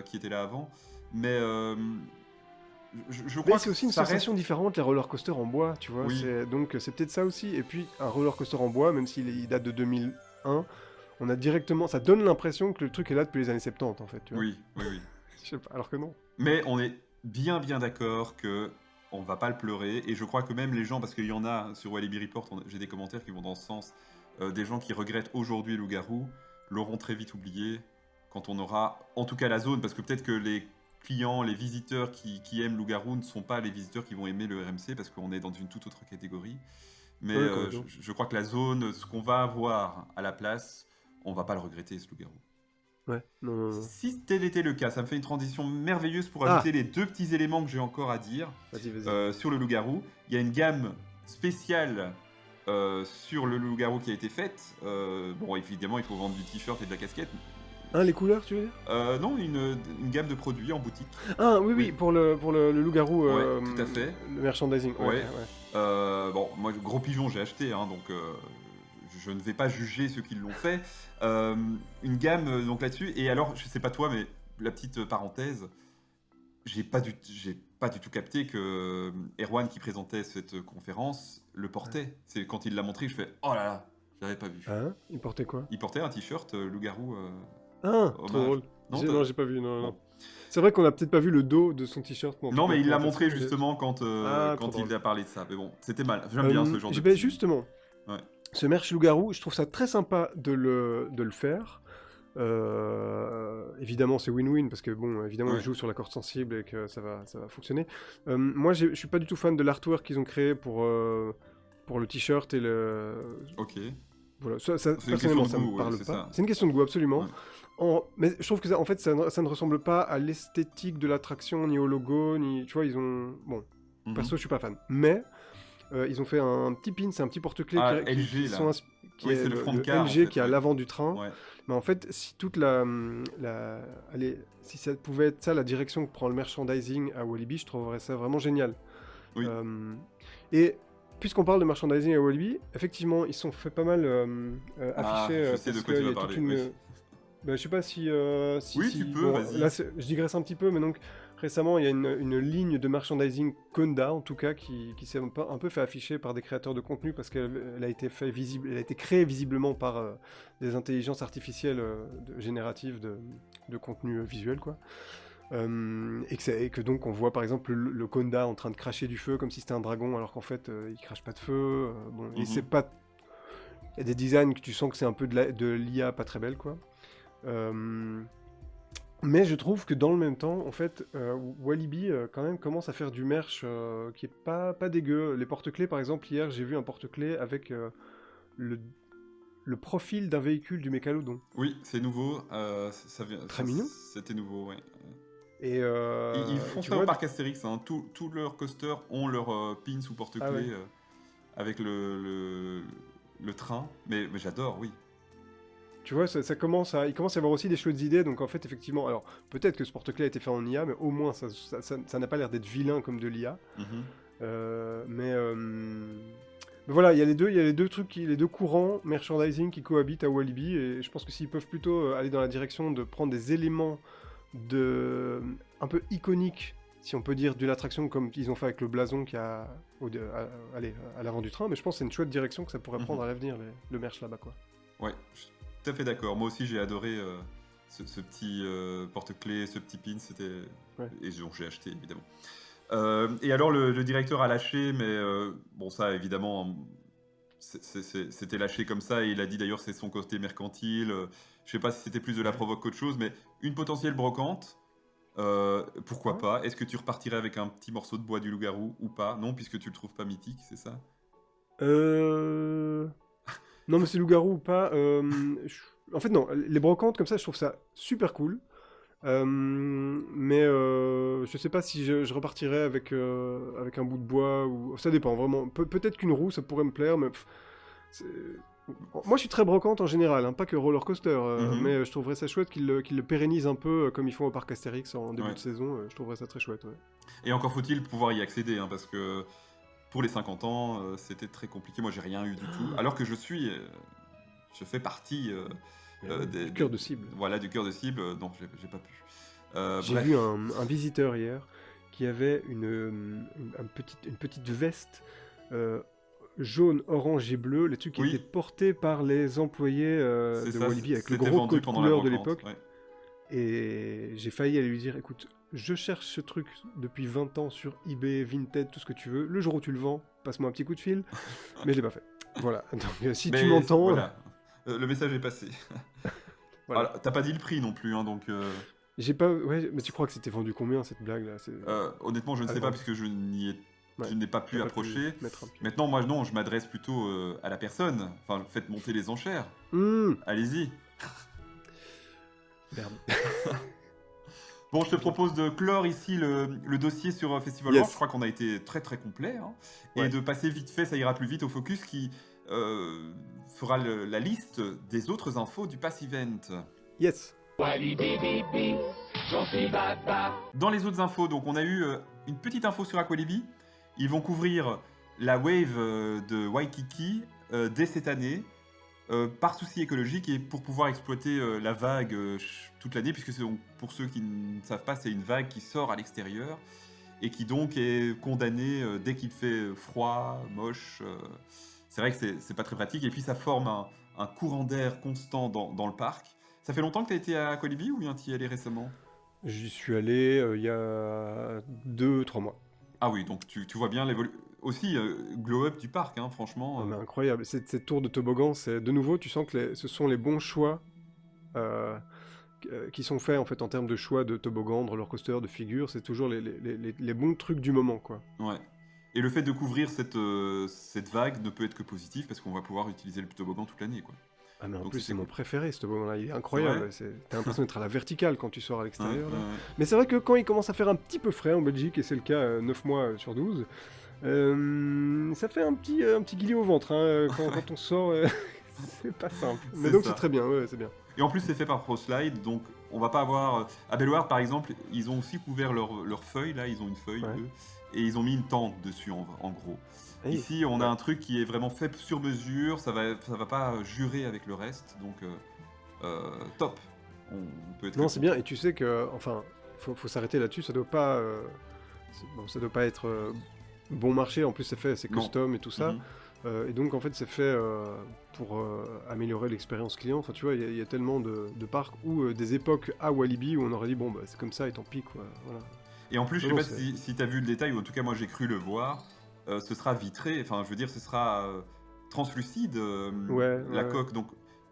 qui était là avant. Mais je Mais crois c'est que aussi une ça sensation reste. différente, les roller coasters en bois, tu vois. Oui, Donc c'est peut-être ça aussi. Et puis un roller coaster en bois, même il date de 2001, on a directement, ça donne l'impression que le truc est là depuis les années 70 en fait, tu vois. oui, oui, oui. Je sais pas, alors que non. Mais on est bien, bien d'accord que on va pas le pleurer. Et je crois que même les gens, parce qu'il y en a sur Walibi Report, j'ai des commentaires qui vont dans ce sens, des gens qui regrettent aujourd'hui Loup-Garou, l'auront très vite oublié quand on aura, en tout cas la zone, parce que peut-être que les clients, les visiteurs qui aiment Loup-Garou ne sont pas les visiteurs qui vont aimer le RMC, parce qu'on est dans une toute autre catégorie. Mais Ouais, complètement. je crois que la zone, ce qu'on va avoir à la place, on va pas le regretter, ce Loup-Garou. Ouais, non, non, non. Si tel était le cas, ça me fait une transition merveilleuse pour Ah, ajouter les deux petits éléments que j'ai encore à dire vas-y, vas-y. sur le loup-garou. Il y a une gamme spéciale sur le loup-garou qui a été faite. Bon, évidemment, il faut vendre du t-shirt et de la casquette. Hein, les couleurs, tu veux dire? Non, une gamme de produits en boutique. Ah, oui, oui, Oui, pour le loup-garou, ouais, tout à fait. le merchandising. Ouais, Ouais. ouais. Bon, moi, gros pigeon, j'ai acheté, hein, donc je ne vais pas juger ceux qui l'ont fait. Une gamme donc là-dessus. Et alors, je sais pas toi, mais la petite parenthèse, j'ai pas du tout capté que Erwan qui présentait cette conférence le portait. C'est quand il l'a montré, je fais oh là là, j'avais pas vu. Hein? Il portait quoi? Il portait un t-shirt loup-garou Ah, trop hommage. drôle. Non, Non, j'ai pas vu, non, bon. non. C'est vrai qu'on a peut-être pas vu le dos de son t-shirt. Non, mais il l'a montré présentation. justement quand, Ah, trop quand il drôle. a parlé de ça. Mais bon, c'était mal. J'aime bien ce genre de Ben petit... justement, Ouais. ce merch loup-garou, je trouve ça très sympa de le faire. Évidemment, c'est win-win parce que bon, évidemment, Ouais. ils jouent sur la corde sensible et que ça va fonctionner. Moi, je suis pas du tout fan de l'artwork qu'ils ont créé pour le t-shirt et le. Ok. Voilà, C'est une personnellement, question de ça goût, me ouais, parle c'est pas. ça. C'est une question de goût, absolument. Ouais. Mais je trouve que ça, en fait, ça ne ressemble pas à l'esthétique de l'attraction, ni au logo, ni. Tu vois, ils ont. Bon, Mhm. perso, je suis pas fan. Mais ils ont fait un petit pin, c'est un petit porte-clés Ah, qui LG, là. qui Oui, est c'est le front de le car, en LG fait, qui est à ouais. l'avant du train. Ouais. Mais en fait, si toute allez, si ça pouvait être ça la direction que prend le merchandising à Walibi, je trouverais ça vraiment génial. Oui. Et puisqu'on parle de merchandising à Walibi, effectivement, ils sont fait pas mal Ah, afficher je sais de parce quoi tu qu'il y vas a toute parler, une. oui. Bah, je sais pas si. Oui, tu peux, Bon, vas-y. là, je digresse un petit peu, mais donc récemment, il y a une ligne de merchandising Conda, en tout cas, qui s'est un peu fait afficher par des créateurs de contenu parce qu'elle a été fait visible, elle a été créée visiblement par des intelligences artificielles génératives de contenu visuel, quoi. Et que donc on voit par exemple le Conda en train de cracher du feu comme si c'était un dragon alors qu'en fait il crache pas de feu. Bon, et c'est Mhm. pas. Il y a des designs que tu sens que c'est un peu de l'IA pas très belle, quoi. Mais je trouve que dans le même temps, en fait, Walibi quand même commence à faire du merch qui est pas dégueu. Les porte-clés, par exemple, hier j'ai vu un porte-clés avec le, le profil d'un véhicule du Mécalodon. Oui, c'est nouveau. Très mignon. C'était nouveau, ouais. Et Ils font tu ça au vois. parc Astérix, hein. Tous leurs coasters ont leur pins ou Ah ouais. porte-clés avec le train. Mais j'adore, oui. Tu vois, il commence à y avoir aussi des chouettes idées, donc en fait, effectivement, alors peut-être que ce porte-clés a été fait en IA, mais au moins ça n'a pas l'air d'être vilain comme de l'IA. Mhm. Mais voilà, il y a les deux trucs, les deux courants merchandising qui cohabitent à Walibi, et je pense que s'ils peuvent plutôt aller dans la direction de prendre des éléments un peu iconiques, si on peut dire, d'une attraction comme ils ont fait avec le blason qui a à l'avant du train, mais je pense que c'est une chouette direction que ça pourrait prendre à l'avenir, le merch là-bas, quoi. Ouais, je suis tout à fait d'accord. Moi aussi, j'ai adoré ce petit porte-clés, ce petit pin. Ouais. Et donc, j'ai acheté, évidemment. Et alors, le directeur a lâché, mais bon, ça, évidemment, c'était lâché comme ça. Et il a dit d'ailleurs, c'est son côté mercantile. Je sais pas si c'était plus de la provoque qu'autre chose, mais une potentielle brocante, pourquoi Ouais. pas? Est-ce que tu repartirais avec un petit morceau de bois du loup-garou ou pas? Non, puisque tu le trouves pas mythique, c'est ça? Non, mais c'est loup-garou ou pas. En fait, non, les brocantes comme ça, je trouve ça super cool. Mais je sais pas si je repartirais avec un bout de bois ou. Ça dépend vraiment. Peut-être qu'une roue, ça pourrait me plaire, mais. C'est- Moi, je suis très brocante en général, hein, pas que roller coaster, Mhm. mais je trouverais ça chouette qu'ils le pérennisent un peu comme ils font au parc Astérix en début Ouais. de saison. Je trouverais ça très chouette, ouais. Et encore faut-il pouvoir y accéder, hein, parce que pour les 50 ans, c'était très compliqué. Moi, j'ai rien eu du tout. Alors que je fais partie Du cœur de cible. voilà, du cœur de cible, donc j'ai pas pu. J'ai Bref. vu un visiteur hier qui avait une petite veste jaune, orange et bleu, les trucs qui Oui. étaient portés par les employés C'est de ça, Walibi avec le c'était gros vendu code pendant la couleur de brocante. l'époque. Ouais. Et j'ai failli aller lui dire, écoute, je cherche ce truc depuis 20 ans sur eBay, Vinted, tout ce que tu veux. Le jour où tu le vends, passe-moi un petit coup de fil. Mais je l'ai pas fait. Voilà. Donc si tu Mais m'entends... voilà, le message est passé. Voilà. Alors, t'as pas dit le prix non plus, hein, donc J'ai pas... Ouais, mais tu crois que c'était vendu combien cette blague là? honnêtement, je ne sais pas, puisque je Ouais, n'ai pas pu t'as approcher. mettre un pied. Maintenant, moi, non, je m'adresse plutôt à la personne. Enfin, faites monter les enchères. Mmh. Allez-y. Merde. Bon, je te propose de clore ici le dossier sur Festival Yes. World. Je crois qu'on a été très très complet. Hein. Ouais. Et de passer vite fait, ça ira plus vite au focus qui fera la liste des autres infos du Pass Event. Yes. Dans les autres infos, donc on a eu une petite info sur Aqualibi. Ils vont couvrir la wave de Waikiki dès cette année. Par souci écologique et pour pouvoir exploiter la vague toute l'année, puisque c'est donc, pour ceux qui ne savent pas, c'est une vague qui sort à l'extérieur et qui donc est condamnée dès qu'il fait froid, moche. C'est vrai que c'est pas très pratique et puis ça forme un courant d'air constant dans le parc. Ça fait longtemps que tu as été à Aqualibi ou bien tu y allé récemment? J'y suis allé il y a 2-3 mois. Ah oui, donc tu vois bien l'évolution. Aussi, glow-up du parc, hein, franchement. Non, mais incroyable. Cette tour de toboggan, c'est de nouveau, tu sens que ce sont les bons choix qui sont faits en fait en termes de choix de toboggan, de roller coaster, de figures. C'est toujours les bons trucs du moment, quoi. Ouais. Et le fait de couvrir cette vague ne peut être que positif parce qu'on va pouvoir utiliser le toboggan toute l'année, quoi. Ah mais en Donc plus c'est c'est mon cool. préféré ce toboggan-là, il est incroyable. T'as l'impression d'être à la verticale quand tu sors à l'extérieur. Ouais, là. ouais. Mais c'est vrai que quand il commence à faire un petit peu frais en Belgique, et c'est le cas 9 mois sur 12, ça fait un petit guillis au ventre hein, quand on sort. C'est pas simple. Mais C'est donc ça. c'est très bien, ouais, c'est bien. Et en plus, c'est fait par ProSlide, donc on va pas avoir. À Bellward, par exemple, ils ont aussi couvert leur feuille, là, ils ont une feuille, Ouais. eux, et ils ont mis une tente dessus, en gros. Hey, Ici, on a ouais. un truc qui est vraiment fait sur mesure, ça va pas jurer avec le reste, donc top. On peut être très Non, c'est bien, content. et tu sais que, enfin, faut s'arrêter là-dessus, ça doit pas, bon, ça doit pas être bon marché, en plus c'est Non. custom et tout ça, Mhm. et donc en fait c'est fait pour améliorer l'expérience client, enfin tu vois, il y a tellement de parcs, ou des époques à Walibi où on aurait dit, bon, bah c'est comme ça et tant pis, quoi, voilà. Et en plus, je Non, sais non, pas c'est... si tu as vu le détail, ou en tout cas, moi j'ai cru le voir, ce sera vitré, enfin, je veux dire, ce sera translucide, Ouais, la ouais, ouais. coque, donc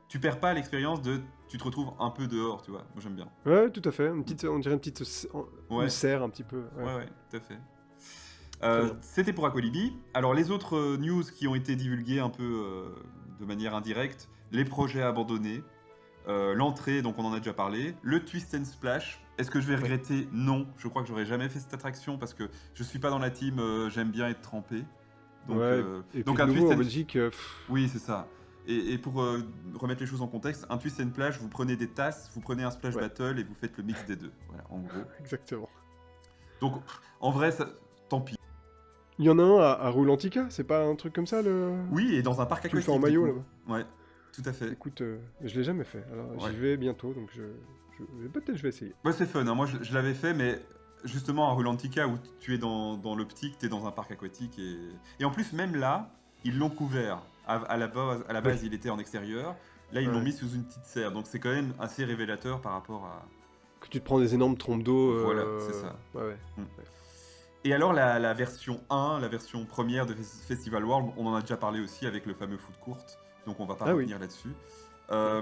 tu perds pas l'expérience de. Tu te retrouves un peu dehors, tu vois. Moi j'aime bien. Ouais, tout à fait, Mm. on dirait une Ouais, serre un petit peu, ouais, ouais, ouais, tout à fait. très bien. C'était pour Aqualibi. Alors les autres news qui ont été divulguées un peu de manière indirecte, les projets abandonnés, l'entrée, donc on en a déjà parlé, le Twist and Splash. Est-ce que je vais Ouais. regretter? Non, je crois que j'aurais jamais fait cette attraction parce que je suis pas dans la team, j'aime bien être trempé. Ouais, et puis Donc de un nouveau Twist en and... Belgique, Oui, c'est ça. Et pour remettre les choses en contexte, un Twist and Splash, vous prenez des tasses, vous prenez un Splash ouais, Battle et vous faites le mix des deux. Voilà, en gros. exactement. Donc, en vrai, tant pis. Il y en a un à Roulantica, c'est pas un truc comme ça, le... Oui, et dans un parc Tu le fais en aquatique, du maillot coup. là-bas? Ouais, tout à fait. Écoute, je l'ai jamais fait. Alors Ouais. j'y vais bientôt, donc peut-être je vais essayer. Ouais, c'est fun, hein. Moi, je l'avais fait, mais justement, à Rulantica, où tu es dans l'optique, tu es dans un parc aquatique. Et en plus, même là, ils l'ont couvert. À la base, Oui. il était en extérieur. Là, ils l'ont Ouais. mis sous une petite serre. Donc, c'est quand même assez révélateur par rapport à... Que tu te prends des énormes trompes d'eau. Voilà, c'est ça. Ouais, ouais. Mm. Et alors, la version 1, la version première de Festival World, on en a déjà parlé aussi avec le fameux foot court. Donc, on va pas Ah oui. revenir là-dessus. Euh,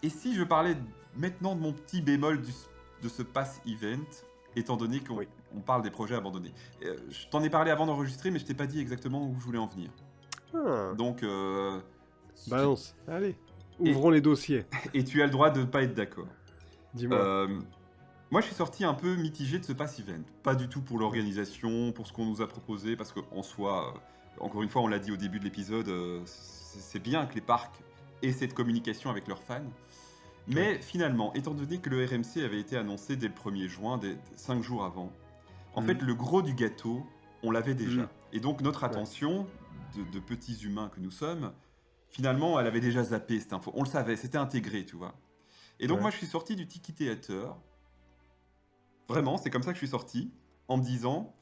et si je parlais maintenant de mon petit bémol de ce pass event, étant donné qu'on Oui. on parle des projets abandonnés. Je t'en ai parlé avant d'enregistrer, mais je t'ai pas dit exactement où je voulais en venir. Ah, Donc, balance. Allez. et, Ouvrons les dossiers. et tu as le droit de ne pas être d'accord. Dis-moi. Euh, Moi, je suis sorti un peu mitigé de ce pass event. Pas du tout pour Ouais. l'organisation, pour ce qu'on nous a proposé, parce qu'en soi, encore une fois, on l'a dit au début de l'épisode, c'est bien que les parcs aient cette communication avec leurs fans. Ouais. Mais finalement, étant donné que le RMC avait été annoncé dès le 1er juin, 5 jours avant, en fait, Mhm. le gros du gâteau, on l'avait Mhm. déjà. Et donc, notre Ouais. attention, de petits humains que nous sommes, finalement, elle avait déjà zappé cette info. On le savait, c'était intégré, tu vois. Et donc, Ouais. moi, je suis sorti du Tiki Theater. Vraiment, c'est comme ça que je suis sorti, en me disant,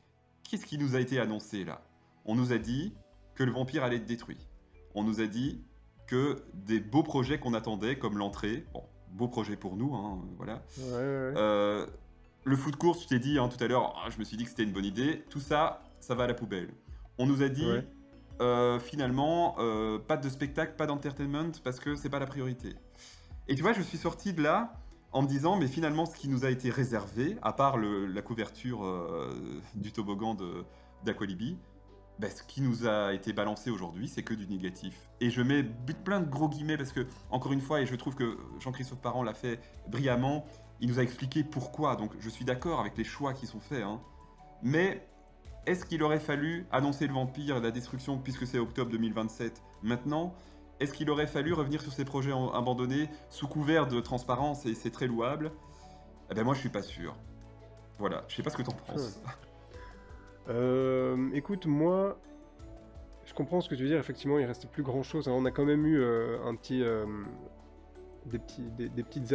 qu'est-ce qui nous a été annoncé là? On nous a dit que le vampire allait être détruit. On nous a dit que des beaux projets qu'on attendait, comme l'entrée, bon, beau projet pour nous, hein, voilà. Ouais, ouais, ouais. Euh, le foot course, je t'ai dit hein, tout à l'heure, je me suis dit que c'était une bonne idée. Tout ça, ça va à la poubelle. On nous a dit, Ouais. finalement, pas de spectacle, pas d'entertainment, parce que c'est pas la priorité. Et tu vois, je suis sorti de là en me disant, mais finalement, ce qui nous a été réservé, à part la couverture du toboggan d'Aqualibi, ben, ce qui nous a été balancé aujourd'hui, c'est que du négatif. Et je mets plein de gros guillemets parce que, encore une fois, et je trouve que Jean-Christophe Parent l'a fait brillamment, il nous a expliqué pourquoi. Donc je suis d'accord avec les choix qui sont faits. Hein. Mais est-ce qu'il aurait fallu annoncer le vampire et la destruction puisque c'est octobre 2027 maintenant? Est-ce qu'il aurait fallu revenir sur ces projets abandonnés sous couvert de transparence et c'est très louable? Eh ben moi je suis pas sûr. Voilà, je sais pas ce que t'en penses. Écoute, moi, je comprends ce que tu veux dire. Effectivement, il reste plus grand-chose. Alors, on a quand même eu un petit, des petites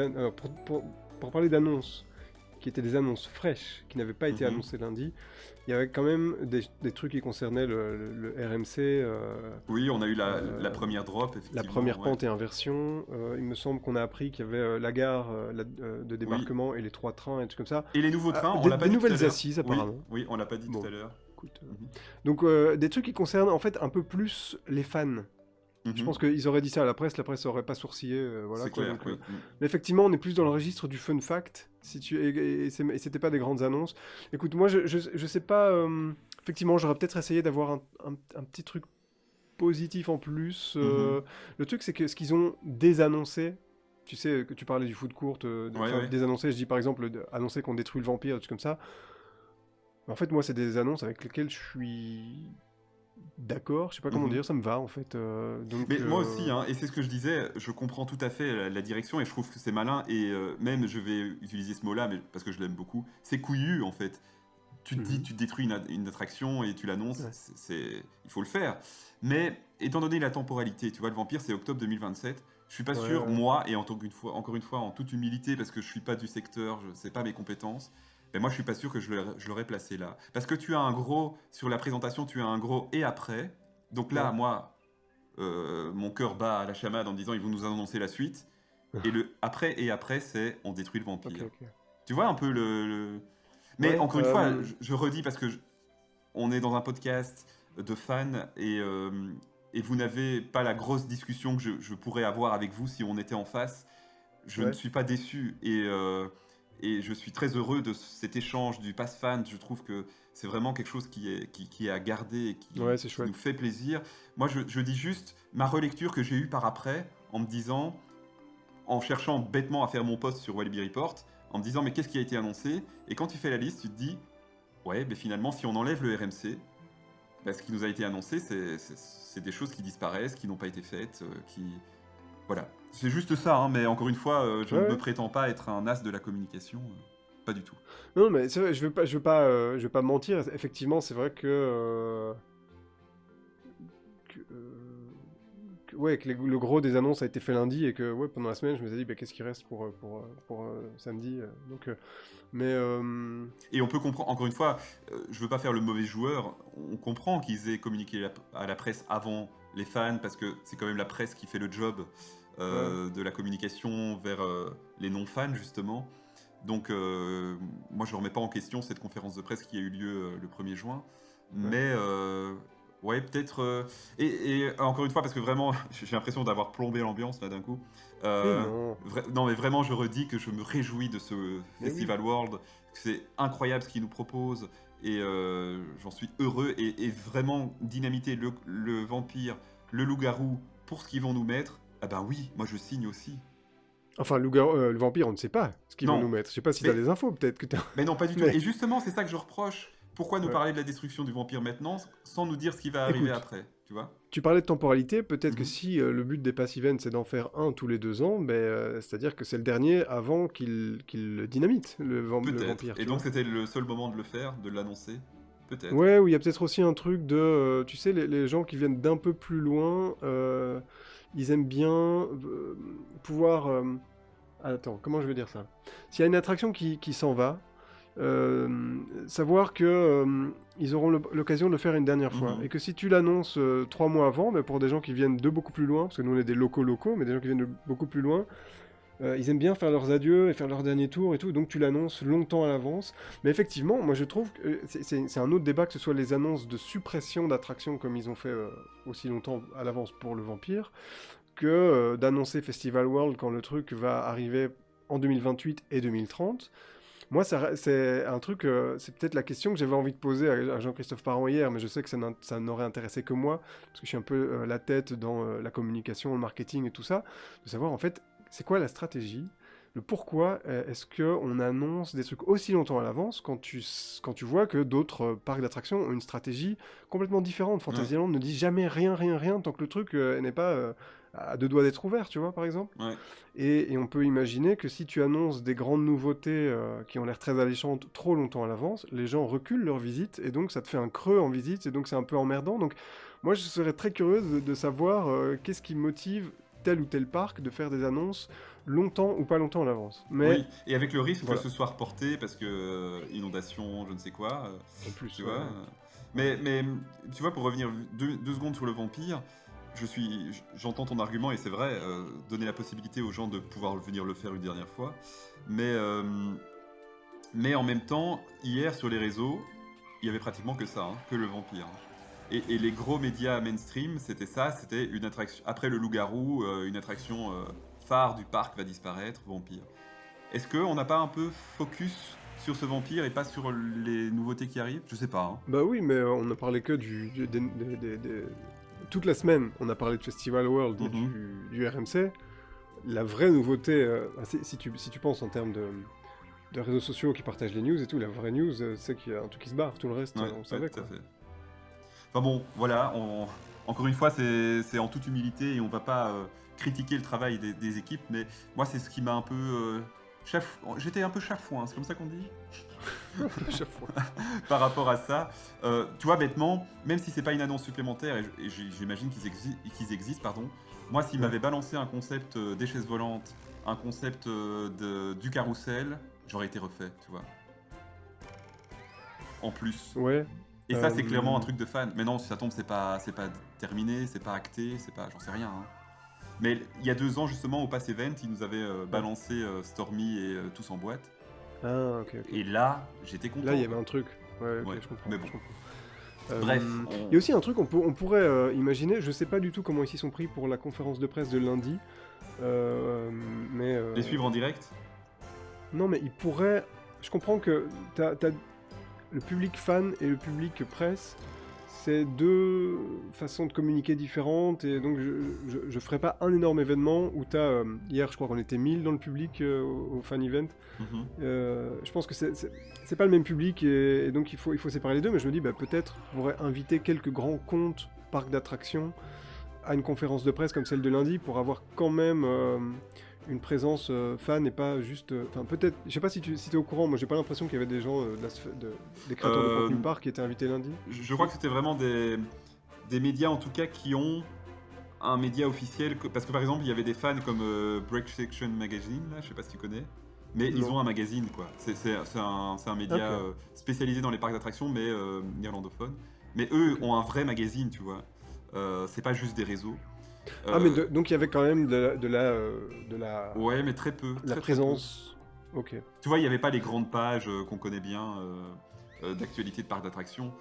pour parler d'annonces, qui étaient des annonces fraîches, qui n'avaient pas été Mhm. annoncées lundi. Il y avait quand même des trucs qui concernaient le RMC, Oui, on a eu la première drop, effectivement. la première ouais. pente et inversion. Il me semble qu'on a appris qu'il y avait la gare de débarquement et les 3 trains et tout comme ça. Et les nouveaux Ah, trains, on des l'a pas dit tout à nouvelles l'heure. assises, Oui, apparemment. oui, on l'a pas dit Bon, tout à l'heure. écoute, Mhm. donc des trucs qui concernent en fait un peu plus les fans. Je Mhm. pense qu'ils auraient dit ça à la presse aurait pas sourcillé, voilà C'est quoi. clair, Donc, oui. mais effectivement, on est plus dans le registre du fun fact, si tu... et c'était pas des grandes annonces. Écoute, moi je sais pas, effectivement, j'aurais peut-être essayé d'avoir un petit truc positif en plus. Mhm. Le truc, c'est que ce qu'ils ont désannoncé, tu sais, que tu parlais du foot court, Ouais, ouais. désannoncé, je dis par exemple, annoncer qu'on détruit le vampire, des trucs comme ça. En fait, moi, c'est des annonces avec lesquelles je suis d'accord, je sais pas comment Mhm. dire, ça me va en fait. Donc, Mais moi aussi, hein, et c'est ce que je disais, je comprends tout à fait la direction et je trouve que c'est malin et même je vais utiliser ce mot-là mais parce que je l'aime beaucoup, c'est couillu en fait. Tu te dis, mhm, tu détruis une attraction et tu l'annonces, ouais, il faut le faire. Mais étant donné la temporalité, tu vois, le Vampire c'est octobre 2027, je suis pas ouais, sûr, ouais, moi, et encore une fois, en toute humilité, parce que je suis pas du secteur, je sais pas mes compétences, mais moi je suis pas sûr que je l'aurais placé là. Parce que tu as un gros, sur la présentation, tu as un gros et après. Donc là, ouais. moi, mon cœur bat à la chamade en disant ils vont nous annoncer la suite. Et le après et après, c'est on détruit le Ok, vampire. ok. Tu vois un peu Mais Ouais, encore une fois, je redis parce que on est dans un podcast de fans et vous n'avez pas la grosse discussion que je pourrais avoir avec vous si on était en face. Je ne ouais, suis pas déçu et je suis très heureux de cet échange du pass fan. Je trouve que c'est vraiment quelque chose qui est à garder et ouais, c'est qui nous chouette. fait plaisir. Moi, je dis juste ma relecture que j'ai eue par après en me disant, en cherchant bêtement à faire mon post sur Walibi Report, en me disant mais qu'est-ce qui a été annoncé. Et quand tu fais la liste, tu te dis ouais, mais finalement, si on enlève le RMC, bah, ce qui nous a été annoncé, c'est des choses qui disparaissent, qui n'ont pas été faites, qui... Voilà. C'est juste ça, hein, mais encore une fois, je Ouais, ne me ouais. prétends pas être un as de la communication. Pas du tout. Non, mais c'est vrai, je veux pas mentir. Effectivement, c'est vrai ouais, que le gros des annonces a été fait lundi et que ouais, pendant la semaine, je me suis dit, bah, qu'est-ce qui reste pour samedi. Donc, mais Et on peut comprendre, encore une fois, je veux pas faire le mauvais joueur, on comprend qu'ils aient communiqué à la presse avant les fans, parce que c'est quand même la presse qui fait le job ouais, de la communication vers les non-fans, justement. Donc, moi, je ne remets pas en question cette conférence de presse qui a eu lieu le 1er juin. ouais. Mais, ouais, peut-être. Et encore une fois, parce que vraiment, j'ai l'impression d'avoir plombé l'ambiance là d'un coup. Mais non, Non, mais vraiment, je redis que je me réjouis de ce mais oui. Festival World. Que c'est incroyable ce qu'ils nous proposent. Et j'en suis heureux. Et vraiment, dynamiter le vampire, le loup-garou pour ce qu'ils vont nous mettre. Ah ben oui, moi je signe aussi. Enfin, le vampire, on ne sait pas ce qu'ils vont nous Non, mettre. Je sais pas si t'as mais des infos, peut-être que t'as. Mais non, pas du tout. Mais Et justement, c'est ça que je reproche. Pourquoi nous ouais. parler de la destruction du vampire maintenant sans nous dire ce qui va arriver Écoute, après, tu vois? tu parlais de temporalité, peut-être que Mhm. si le but des pass events c'est d'en faire un tous les 2 ans, ben, c'est-à-dire que c'est le dernier avant qu'il le dynamite, le Peut-être. vampire, Et tu donc vois. c'était le seul moment de le faire, de l'annoncer? Peut-être. Ouais, ou il y a peut-être aussi un truc de, tu sais, les gens qui viennent d'un peu plus loin, ils aiment bien pouvoir... attends, comment je vais dire ça? S'il y a une attraction qui s'en va, euh, savoir que ils auront l'occasion de le faire une dernière fois. Mhm. Et que si tu l'annonces 3 mois avant, mais pour des gens qui viennent de beaucoup plus loin, parce que nous on est des locaux, mais des gens qui viennent de beaucoup plus loin, ils aiment bien faire leurs adieux et faire leur dernier tour et tout, donc tu l'annonces longtemps à l'avance. Mais effectivement, moi je trouve que c'est un autre débat que ce soit les annonces de suppression d'attractions comme ils ont fait aussi longtemps à l'avance pour le Vampire, que d'annoncer Festival World quand le truc va arriver en 2028 et 2030. Moi, c'est un truc, c'est peut-être la question que j'avais envie de poser à Jean-Christophe Parent hier, mais je sais que ça n'aurait intéressé que moi, parce que je suis un peu la tête dans la communication, le marketing et tout ça, de savoir en fait, c'est quoi la stratégie, le pourquoi est-ce qu'on annonce des trucs aussi longtemps à l'avance quand tu vois que d'autres parcs d'attractions ont une stratégie complètement différente. Ouais, Fantasyland ne dit jamais rien, rien, rien, tant que le truc n'est pas à 2 doigts d'être ouvert, tu vois, par exemple. ouais. Et on peut imaginer que si tu annonces des grandes nouveautés qui ont l'air très alléchantes trop longtemps à l'avance, les gens reculent leur visite et donc ça te fait un creux en visite et donc c'est un peu emmerdant. Donc moi je serais très curieux de savoir qu'est-ce qui motive tel ou tel parc de faire des annonces longtemps ou pas longtemps à l'avance. Mais Oui, et avec le risque que voilà, ce soit reporté parce que inondation, je ne sais quoi, en plus, tu ouais, vois. ouais. Mais tu vois, pour revenir deux secondes sur le vampire, j'entends ton argument et c'est vrai, donner la possibilité aux gens de pouvoir venir le faire une dernière fois. Mais, euh, mais en même temps, hier sur les réseaux, il y avait pratiquement que ça, hein, que le vampire. Et les gros médias mainstream, c'était ça, c'était une attraction. Après le loup-garou, une attraction phare du parc va disparaître, vampire. Est-ce qu'on n'a pas un peu focus sur ce vampire et pas sur les nouveautés qui arrivent? Je sais pas, hein. Bah oui, mais on a parlé que toute la semaine, on a parlé de Festival World et Mhm. du RMC. La vraie nouveauté, si tu penses en termes de réseaux sociaux qui partagent les news et tout, la vraie news, c'est qu'il y a un truc qui se barre. Tout le reste, Ouais, on ouais, savait tout à quoi. fait. Enfin bon, voilà, encore une fois, c'est en toute humilité et on va pas critiquer le travail des équipes, mais moi, c'est ce qui m'a un peu... J'étais un peu chafouin, c'est comme ça qu'on dit Chaque fois. par rapport à ça. Tu vois, bêtement, même si c'est pas une annonce supplémentaire, et j'imagine qu'ils existent, pardon, moi, s'ils Ouais. m'avaient balancé un concept des chaises volantes, un concept du carrousel, j'aurais été refait, tu vois, en plus. Ouais. Et ça, c'est clairement un Euh, truc de fan. Mais non, si ça tombe, c'est pas terminé, c'est pas acté, c'est pas, j'en sais rien, hein. Mais il y a 2 ans, justement, au Pass Event, ils nous avaient Ouais. balancé Stormy et Tous en boîte. Ah, ok, ok. Et là, j'étais Là, il content, y avait quoi. un truc. Ouais, ok, Ouais, je comprends. mais bon. Je comprends. Bref, Il y a aussi un truc on pourrait imaginer, je sais pas du tout comment ils s'y sont pris pour la conférence de presse de lundi, mais les suivre en direct. non, mais ils pourraient. Je comprends que t'as le public fan et le public presse, c'est deux façons de communiquer différentes, et donc je ferai pas un énorme événement où hier je crois qu'on était 1000 dans le public au fan event. Mhm. Je pense que c'est pas le même public, et donc il faut séparer les deux, mais je me dis peut-être on pourrait inviter quelques grands comptes parcs d'attractions à une conférence de presse comme celle de lundi pour avoir quand même une présence fan, et pas juste. Enfin, peut-être. Je sais pas si tu es au courant, moi j'ai pas l'impression qu'il y avait des gens, des créateurs de Euh, contenu parc qui étaient invités lundi. je crois que c'était vraiment des médias, en tout cas, qui ont un média officiel. Parce que, par exemple, il y avait des fans comme Break Section Magazine, là, je sais pas si tu connais. Mais ils Non. ont un magazine, quoi. C'est un média Ok. spécialisé dans les parcs d'attractions, mais néerlandophone. Mais eux Ok. ont un vrai magazine, tu vois. C'est pas juste des réseaux. Ah, mais Euh, donc il y avait quand même de la ouais, mais très peu, la très très peu. présence. Ok. Tu vois, il n'y avait pas les grandes pages qu'on connaît bien d'actualité de parcs d'attractions.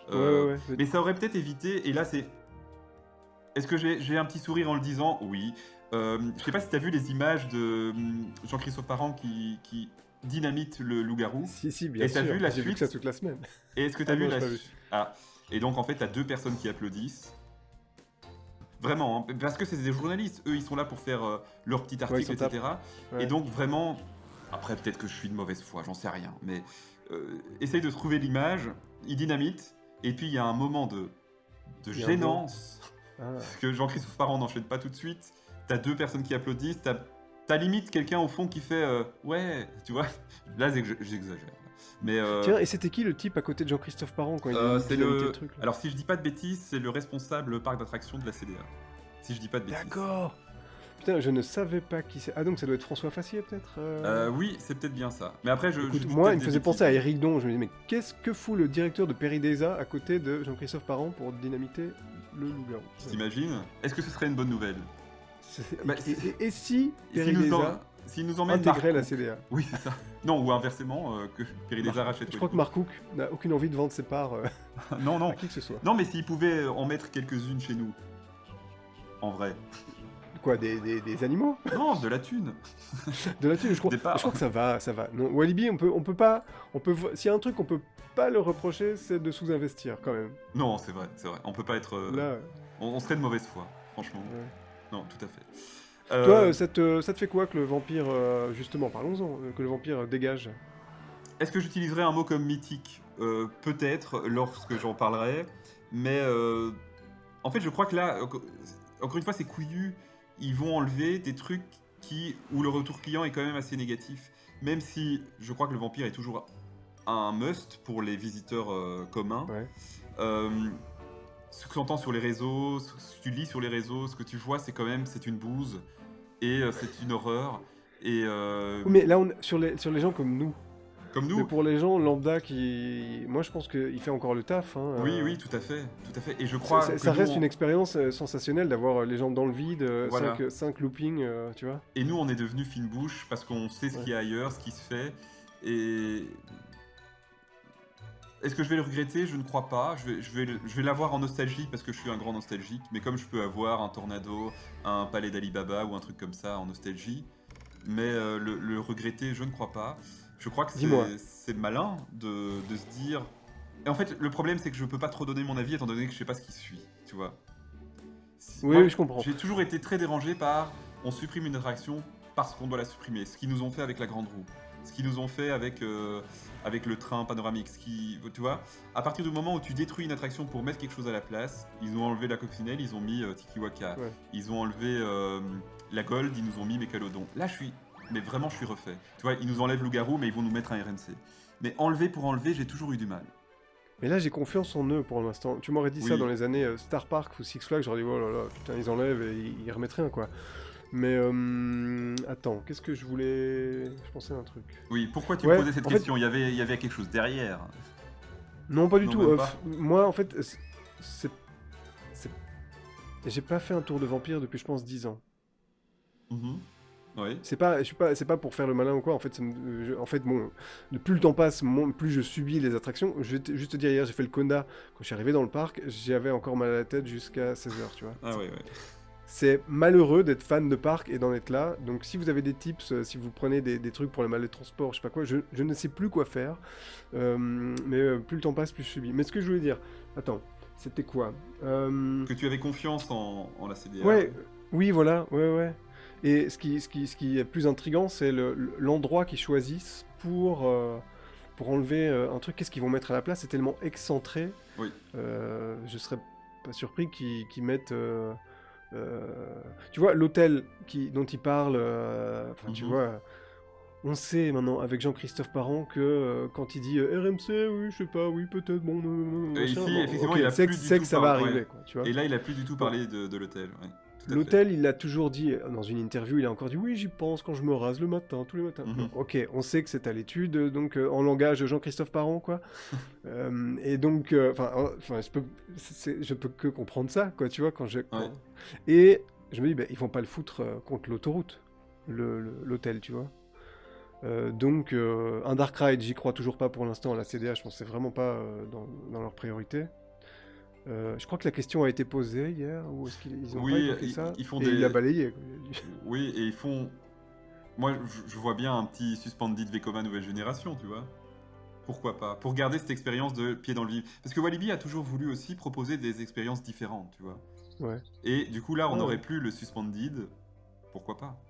Ouais, ouais, Euh, ouais. mais ça aurait peut-être évité, et là c'est... Est-ce que j'ai un petit sourire en le disant? Oui. Je sais pas si tu as vu les images de Jean-Christophe Parent qui dynamite le loup-garou. Si, bien Et t'as vu sûr. la J'ai vu que ça suite? toute la semaine. Et est-ce que t'as Ah vu non, j'ai la pas vu. suite? Ah. Et donc en fait, t'as 2 personnes qui applaudissent. Vraiment, hein, parce que c'est des journalistes. Eux, ils sont là pour faire leur petit Ouais, ils article, s'en tapent. etc. Et Ouais. donc vraiment... Après, peut-être que je suis de mauvaise foi, j'en sais rien. Mais essaye de trouver l'image. Il dynamite. Et puis il y a un moment de Il y a un blanc. gênance Ah. que Jean-Christophe Parent n'enchaîne pas tout de suite. T'as 2 personnes qui applaudissent, t'as limite quelqu'un au fond qui fait ouais, tu vois. Là, j'exagère. Mais Tiens, et c'était qui le type à côté de Jean-Christophe Parent quand il a c'est dynamité le le. truc là? Alors, si je dis pas de bêtises, c'est le responsable parc d'attractions de la CDA. Si je dis pas de bêtises. D'accord. Putain, je ne savais pas qui c'est. Ah, donc ça doit être François Fassier peut-être. Oui, c'est peut-être bien ça. Mais après, je Écoute, dis moi, peut-être il me des faisait bêtises. penser à Eric Don. Je me dis, mais qu'est-ce que fout le directeur de Péridesa à côté de Jean-Christophe Parent pour dynamiter le loup-garou? T'imagines? Est-ce que ce serait une bonne nouvelle? Bah, Et si S'il nous, Péridesa s'il nous emmène intégrait la Marc Cook. CDA? Oui, c'est ça. Non, ou inversement, que Péridesa rachète Je crois que Walibi. Mark Cook n'a aucune envie de vendre ses parts Non, non. à qui que ce soit. Non, mais s'il pouvait en mettre quelques-unes chez nous. En vrai. Quoi, des animaux? Non, de la thune. De la thune, je crois. Des parts. Je crois que ça va, ça va. Non, Walibi, on peut pas, s'il y a un truc qu'on peut pas le reprocher, c'est de sous-investir quand même. Non, c'est vrai, c'est vrai. On peut pas être. Là, On serait de mauvaise foi, franchement. ouais. Non, tout à fait. Toi, Euh, ça te fait quoi que le vampire, justement, parlons-en, que le vampire dégage? Est-ce que j'utiliserai un mot comme mythique? Peut-être, lorsque j'en parlerai. Mais en fait, je crois que là, encore une fois, c'est couillu. Ils vont enlever des trucs où le retour client est quand même assez négatif. Même si je crois que le vampire est toujours un must pour les visiteurs communs. Ouais. Ce que tu entends sur les réseaux, ce que tu lis sur les réseaux, ce que tu vois, c'est quand même, c'est une bouse. Et c'est une horreur. Et Oui, mais là, sur les gens comme nous. comme Mais nous, pour les gens lambda moi je pense qu'il fait encore le taf. Hein, oui, oui, tout à fait, tout à fait. Et je crois que ça nous, reste une expérience sensationnelle d'avoir les jambes dans le vide, Voilà. 5 loopings, tu vois. Et nous, on est devenus fine bouche parce qu'on sait ce Ouais. qu'il y a ailleurs, ce qui se fait. Et est-ce que je vais le regretter? Je ne crois pas. Je vais l'avoir en nostalgie parce que je suis un grand nostalgique. Mais comme je peux avoir un Tornado, un Palais d'Alibaba ou un truc comme ça en nostalgie. Mais le regretter, je ne crois pas. Je crois que Dis-moi. c'est malin de se dire. Et en fait, le problème, c'est que je peux pas trop donner mon avis étant donné que je sais pas ce qui suit. Tu vois? Oui, Moi, oui, je comprends. j'ai toujours été très dérangé par on supprime une attraction parce qu'on doit la supprimer. Ce qu'ils nous ont fait avec la Grande Roue. ce qu'ils nous ont fait avec le train panoramique. Tu vois, à partir du moment où tu détruis une attraction pour mettre quelque chose à la place, ils ont enlevé la coccinelle, ils ont mis Tiki-Waka. Ouais. Ils ont enlevé la Gold, ils nous ont mis Mécalodon. Là, mais vraiment, je suis refait. Tu vois, ils nous enlèvent Loup-Garou, mais ils vont nous mettre un RMC. Mais enlever pour enlever, j'ai toujours eu du mal. Mais là, j'ai confiance en eux pour l'instant. Tu m'aurais dit ça Oui. dans les années Star Park ou Six Flags, j'aurais dit, oh là là, putain, ils enlèvent et ils remettent rien, quoi. Mais attends, qu'est-ce que je voulais... Je pensais à un truc. Oui, pourquoi tu Ouais, me posais cette en fait- question? Il y avait quelque chose derrière. Non, pas du Non, tout. même pas. Moi, en fait, c'est... J'ai pas fait un tour de vampire depuis, je pense, 10 ans. Mhm. Oui. C'est pas pour faire le malin ou quoi. En fait, bon, plus le temps passe, plus je subis les attractions. Je vais juste te dire, hier, j'ai fait le Conda. Quand je suis arrivé dans le parc, j'avais encore mal à la tête jusqu'à 16h, tu vois. Ah oui. C'est malheureux d'être fan de parc et d'en être là. Donc, si vous avez des tips, si vous prenez des trucs pour le mal de transport, je sais pas quoi, je ne sais plus quoi faire. Mais plus le temps passe, plus je subis. Mais ce que je voulais dire, attends, c'était quoi Que tu avais confiance en la CDA. Ouais, oui, voilà, ouais. Et ce qui est plus intriguant, c'est l'endroit qu'ils choisissent pour enlever un truc. Qu'est-ce qu'ils vont mettre à la place? C'est tellement excentré. Oui. Je serais pas surpris qu'ils mettent... tu vois, l'hôtel dont ils parlent, tu vois, on sait maintenant avec Jean-Christophe Parent que quand il dit RMC, oui, je sais pas, oui, peut-être, bon, Et ici, machin, bon, effectivement, ok, il a c'est plus que du c'est tout que ça va parlé, arriver, ouais. quoi, tu vois. Et là, il a plus du tout parlé de l'hôtel. Ouais, tout à fait. L'hôtel, il l'a toujours dit, dans une interview, il a encore dit « Oui, j'y pense quand je me rase le matin, tous les matins. Donc, ok, on sait que c'est à l'étude, donc en langage Jean-Christophe Parent, quoi. Et donc, je peux que comprendre ça, quoi, tu vois, Ouais. Et je me dis, ils vont pas le foutre contre l'autoroute, l'hôtel, tu vois. Donc, un Dark Ride, j'y crois toujours pas pour l'instant. La CDA, je pense que c'est vraiment pas dans leur priorité. Je crois que la question a été posée hier, ou est-ce qu'ils ont pas évoqué ça? Ils font et il a balayé. Quoi. Oui, et ils font... Moi, je vois bien un petit Suspended Vekoma nouvelle génération, tu vois. Pourquoi pas? Pour garder cette expérience de pied dans le vide. Parce que Walibi a toujours voulu aussi proposer des expériences différentes, tu vois. Ouais. Et du coup, là, on Ouais. n'aurait plus le Suspended. Pourquoi pas?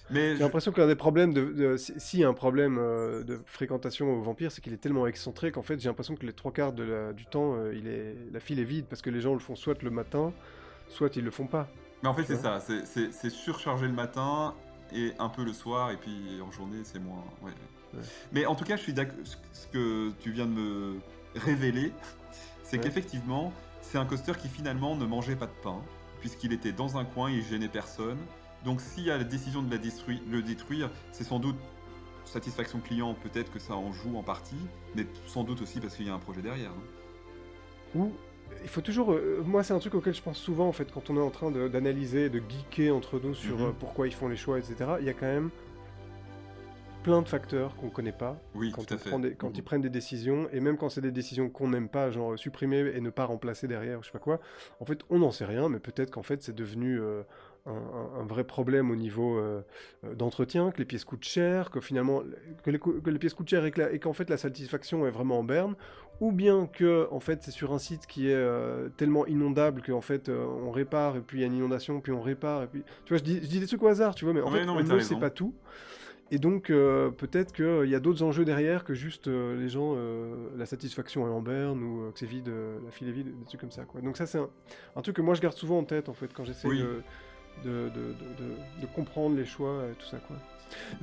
Mais J'ai l'impression qu'un des problèmes s'il y a un problème de fréquentation au vampire, c'est qu'il est tellement excentré qu'en fait j'ai l'impression que les 3/4 du temps, la file est vide parce que les gens le font soit le matin, soit ils le font pas. Mais en fait, Tu c'est ça. C'est surchargé le matin et un peu le soir, et puis en journée, c'est moins. Ouais. Mais en tout cas, je suis d'accord. Ce que tu viens de me révéler, c'est Ouais. qu'effectivement, c'est un coaster qui finalement ne mangeait pas de pain, puisqu'il était dans un coin, il gênait personne. Donc, s'il y a la décision de le détruire, c'est sans doute satisfaction client, peut-être que ça en joue en partie, mais sans doute aussi parce qu'il y a un projet derrière. Hein. Ou il faut toujours. Moi, c'est un truc auquel je pense souvent en fait quand on est en train d'analyser, de geeker entre nous sur pourquoi ils font les choix, etc. Il y a quand même plein de facteurs qu'on connaît pas Oui, quand, tout à fait. Quand ils prennent des décisions, et même quand c'est des décisions qu'on n'aime pas, genre supprimer et ne pas remplacer derrière, je sais pas quoi. En fait, on n'en sait rien, mais peut-être qu'en fait c'est devenu un vrai problème au niveau d'entretien, que les pièces coûtent cher, que finalement que les pièces coûtent cher et qu'en fait la satisfaction est vraiment en berne, ou bien que en fait c'est sur un site qui est tellement inondable qu'en fait on répare et puis il y a une inondation, puis on répare et puis tu vois, je dis des trucs au hasard, tu vois, mais en fait non, on mais ne t'as sait raison. pas tout. Et donc, peut-être qu'il y a d'autres enjeux derrière que juste les gens, la satisfaction est en berne ou que c'est vide, la file est vide, des trucs comme ça, quoi. Donc ça, c'est un truc que moi, je garde souvent en tête, en fait, quand j'essaie Oui. de comprendre les choix et tout ça, quoi.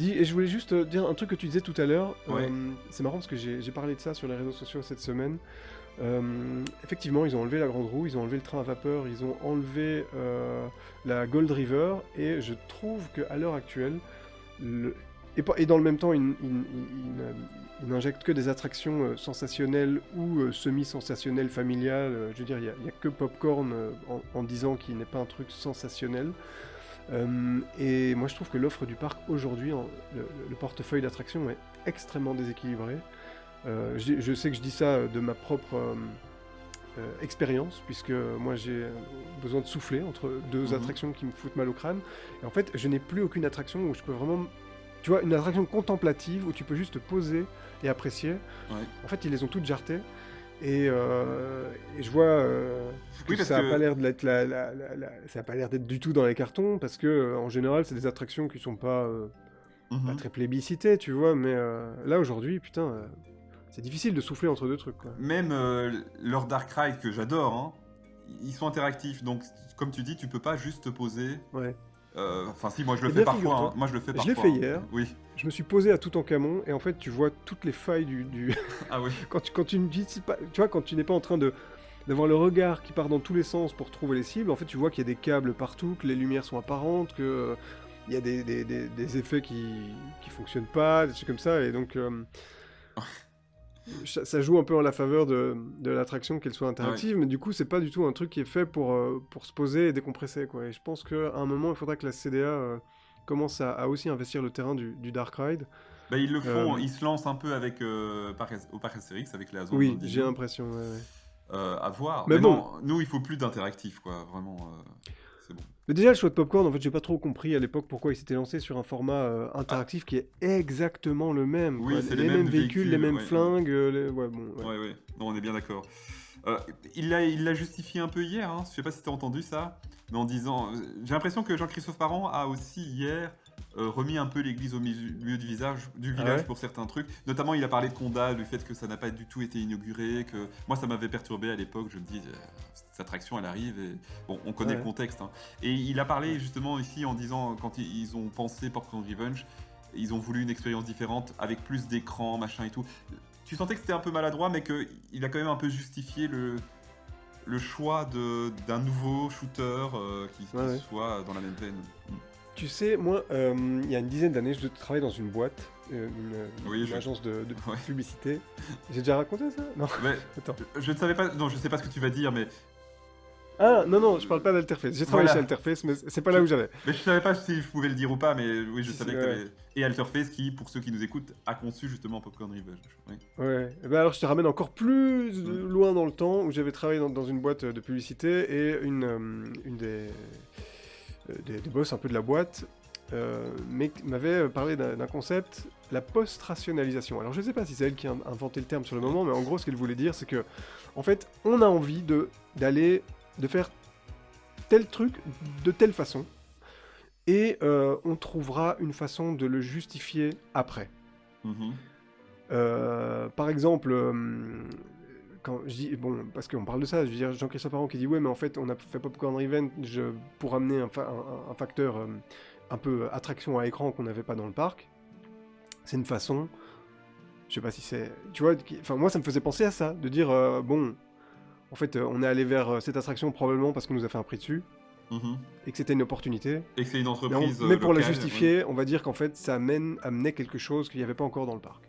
Et je voulais juste dire un truc que tu disais tout à l'heure. Ouais. C'est marrant parce que j'ai parlé de ça sur les réseaux sociaux cette semaine. Effectivement, ils ont enlevé la grande roue, ils ont enlevé le train à vapeur, ils ont enlevé la Gold River, et je trouve qu'à l'heure actuelle, et dans le même temps, ils n'injectent que des attractions sensationnelles ou semi-sensationnelles, familiales. Je veux dire, il n'y a que Popcorn en disant qu'il n'est pas un truc sensationnel. Et moi, je trouve que l'offre du parc aujourd'hui, le portefeuille d'attractions est extrêmement déséquilibré. Je sais que je dis ça de ma propre expérience, puisque moi j'ai besoin de souffler entre deux attractions qui me foutent mal au crâne. Et en fait, je n'ai plus aucune attraction où je peux vraiment... Tu vois, une attraction contemplative où tu peux juste te poser et apprécier. Ouais. En fait, ils les ont toutes jartées. Et je vois que ça n'a pas l'air d'être ça a pas l'air d'être du tout dans les cartons, parce que en général, c'est des attractions qui sont pas pas Mhm. très plébiscité, tu vois, mais là aujourd'hui, putain, c'est difficile de souffler entre deux trucs, quoi. Même leur Dark Ride que j'adore, hein, ils sont interactifs, donc comme tu dis, tu peux pas juste te poser. Ouais. Enfin, si, moi je le Eh fais bien, parfois, hein. figure-toi, Moi je le fais je l'ai parfois, fait hein. hier. Oui. Je me suis posé à Toutankhamon et en fait, tu vois toutes les failles du... Ah oui. quand tu ne dis pas, tu vois, quand tu n'es pas en train d'avoir le regard qui part dans tous les sens pour trouver les cibles, en fait, tu vois qu'il y a des câbles partout, que les lumières sont apparentes, que il y a des effets qui fonctionnent pas, des trucs comme ça, et donc ça joue un peu en la faveur de l'attraction qu'elle soit Ouais. interactive, mais du coup, c'est pas du tout un truc qui est fait pour se poser et décompresser, quoi. Et je pense qu'à un moment, il faudra que la CDA commence à aussi investir le terrain du Dark Ride. Bah, ils le Euh, font, ils se lancent un peu avec au parc Astérix, avec la zone oui, j'ai d'Indigo. l'impression, ouais, ouais. À voir. Mais Mais bon, non, nous, il faut plus d'interactif, quoi. Vraiment, c'est bon. mais déjà, le choix de Popcorn, en fait, j'ai pas trop compris à l'époque pourquoi il s'était lancé sur un format Ah, interactif qui est exactement le même, quoi. oui, c'est les Les mêmes mêmes véhicules, les véhicules. mêmes Ouais, ouais, flingues, ouais, bon, ouais. ouais, ouais. Non, on est bien d'accord. Euh, il l'a justifié un peu hier, hein. Je sais pas si t'as entendu ça, mais en disant. J'ai l'impression que Jean-Christophe Parent a aussi hier remis un peu l'église au milieu du Ah village ouais? pour certains trucs. Notamment, il a parlé de Conda, du fait que ça n'a pas du tout été inauguré, que moi ça m'avait perturbé à l'époque. Je me dis, cette attraction elle arrive et bon, on connaît le Ouais. contexte, hein. Et il a parlé Ouais. justement ici en disant quand ils ont pensé Popcorn Revenge, ils ont voulu une expérience différente avec plus d'écran, machin et tout. Tu sentais que c'était un peu maladroit, mais qu'il a quand même un peu justifié le choix d'un nouveau shooter Ouais, qui ouais. soit dans la même veine. Mm. Tu sais, moi, il y a une dizaine d'années, je travaillais dans une boîte, Oui, une agence de ouais. publicité. J'ai déjà raconté ça? Non. Mais Attends. je ne savais pas, non, je sais pas ce que tu vas dire, mais Ah, non, non, je parle pas d'Alterface. J'ai travaillé chez voilà. Alterface, mais c'est pas là où j'allais. Mais je savais pas si je pouvais le dire ou pas, mais oui, je Si, si, savais que ouais. t'avais. Et Alterface qui, pour ceux qui nous écoutent, a conçu justement Popcorn Revenge. Oui. Ouais. Et ben alors, je te ramène encore plus Mm. loin dans le temps, où j'avais travaillé dans une boîte de publicité, et une des boss un peu de la boîte m'avait parlé d'un concept, la post-rationalisation. Alors, je sais pas si c'est elle qui a inventé le terme sur le moment, mais en gros, ce qu'elle voulait dire, c'est que, en fait, on a envie de faire tel truc de telle façon, et on trouvera une façon de le justifier après. Mhm. Par exemple, quand je dis, bon, parce qu'on parle de ça, je veux dire, Jean-Christophe Parent qui dit, ouais, mais en fait, on a fait Popcorn Revenge pour amener un facteur un peu attraction à écran qu'on n'avait pas dans le parc. C'est une façon, je sais pas si c'est, tu vois, enfin, moi, ça me faisait penser à ça, de dire, bon, en fait, on est allé vers cette attraction probablement parce qu'on nous a fait un prix dessus, Mhm. et que c'était une opportunité. Et que c'est une Mais, entreprise mais pour la locale. justifier, on va dire qu'en fait, ça amenait quelque chose qu'il n'y avait pas encore dans le parc.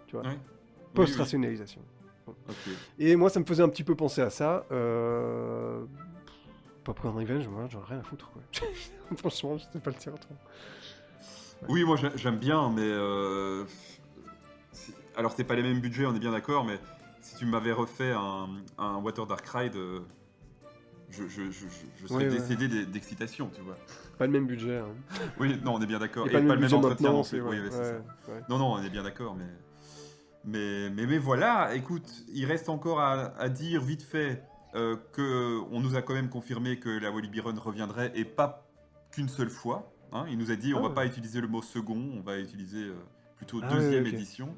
Tu vois, Oui. Oui, oui. post-rationalisation. Ok. Et moi, ça me faisait un petit peu penser à ça. Popcorn Revenge, moi, j'en ai rien à foutre, quoi. Franchement, je sais pas le dire autrement. Ouais. Oui, moi j'aime bien, mais alors c'est pas les mêmes budgets, on est bien d'accord, mais si tu m'avais refait un Water Dark Ride, je serais Ouais, ouais. décédé d'excitation, tu vois. Pas le même budget. Hein. Oui, non, on est bien d'accord. Et Et pas le pas même le même budget entretien maintenant, non c'est plus. Oui, ouais, oui, c'est ça. ouais. Non, non, on est bien d'accord, mais voilà, écoute, il reste encore à dire vite fait que on nous a quand même confirmé que la Walibi Run reviendrait et pas qu'une seule fois, hein. Il nous a dit on Ah va ouais. pas utiliser le mot second, on va utiliser plutôt Ah ouais, deuxième ok. édition.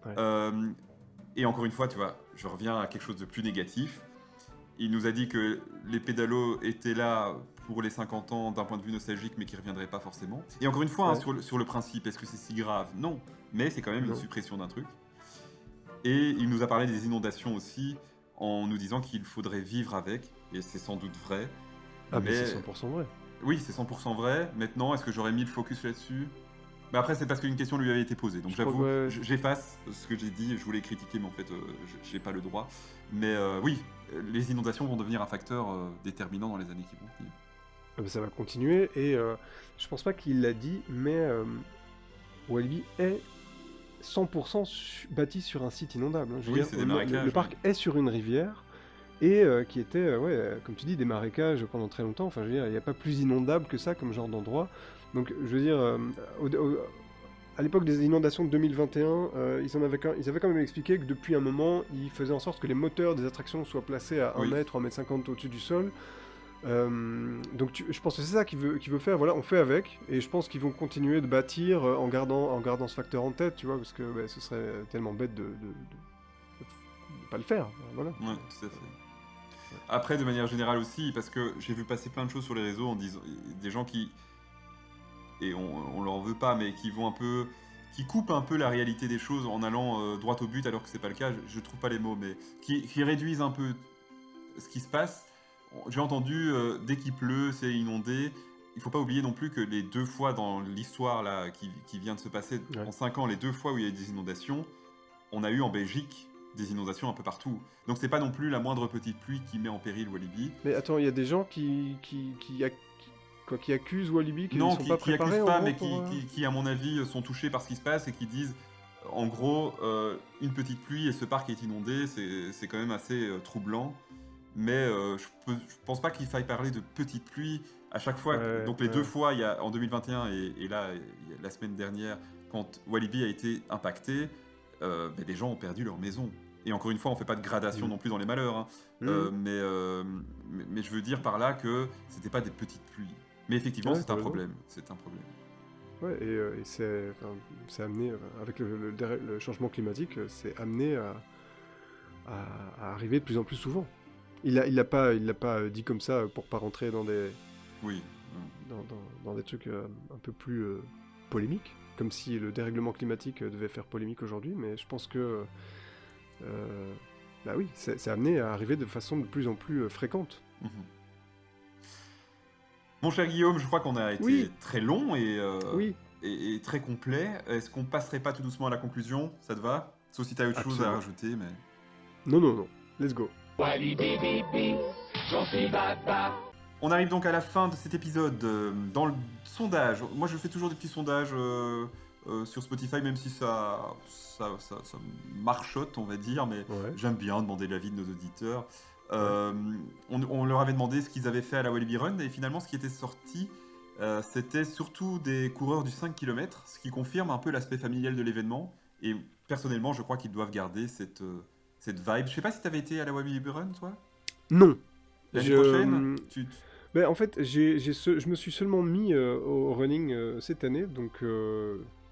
Ouais. Euh, et encore une fois, tu vois, je reviens à quelque chose de plus négatif. Il nous a dit que les pédalos étaient là pour les 50 ans d'un point de vue nostalgique, mais qui ne reviendraient pas forcément. Et encore une fois, hein, Ouais. sur le principe, est-ce que c'est si grave? Non, mais c'est quand même une Non. suppression d'un truc. Et il nous a parlé des inondations aussi, en nous disant qu'il faudrait vivre avec, et c'est sans doute vrai. Ah, mais mais c'est 100% vrai. oui, c'est 100% vrai. Maintenant, est-ce que j'aurais mis le focus là-dessus? Mais après, c'est parce qu'une question lui avait été posée. Donc Je crois j'avoue, que ouais. j'efface ce que j'ai dit. Je voulais critiquer, mais en fait, j'ai pas le droit. Mais oui, les inondations vont devenir un facteur déterminant dans les années qui vont venir. Ah bah, ça va continuer, et je pense pas qu'il l'a dit, mais Walibi est 100% bâti sur un site inondable. Hein. Je veux Oui, dire, c'est des marécages. le parc est sur une rivière, et qui était, ouais, comme tu dis, des marécages pendant très longtemps. Enfin, je veux dire, il n'y a pas plus inondable que ça comme genre d'endroit. Donc, je veux dire, à l'époque des inondations de 2021, ils avaient quand même expliqué que depuis un moment, ils faisaient en sorte que les moteurs des attractions soient placés à 1 Oui. mètre, 1 mètre 50 au-dessus du sol, Donc je pense que c'est ça qu'il veut faire. Voilà, on fait avec, et je pense qu'ils vont continuer de bâtir en gardant ce facteur en tête, tu vois, parce que ce serait tellement bête de pas le faire. Voilà. Ouais, tout à fait. Après, de manière générale aussi, parce que j'ai vu passer plein de choses sur les réseaux en disant des gens qui, et on leur veut pas, mais qui vont un peu, qui coupent un peu la réalité des choses en allant droit au but, alors que c'est pas le cas. Je trouve pas les mots, mais qui réduisent un peu ce qui se passe. J'ai entendu dès qu'il pleut, c'est inondé. Il faut pas oublier non plus que les 2 fois dans l'histoire là qui vient de se passer en 5 ans, les 2 fois où il y a eu des inondations, on a eu en Belgique des inondations un peu partout. Donc c'est pas non plus la moindre petite pluie qui met en péril Walibi. Mais attends, il y a des gens qui accusent Walibi, qui ne Non, sont pas qui préparés accusent pas, en mais gros, qui, à mon avis, sont touchés par ce qui se passe et qui disent, en gros, une petite pluie et ce parc est inondé, c'est quand même assez troublant. Mais je pense pas qu'il faille parler de petite pluie à chaque fois. Donc les 2 fois, il y a, en 2021 et là, la semaine dernière, quand Walibi a été impacté, des gens ont perdu leur maison. Et encore une fois, on fait pas de gradation non plus dans les malheurs. Hein. Mais je veux dire par là que c'était pas des petites pluies. Mais effectivement, c'est un problème. C'est un problème. Ouais, et c'est amené, avec le changement climatique, c'est amené à arriver de plus en plus souvent. Il l'a pas dit comme ça pour pas rentrer dans des... Oui. Dans des trucs un peu plus polémiques, comme si le dérèglement climatique devait faire polémique aujourd'hui, mais je pense que... bah oui, c'est amené à arriver de façon de plus en plus fréquente. Mon cher Guillaume, je crois qu'on a été très long et très complet. Est-ce qu'on passerait pas tout doucement à la conclusion? Ça te va? Sauf si tu as autre chose à rajouter, mais... Non. Let's go. On arrive donc à la fin de cet épisode. Dans le sondage, moi je fais toujours des petits sondages sur Spotify, même si ça marchote, on va dire, mais j'aime bien demander l'avis de nos auditeurs. On leur avait demandé ce qu'ils avaient fait à la Walibi Run, et finalement ce qui était sorti, c'était surtout des coureurs du 5 km, ce qui confirme un peu l'aspect familial de l'événement. Et personnellement, je crois qu'ils doivent garder cette vibe. Je sais pas si tu avais été à la Walibi Run, toi? Non. L'année prochaine Ben, en fait, je me suis seulement mis au running cette année, donc...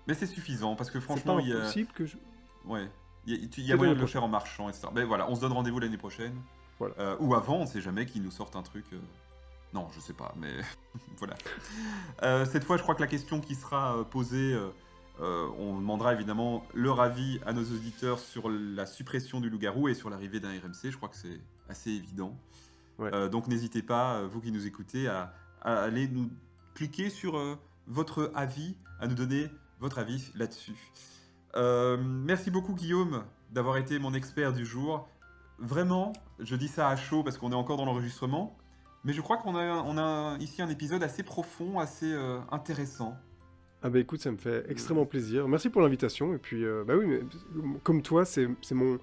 Mais c'est suffisant, parce que franchement, c'est pas impossible que je... Ouais, il y a moyen de le faire en marchant, etc. Mais voilà, on se donne rendez-vous l'année prochaine. Voilà. Ou avant, on sait jamais qu'ils nous sortent un truc... Non, je sais pas, mais voilà. Cette fois, je crois que la question qui sera posée... on demandera évidemment leur avis à nos auditeurs sur la suppression du loup-garou et sur l'arrivée d'un RMC. Je crois que c'est assez évident. Donc n'hésitez pas, vous qui nous écoutez, à aller nous cliquer sur votre avis, à nous donner votre avis là-dessus. Merci beaucoup Guillaume d'avoir été mon expert du jour. Vraiment, je dis ça à chaud parce qu'on est encore dans l'enregistrement, mais je crois qu'on a ici un épisode assez profond, assez intéressant. Ah bah écoute, ça me fait extrêmement plaisir. Merci pour l'invitation. Et puis, bah oui, mais, comme toi, c'est mon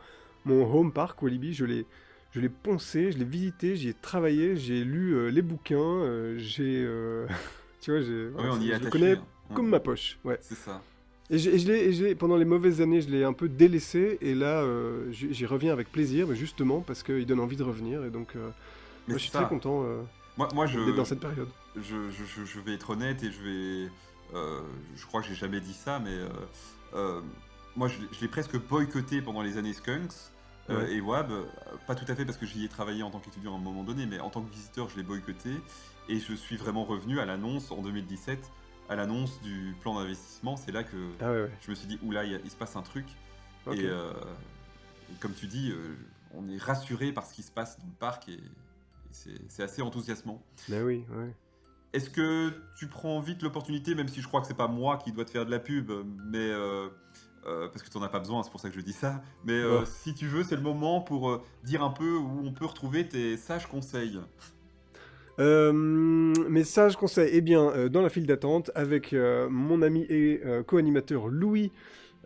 home park, Walibi. Je l'ai poncé, je l'ai visité, j'y ai travaillé, j'ai lu les bouquins, tu vois, on y est je attaché, le connais hein. comme ma poche. Ouais. C'est ça. Et pendant les mauvaises années, je l'ai un peu délaissé, et là, j'y reviens avec plaisir, mais justement parce qu'il donne envie de revenir, et donc moi, je suis très content d'être dans cette période. Je vais être honnête, et je crois que j'ai jamais dit ça, mais moi, je l'ai presque boycotté pendant les années Skunks. Et WAB, pas tout à fait parce que j'y ai travaillé en tant qu'étudiant à un moment donné, mais en tant que visiteur, je l'ai boycotté. Et je suis vraiment revenu à l'annonce en 2017, à l'annonce du plan d'investissement. C'est là que je me suis dit, oula, il se passe un truc. Okay. Et comme tu dis, on est rassuré par ce qui se passe dans le parc et c'est assez enthousiasmant. Ben oui, ouais. Est-ce que tu prends vite l'opportunité, même si je crois que c'est pas moi qui dois te faire de la pub, mais... parce que tu n'en as pas besoin, c'est pour ça que je dis ça. Mais si tu veux, c'est le moment pour dire un peu où on peut retrouver tes sages conseils. Mes sages conseils, eh bien, dans la file d'attente, avec mon ami et co-animateur Louis,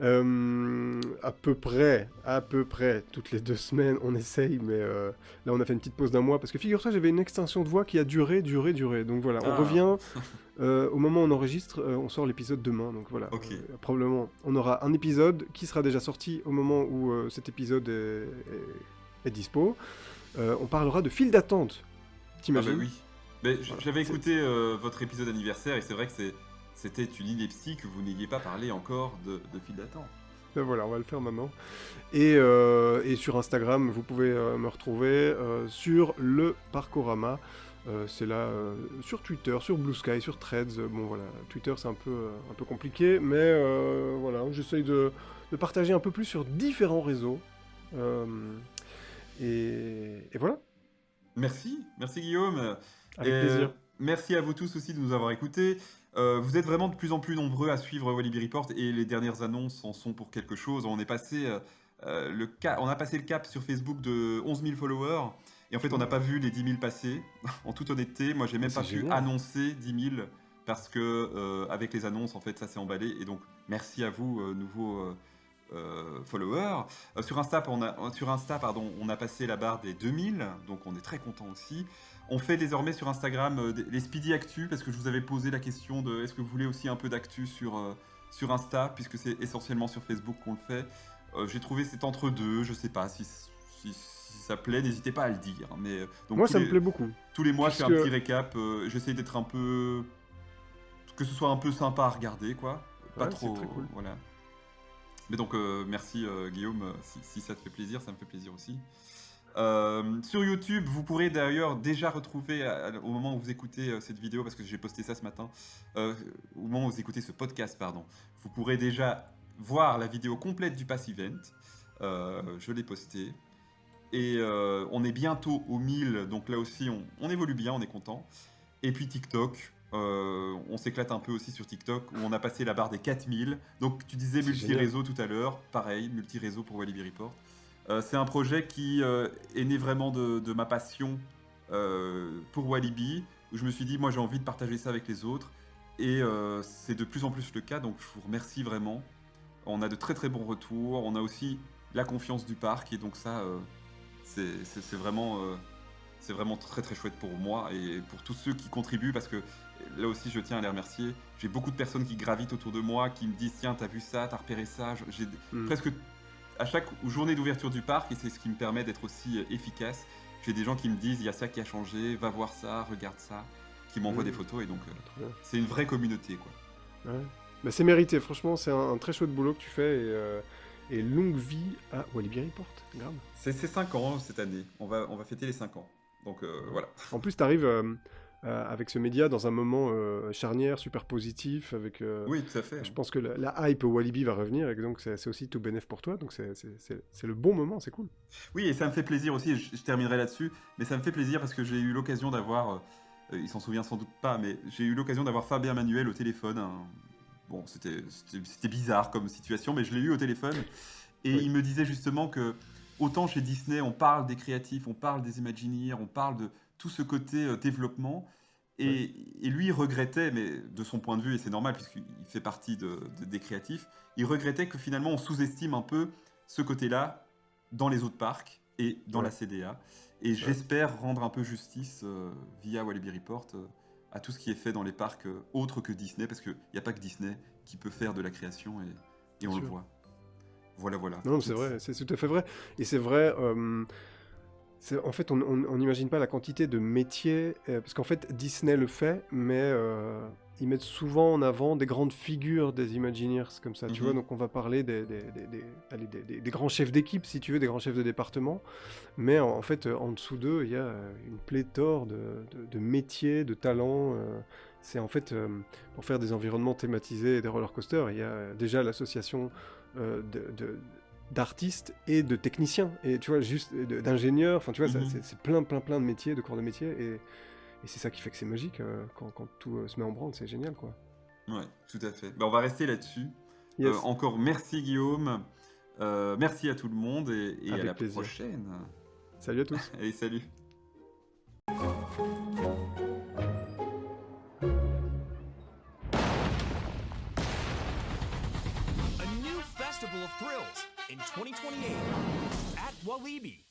à peu près toutes les 2 semaines, on essaye, mais là on a fait une petite pause d'1 mois, parce que figure-toi, j'avais une extension de voix qui a duré, donc voilà, on revient... au moment où on enregistre, on sort l'épisode demain, donc voilà. Okay. Probablement, on aura un épisode qui sera déjà sorti au moment où cet épisode est dispo. On parlera de file d'attente, t'imagines ? Ah bah oui. Mais Voilà. j'avais écouté votre épisode anniversaire et c'est vrai que c'était une ineptie que vous n'ayez pas parlé encore de file d'attente. Ben voilà, on va le faire maintenant. Et sur Instagram, vous pouvez me retrouver sur le Parkorama. C'est là sur Twitter, sur Blue Sky, sur Threads. Bon voilà, Twitter c'est un peu compliqué, mais voilà, j'essaye de partager un peu plus sur différents réseaux. Euh, et voilà, Merci Guillaume. avec Et plaisir. merci à vous tous aussi de nous avoir écoutés. Vous êtes vraiment de plus en plus nombreux à suivre Walibi Report et les dernières annonces en sont pour quelque chose. On a passé le cap sur Facebook de 11 000 followers et en fait on n'a pas vu les 10 000 passer. En toute honnêteté, moi j'ai même pas C'est pu génial. annoncer 10 000 parce que avec les annonces en fait ça s'est emballé et donc merci à vous nouveaux followers. Sur Insta, pardon, on a passé la barre des 2000, donc on est très content aussi. On fait désormais sur Instagram les Speedy Actu, parce que je vous avais posé la question de est-ce que vous voulez aussi un peu d'actu sur Insta, puisque c'est essentiellement sur Facebook qu'on le fait. J'ai trouvé c'est entre deux, je sais pas si ça plaît, n'hésitez pas à le dire. Mais, donc Moi ça me plaît beaucoup. tous les mois, je fais un Puisque petit récap, j'essaie d'être un peu... que ce soit un peu sympa à regarder, quoi. Pas ouais, c'est trop... très cool. Voilà. Mais donc, merci Guillaume, si ça te fait plaisir, ça me fait plaisir aussi. Sur YouTube, vous pourrez d'ailleurs déjà retrouver, au moment où vous écoutez cette vidéo, parce que j'ai posté ça ce matin, au moment où vous écoutez ce podcast, pardon, vous pourrez déjà voir la vidéo complète du Pass Event. Je l'ai posté. Et on est bientôt aux 1000, donc là aussi on évolue bien, on est content. Et puis TikTok, on s'éclate un peu aussi sur TikTok, où on a passé la barre des 4000. Donc tu disais C'est multi-réseau tout à l'heure, pareil, multi-réseau pour Walibi Report. C'est un projet qui est né vraiment de ma passion pour Walibi, où je me suis dit, moi j'ai envie de partager ça avec les autres. Et c'est de plus en plus le cas, donc je vous remercie vraiment. On a de très très bons retours, on a aussi la confiance du parc, et donc ça, c'est vraiment très très chouette pour moi et pour tous ceux qui contribuent, parce que là aussi je tiens à les remercier. J'ai beaucoup de personnes qui gravitent autour de moi, qui me disent tiens, t'as vu ça, t'as repéré ça. J'ai Mm. presque à chaque journée d'ouverture du parc, et c'est ce qui me permet d'être aussi efficace. J'ai des gens qui me disent il y a ça qui a changé, va voir ça, regarde ça, qui m'envoient des photos, et donc Trop bien. c'est une vraie communauté, quoi. Ouais. Bah, c'est mérité, franchement, c'est un très chouette boulot que tu fais et longue vie à Walibi Report. Grave. C'est 5 ans cette année, on va fêter les 5 ans. Donc voilà. En plus, tu arrives avec ce média dans un moment charnière, super positif. Avec, Oui, tout à fait. je pense que la hype Walibi va revenir et que donc c'est aussi tout bénéf pour toi. Donc c'est le bon moment, c'est cool. Oui, et ça me fait plaisir aussi, je terminerai là-dessus, mais ça me fait plaisir parce que j'ai eu l'occasion d'avoir, il s'en souvient sans doute pas, mais j'ai eu l'occasion d'avoir Fabien Manuel au téléphone. Bon, c'était bizarre comme situation, mais je l'ai eu au téléphone, et Oui. il me disait justement que autant chez Disney, on parle des créatifs, on parle des Imagineers, on parle de tout ce côté développement, Ouais. et lui il regrettait, mais de son point de vue, et c'est normal puisqu'il fait partie des créatifs, il regrettait que finalement on sous-estime un peu ce côté-là dans les autres parcs et dans Ouais. la CDA. Et j'espère rendre un peu justice via Walibi Report à tout ce qui est fait dans les parcs autres que Disney, parce qu'il n'y a pas que Disney qui peut faire de la création, et on Bien le sûr. voit. Voilà. Non, c'est vrai, c'est tout à fait vrai. Et c'est vrai, en fait, on n'imagine pas la quantité de métiers, parce qu'en fait, Disney le fait, mais ils mettent souvent en avant des grandes figures des Imagineers, comme ça, tu vois. Mhm. Donc, on va parler des grands chefs d'équipe, si tu veux, des grands chefs de département. Mais en fait, en dessous d'eux, il y a une pléthore de métiers, de talents. C'est en fait, pour faire des environnements thématisés et des roller coasters, il y a déjà l'association d'artistes et de techniciens, et tu vois, juste d'ingénieurs, enfin tu vois, Mhm. c'est plein de métiers, de corps de métier, et c'est ça qui fait que c'est magique quand tout se met en branle, c'est génial quoi. Ouais, tout à fait. Ben, on va rester là-dessus. Yes, Encore merci Guillaume, merci à tout le monde, et à avec la plaisir. prochaine. Salut à tous. Allez, salut. A new festival of thrills in 2028 at Walibi.